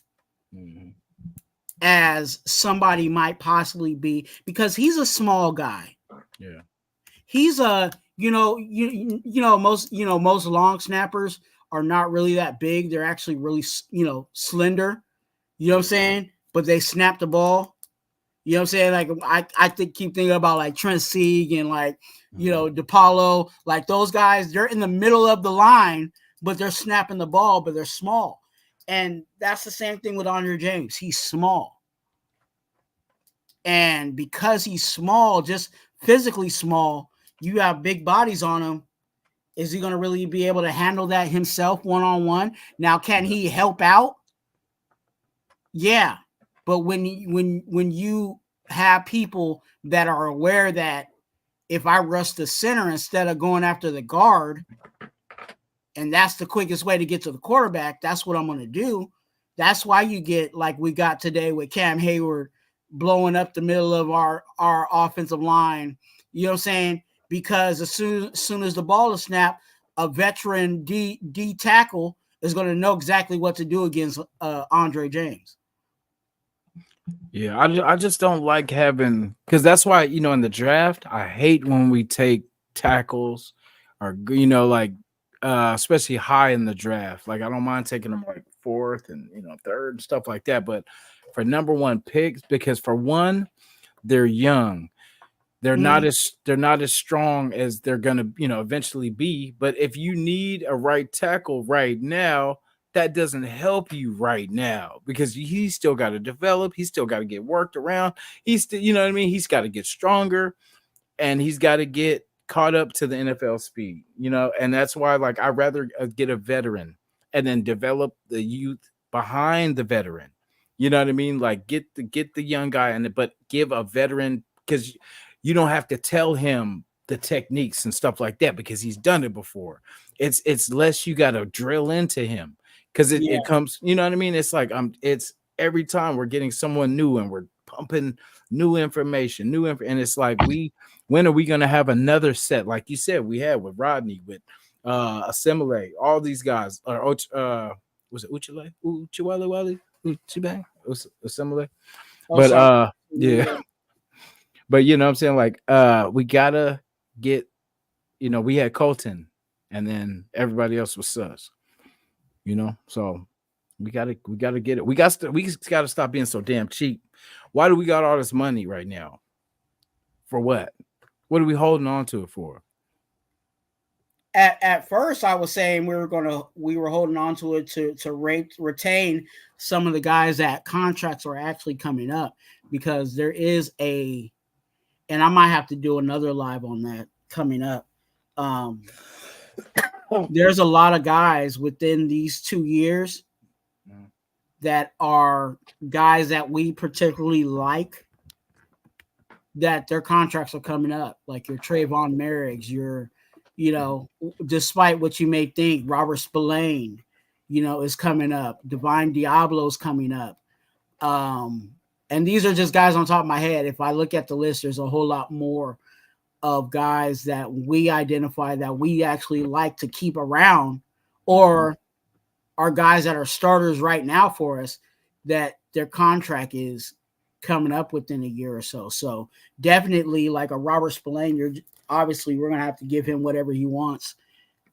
as somebody might possibly be because he's a small guy. Yeah. He's a, most long snappers are not really that big. They're actually really, slender. You know what I'm saying? But they snap the ball. You know what I'm saying? Like I keep thinking about like Trent Sieg and like, DePaulo, like those guys, they're in the middle of the line, but they're snapping the ball, but they're small. And that's the same thing with Andre James. He's small. And because he's small, just physically small, you have big bodies on him. Is he going to really be able to handle that himself one-on-one? Now, can he help out? Yeah. But when you have people that are aware that if I rush the center instead of going after the guard, and that's the quickest way to get to the quarterback, that's what I'm going to do. That's why you get like we got today with Cam Hayward blowing up the middle of our offensive line. You know what I'm saying? Because as soon as the ball is snapped, a veteran D tackle is going to know exactly what to do against Andre James. Yeah, I just don't like having, because that's why, in the draft, I hate when we take tackles or, like, especially high in the draft. Like, I don't mind taking them like fourth and, third and stuff like that. But for number one picks, because for one, they're young. They're not as strong as they're gonna, eventually be. But if you need a right tackle right now, that doesn't help you right now because he's still got to develop. He's still got to get worked around. He's still, you know what I mean? He's got to get stronger and he's got to get caught up to the NFL speed, and that's why, like, I'd rather get a veteran and then develop the youth behind the veteran. You know what I mean? Like, get the young guy but give a veteran, because you don't have to tell him the techniques and stuff like that because he's done it before. It's less you got to drill into him because it comes, you know what I mean? It's like it's every time we're getting someone new and we're pumping new information, and it's like when are we going to have another set like you said we had with Rodney, with Assimilate, all these guys, or was it Uchiwale Assimilate? But yeah. But you know what I'm saying? Like, we gotta get, we had Colton and then everybody else was sus, so we gotta get it. We gotta stop being so damn cheap. Why do we got all this money right now? For what? What are we holding on to it for? At first, I was saying we were holding on to it to retain some of the guys that contracts are actually coming up, because there is and I might have to do another live on that coming up. There's a lot of guys within these 2 years that are guys that we particularly like that their contracts are coming up, like your Trayvon Merrick's, your, you know, despite what you may think, Robert Spillane, you know, is coming up. Divine Diablo's coming up. Um, and these are just guys on top of my head. If I look at the list, there's a whole lot more of guys that we identify that we actually like to keep around, or are guys that are starters right now for us that their contract is coming up within a year or so. So definitely like a Robert Spillane, you're obviously we're gonna have to give him whatever he wants.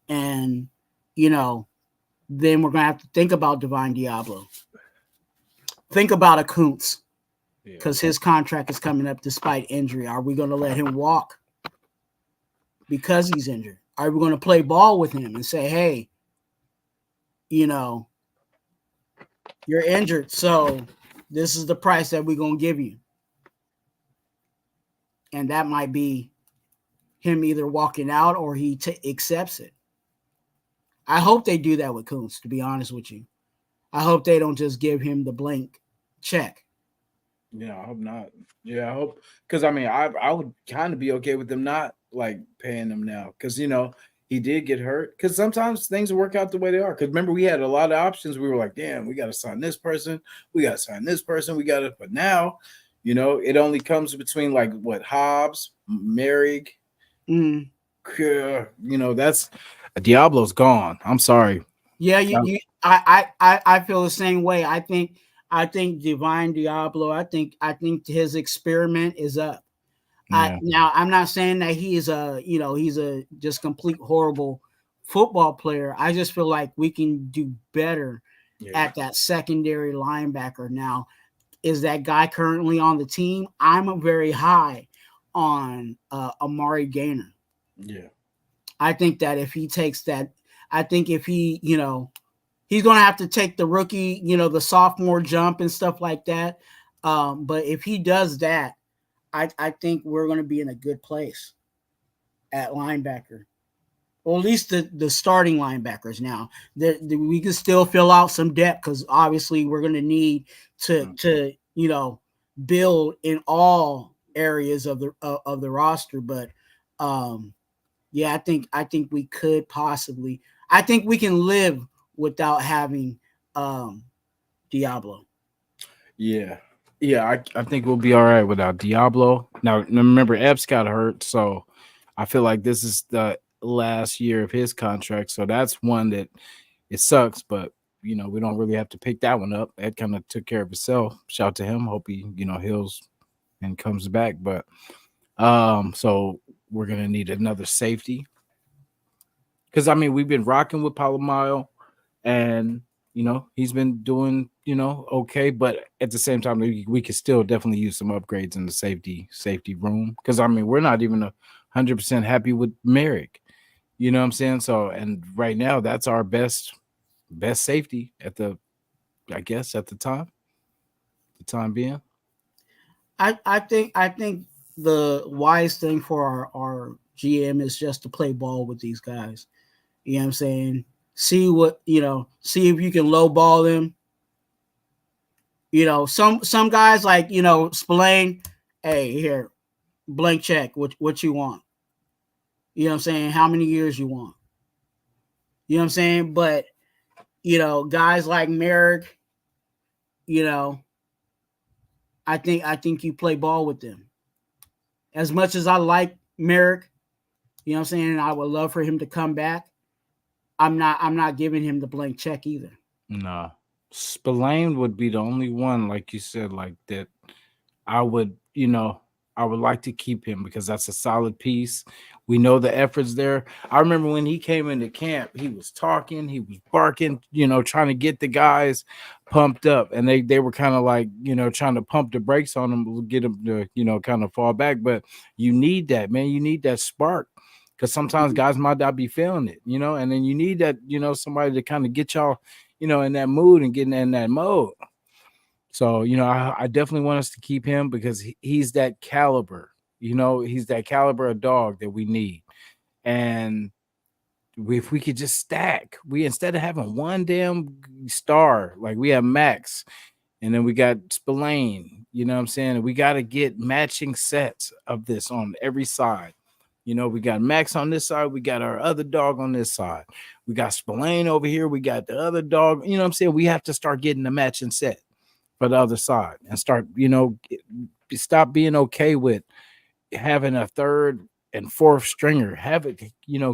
And you know, then we're gonna have to think about Divine Diablo. Think about a Kuntz Yeah. because his contract is coming up despite injury. Are we gonna let him walk because he's injured? Are we gonna play ball with him and say, hey, you know, you're injured, so this is the price that we're gonna give you? And that might be him either walking out or he accepts it. I hope they do that with Kuntz, to be honest with you. I hope they don't just give him the blank check. Yeah, I hope not. Yeah, I hope, because I mean, I would kind of be okay with them not like paying him now, because he did get hurt. Because sometimes things work out the way they are. Because remember, we had a lot of options. We were like, damn, we got to sign this person, we got to sign this person, we got to. But now, it only comes between like what, Hobbs, Merrick. Mm. That's Diablo's gone. I'm sorry. Yeah, I feel the same way. I think Divine Diablo. I think his experiment is up. Yeah, Now I'm not saying that he is he's a just complete horrible football player. I just feel like we can do better yeah, at that secondary linebacker. Now, is that guy currently on the team? I'm a very high on Amari Gainer. yeah, I think that if he takes that, I think if he's going to have to take the rookie, the sophomore jump and stuff like that. But if he does that, I think we're going to be in a good place at linebacker, or at least the starting linebackers. Now, we can still fill out some depth because obviously we're going to need to build in all areas of the roster. But yeah, I think we could possibly. I think we can live without having um, Diablo. yeah. Yeah, I think we'll be all right without Diablo. Now, remember, Epps got hurt, so I feel like this is the last year of his contract. So that's one that it sucks, but we don't really have to pick that one up. Ed kind of took care of himself. Shout out to him. Hope he heals and comes back. But so we're gonna need another safety, because I mean we've been rocking with Palomino, and he's been doing okay, but at the same time we could still definitely use some upgrades in the safety room, because I mean we're not even 100% happy with Merrick. You know what I'm saying? So, and right now that's our best safety at the, I guess, at the time being. I think the wise thing for our GM is just to play ball with these guys. You know what I'm saying? See if you can low ball them. Some guys like Spillane, hey, here, blank check. What you want? You know what I'm saying? How many years you want? You know what I'm saying? But guys like Merrick, you know, I think you play ball with them. As much as I like Merrick, you know what I'm saying, I would love for him to come back. I'm not giving him the blank check either. No, Spillane would be the only one, like you said, like that. I would, I would like to keep him because that's a solid piece. We know the efforts there. I remember when he came into camp, he was talking, he was barking, trying to get the guys pumped up, and they were kind of like, trying to pump the brakes on him, get him to, kind of fall back. But you need that, man. You need that spark. Because sometimes guys might not be feeling it, and then you need that, somebody to kind of get y'all, in that mood and getting in that mode. So, I definitely want us to keep him because he's that caliber, he's that caliber of dog that we need. And if we could just stack, we instead of having one damn star, like we have Max, and then we got Spillane. You know what I'm saying? And we got to get matching sets of this on every side. You know, we got Max on this side, we got our other dog on this side. We got Spillane over here, we got the other dog. You know what I'm saying? We have to start getting the matching set for the other side and start, stop being okay with having a third and fourth stringer. Have it,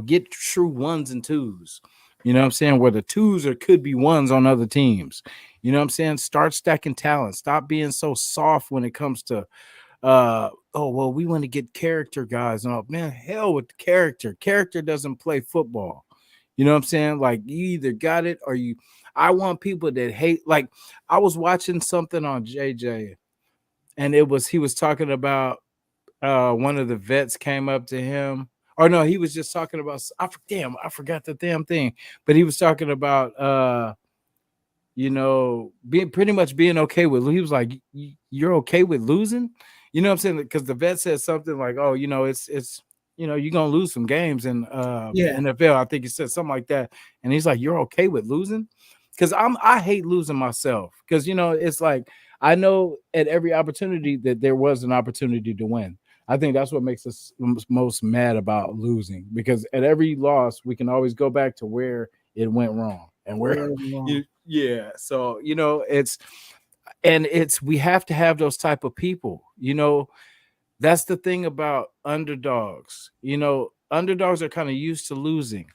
get true ones and twos. You know what I'm saying? Where the twos or could be ones on other teams. You know what I'm saying? Start stacking talent. Stop being so soft when it comes to oh well, we want to get character guys. And man, hell with the character. Character doesn't play football. You know what I'm saying? Like you either got it or you. I want people that hate. Like I was watching something on JJ, and he was talking about one of the vets came up to him. Or no, he was just talking about I forgot the damn thing. But he was talking about being pretty much being okay with. He was like, "You're okay with losing," you know what I'm saying? Because the vet said something like, "Oh, it's you're gonna lose some games in Yeah. NFL." I think he said something like that, and he's like, "You're okay with losing?" Because I hate losing myself. Because it's like I know at every opportunity that there was an opportunity to win. I think that's what makes us most mad about losing. Because at every loss, we can always go back to where it went wrong and where Where wrong. yeah. So we have to have those type of people. That's the thing about underdogs. Underdogs are kind of used to losing.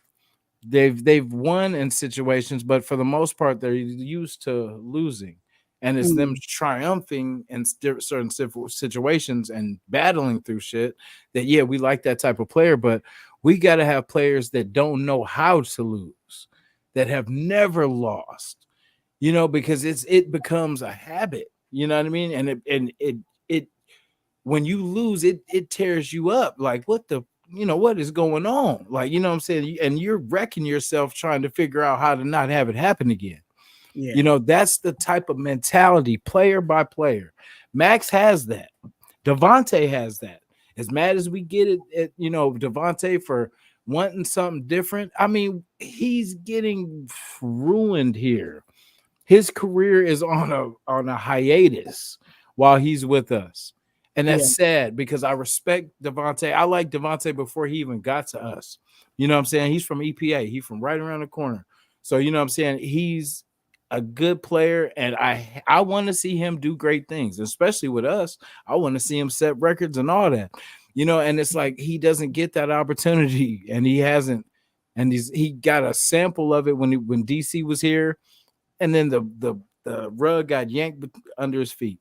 They've won in situations, but for the most part, they're used to losing, and it's them Mm, triumphing in certain situations and battling through shit. That yeah, we like that type of player, but we got to have players that don't know how to lose, that have never lost. Because it becomes a habit. You know what I mean? And it when you lose, it tears you up. Like what is going on? Like, you know what I'm saying? And you're wrecking yourself trying to figure out how to not have it happen again. yeah. That's the type of mentality, player by player. Max has that. Devontae has that. As mad as we get it at, Devontae for wanting something different. I mean, he's getting ruined here. His career is on a hiatus while he's with us. And Yeah. that's sad because I respect Devontae. I like Devontae before he even got to us. You know what I'm saying? He's from EPA. He's from right around the corner. So you know what I'm saying? He's a good player, and I want to see him do great things, especially with us. I want to see him set records and all that. And it's like he doesn't get that opportunity, and he hasn't, and he got a sample of it when DC was here, and then the rug got yanked under his feet.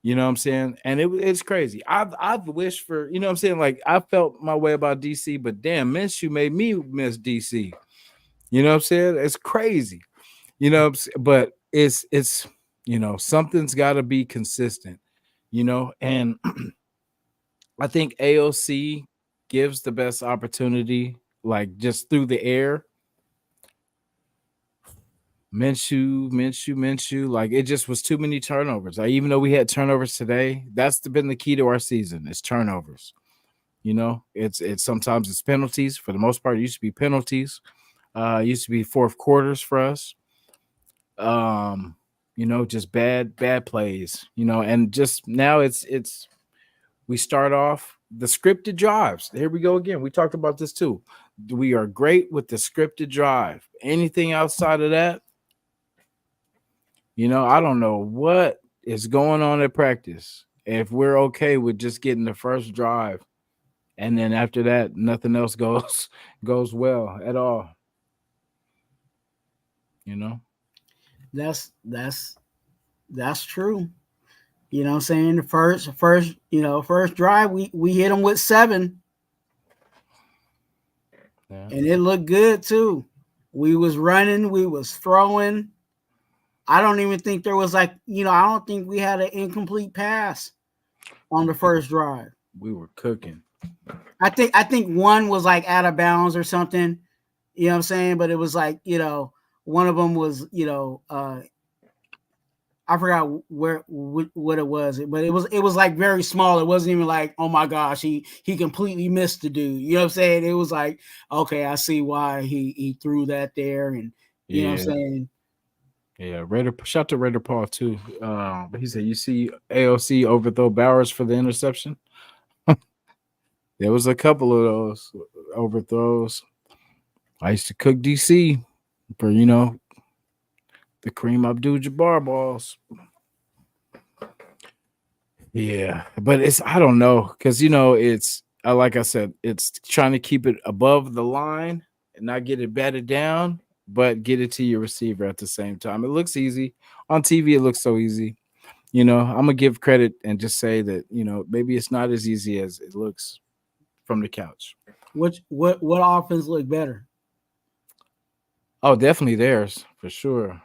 You know what I'm saying? And it's crazy. I've wished for, you know what I'm saying? Like I felt my way about DC, but damn, Minshew made me miss DC. You know what I'm saying? It's crazy. But it's something's got to be consistent. And I think AOC gives the best opportunity, like just through the air. Minshew. Like it just was too many turnovers. Like even though we had turnovers today, that's been the key to our season. It's turnovers. It's sometimes it's penalties. For the most part, it used to be penalties. It used to be fourth quarters for us. Just bad plays. And just now it's we start off the scripted drives. Here we go again. We talked about this too. We are great with the scripted drive. Anything outside of that, I don't know what is going on at practice. If we're okay with just getting the first drive, and then after that, nothing else goes well at all. You know. That's that's true. You know what I'm saying? The first drive we hit them with 7 Yeah. and it looked good too. We was running, we was throwing. I don't even think there was I don't think we had an incomplete pass on the first drive. We were cooking. I think one was like out of bounds or something. You know what I'm saying? But it was one of them was, I forgot what it was, but it was like very small. It wasn't even like, oh my gosh, he completely missed the dude. You know what I'm saying? It was like, okay, I see why he threw that there, and you know what I'm Yeah. saying. Yeah, Raider. Shout to Raider Paul too. He said, "You see AOC overthrow Bowers for the interception." There was a couple of those overthrows. I used to cook DC for the Kareem Abdul-Jabbar balls. Yeah, but I don't know because it's like I said, it's trying to keep it above the line and not get it batted down, but get it to your receiver at the same time. It looks easy on TV. It looks so easy. I'm gonna give credit and just say that maybe it's not as easy as it looks from the couch. What offense look better? Oh, definitely theirs for sure.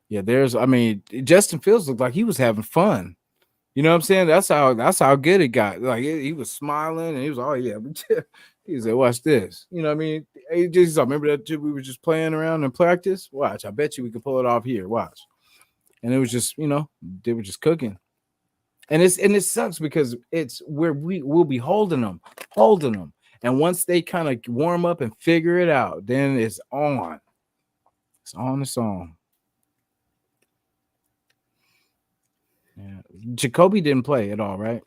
Yeah, there's. I mean, Justin Fields looked like he was having fun. You know what I'm saying? That's how good it got. Like he was smiling and he was, oh yeah, he said, watch this. You know what I mean? He just remember that we were just playing around in practice. Watch, I bet you we could pull it off here. Watch. And it was just, they were just cooking. And it sucks because it's where we'll be holding them. And once they kind of warm up and figure it out, then it's on. It's on its own. Yeah. Jacoby didn't play at all, right?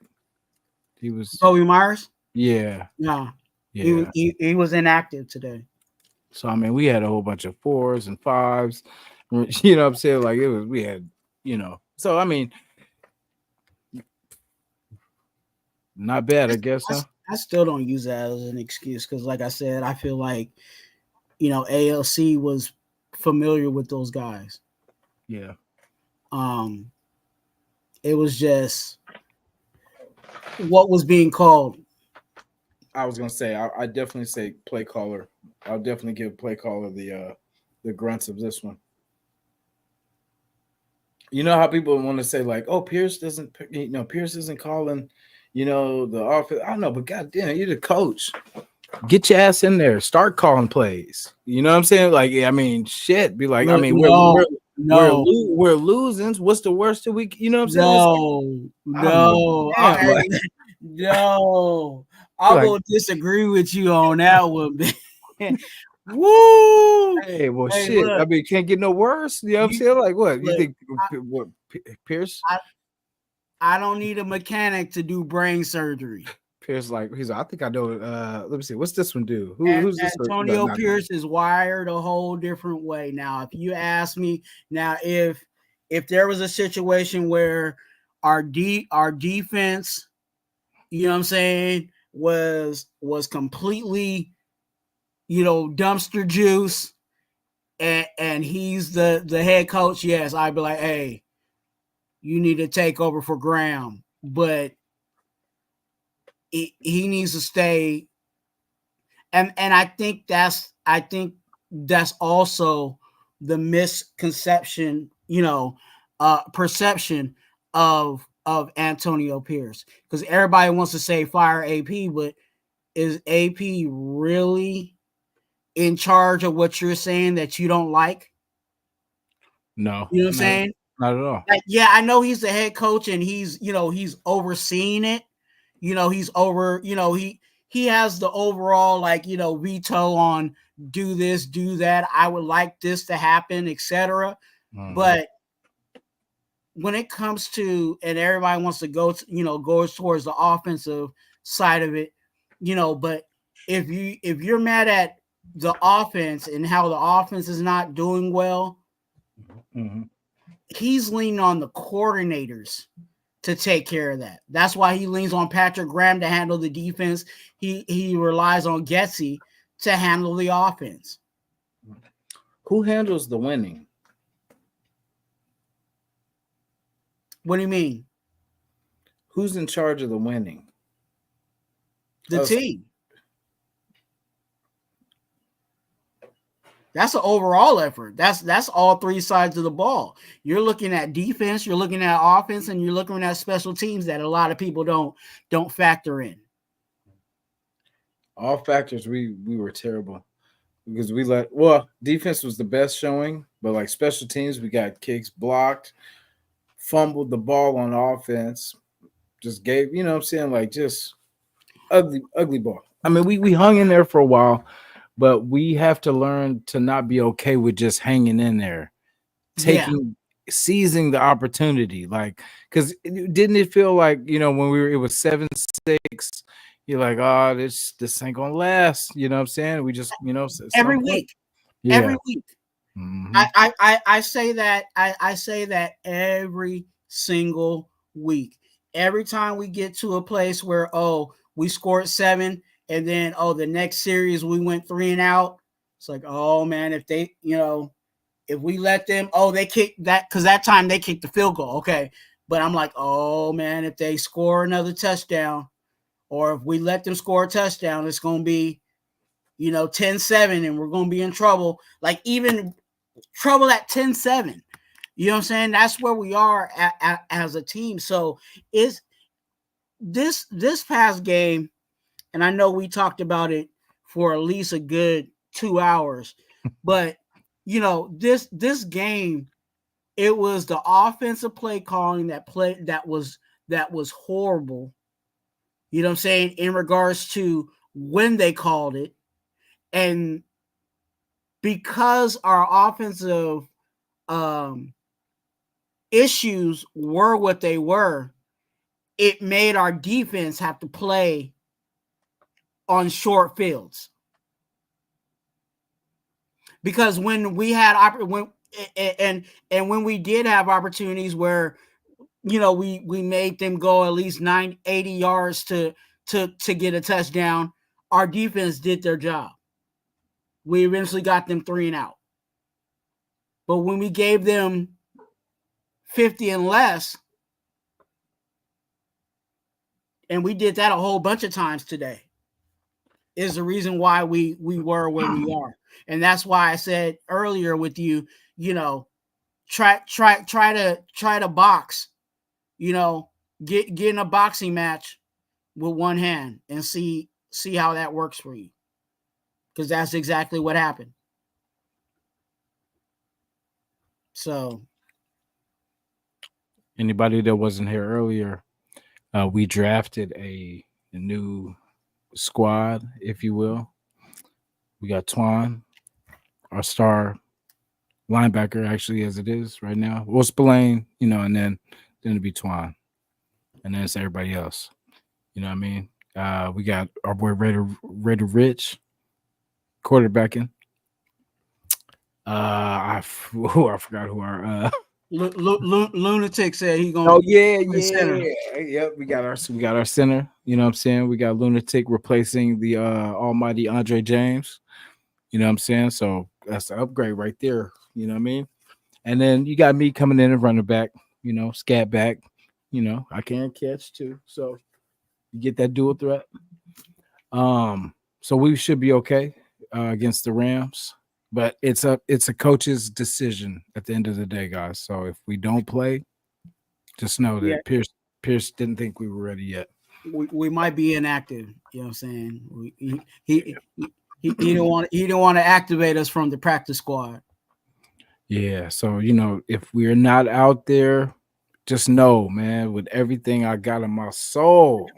He was Kobe Myers? Yeah. No. Yeah. He was inactive today. So I mean, we had a whole bunch of 4s and 5s. You know what I'm saying? Like we had, So I mean, not bad, I guess. I still don't use that as an excuse because, like I said, I feel like ALC was familiar with those guys. Yeah. It was just what was being called. I was gonna say I definitely say play caller. I'll definitely give play caller the grunts of this one. You know how people want to say like, oh, Pierce isn't calling, the offense. I don't know, but goddamn, you're the coach. Get your ass in there. Start calling plays. You know what I'm saying? Like, I mean, shit. Be like, I mean, we're losing. What's the worst that we? You know what I'm saying? No. I will disagree with you on that one. Woo! Hey, well, shit. Look, I mean, can't get no worse. You know what I'm saying? Like, what you think? What Pierce? I don't need a mechanic to do brain surgery. Pierce, he's like, I think I know. Let me see. What's this one do? Who's this? Antonio Pierce is wired a whole different way. Now, if you ask me, if there was a situation where our defense, you know what I'm saying, was completely, dumpster juice, and he's the head coach, yes, I'd be like, hey, you need to take over for Graham, but he needs to stay. And I think that's also the misconception, perception of Antonio Pierce, because everybody wants to say fire AP, but is AP really in charge of what you're saying that you don't like? No, you know what I'm saying? Not at all. Like, yeah, I know he's the head coach and he's overseeing it. He's over. He has the overall veto on do this, do that. I would like this to happen, etc. Mm-hmm. But when it comes to, and everybody wants to go towards the offensive side of it, but if you're mad at the offense and how the offense is not doing well, mm-hmm. he's leaning on the coordinators to take care of that. That's why he leans on Patrick Graham to handle the defense. He relies on YESSIR to handle the offense. Who handles the winning? What do you mean? Who's in charge of the winning? The team. That's an overall effort. That's all three sides of the ball. You're looking at defense, you're looking at offense, and you're looking at special teams that a lot of people don't factor in. All factors, we were terrible because defense was the best showing, but like special teams, we got kicks blocked, fumbled the ball on offense, just gave, you know what I'm saying, like just ugly ball. I mean, we hung in there for a while. But we have to learn to not be okay with just hanging in there. Yeah. seizing the opportunity, like, because didn't it feel like, when it was 7-6, you're like, oh, this ain't gonna last, you know what I'm saying? We just, at Every some point, week. yeah. Every week. Mm-hmm. I say that I say that every single week. Every time we get to a place where we scored 7 and then the next series we went 3 and out. It's like, oh man, if they if we let them they kicked that, because that time they kicked the field goal. Okay. But I'm like, oh man, if they score another touchdown, or if we let them score a touchdown, it's gonna be 10-7 and we're gonna be in trouble. Like even trouble at 10-7. You know what I'm saying? That's where we are as a team. So is this past game, and I know we talked about it for at least a good 2 hours, but this game, it was the offensive play calling that was horrible. You know what I'm saying? In regards to when they called it, and because our offensive issues were what they were, it made our defense have to play on short fields. Because when we had when we did have opportunities where we made them go at least 80 yards to get a touchdown, our defense did their job. We eventually got them 3 and out. But when we gave them 50 and less, and we did that a whole bunch of times today, is the reason why we were where we are. And that's why I said earlier with you, try to box, get in a boxing match with one hand and see how that works for you. Because that's exactly what happened. So Anybody that wasn't here earlier, we drafted a new squad, if you will. We got Twuan, our star linebacker, actually, as it is right now. Well, Spillane, and then it'll be Twuan, and then it's everybody else. You know what I mean? We got our boy Raider Rich quarterbacking. I forgot who our Lunatic said he's gonna oh be yeah center. yep, we got our center, you know what I'm saying? We got Lunatic replacing the almighty Andre James, you know what I'm saying? So that's an upgrade right there, you know what I mean? And then you got me coming in and running back, scat back, I can catch too, so you get that dual threat. So we should be okay against the Rams, but it's a coach's decision at the end of the day, guys. So if we don't play, just know Yeah, that Pierce didn't think we were ready yet. we might be inactive. You know what I'm saying? He didn't want to activate us from the practice squad. Yeah, so if we're not out there, just know, man, with everything I got in my soul,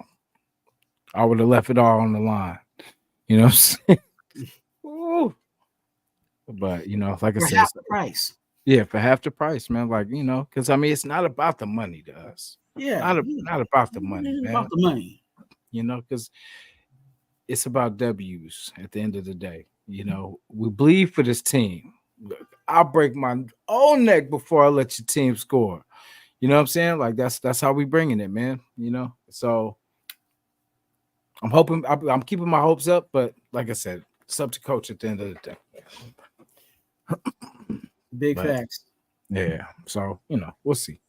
I would have left it all on the line. You know what I'm saying? Ooh. But like I For said, half the price. yeah, for half the price, man. Like, because it's not about the money to us. Yeah, Not about the money, it's man. about the money. Because it's about W's at the end of the day. We bleed for this team. I'll break my own neck before I let your team score. You know what I'm saying? Like that's how we bringing it, man. So I'm hoping I'm keeping my hopes up, but like I said, it's up to coach at the end of the day. Big facts. Yeah. So, we'll see.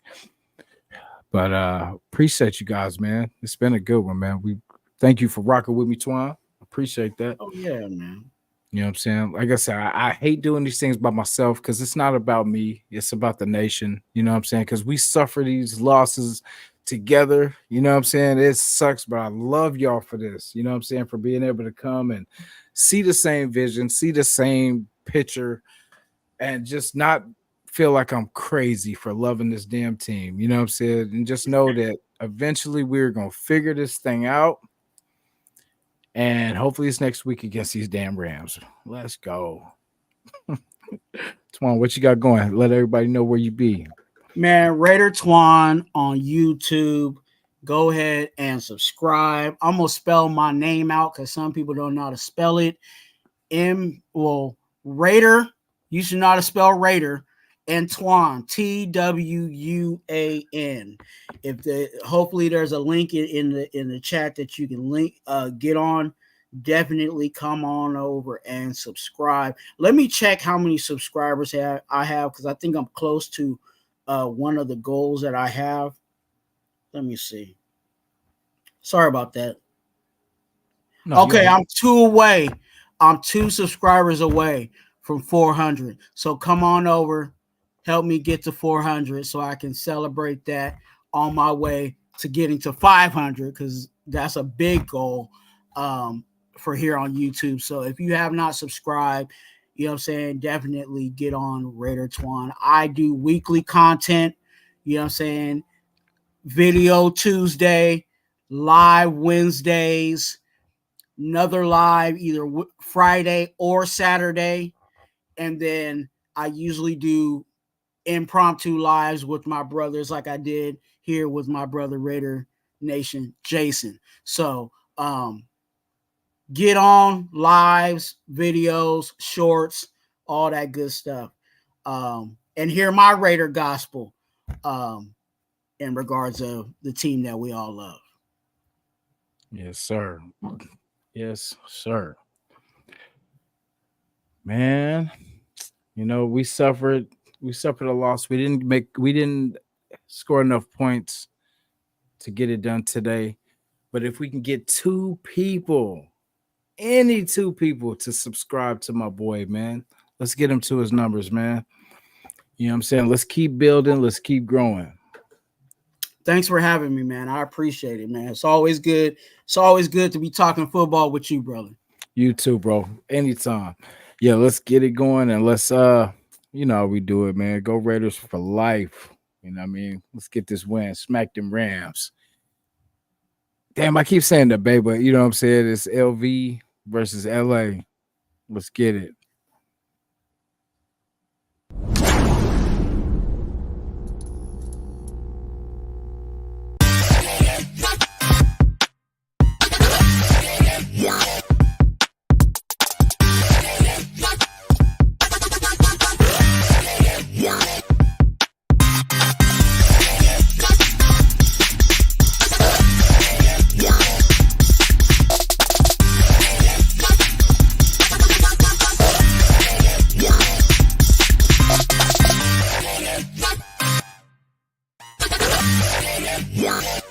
But appreciate you guys, man. It's been a good one, man. We thank you for rocking with me, Twuan. Appreciate that. Oh yeah, man. You know what I'm saying? Like I said, I hate doing these things by myself because it's not about me. It's about the nation. You know what I'm saying? Because we suffer these losses together. You know what I'm saying? It sucks, but I love y'all for this. You know what I'm saying? For being able to come and see the same vision, see the same picture, and just not feel like I'm crazy for loving this damn team. You know what I'm saying? And just know that eventually we're going to figure this thing out. And hopefully it's next week against these damn Rams. Let's go. Twuan, what you got going? Let everybody know where you be. Man, Raider Twuan on YouTube. Go ahead and subscribe. I'm gonna spell my name out because some people don't know how to spell it. Raider. You should know how to spell Raider. And Twuan, Twuan. Hopefully there's a link in the chat that you can get on. Definitely come on over and subscribe. Let me check how many subscribers I have because I think I'm close to one of the goals that I have. Let me see. Sorry about that. No, okay, I'm 2 away. I'm 2 subscribers away from 400. So come on over, help me get to 400 so I can celebrate that on my way to getting to 500 because that's a big goal for here on YouTube. So if you have not subscribed, you know what I'm saying, definitely get on Raider Twuan. I do weekly content, you know what I'm saying, video Tuesday, live Wednesdays, another live either Friday or Saturday. And then I usually do impromptu lives with my brothers like I did here with my brother Raider Nation, Jason. So get on lives, videos, shorts, all that good stuff. And hear my Raider gospel in regards of the team that we all love. Yes, sir. Yes, sir. Man, you know, we suffered a loss. We didn't score enough points to get it done today. But if we can get 2 people, any 2 people to subscribe to my boy, man, let's get him to his numbers, man. You know what I'm saying? Let's keep building. Let's keep growing. Thanks for having me, man. I appreciate it, man. It's always good. It's always good to be talking football with you, brother. You too, bro. Anytime. Yeah, let's get it going and let's you know how we do it, man. Go Raiders for life. You know what I mean? Let's get this win. Smack them Rams. Damn, I keep saying that, babe, but you know what I'm saying? It's LV versus LA. Let's get it. Yeah.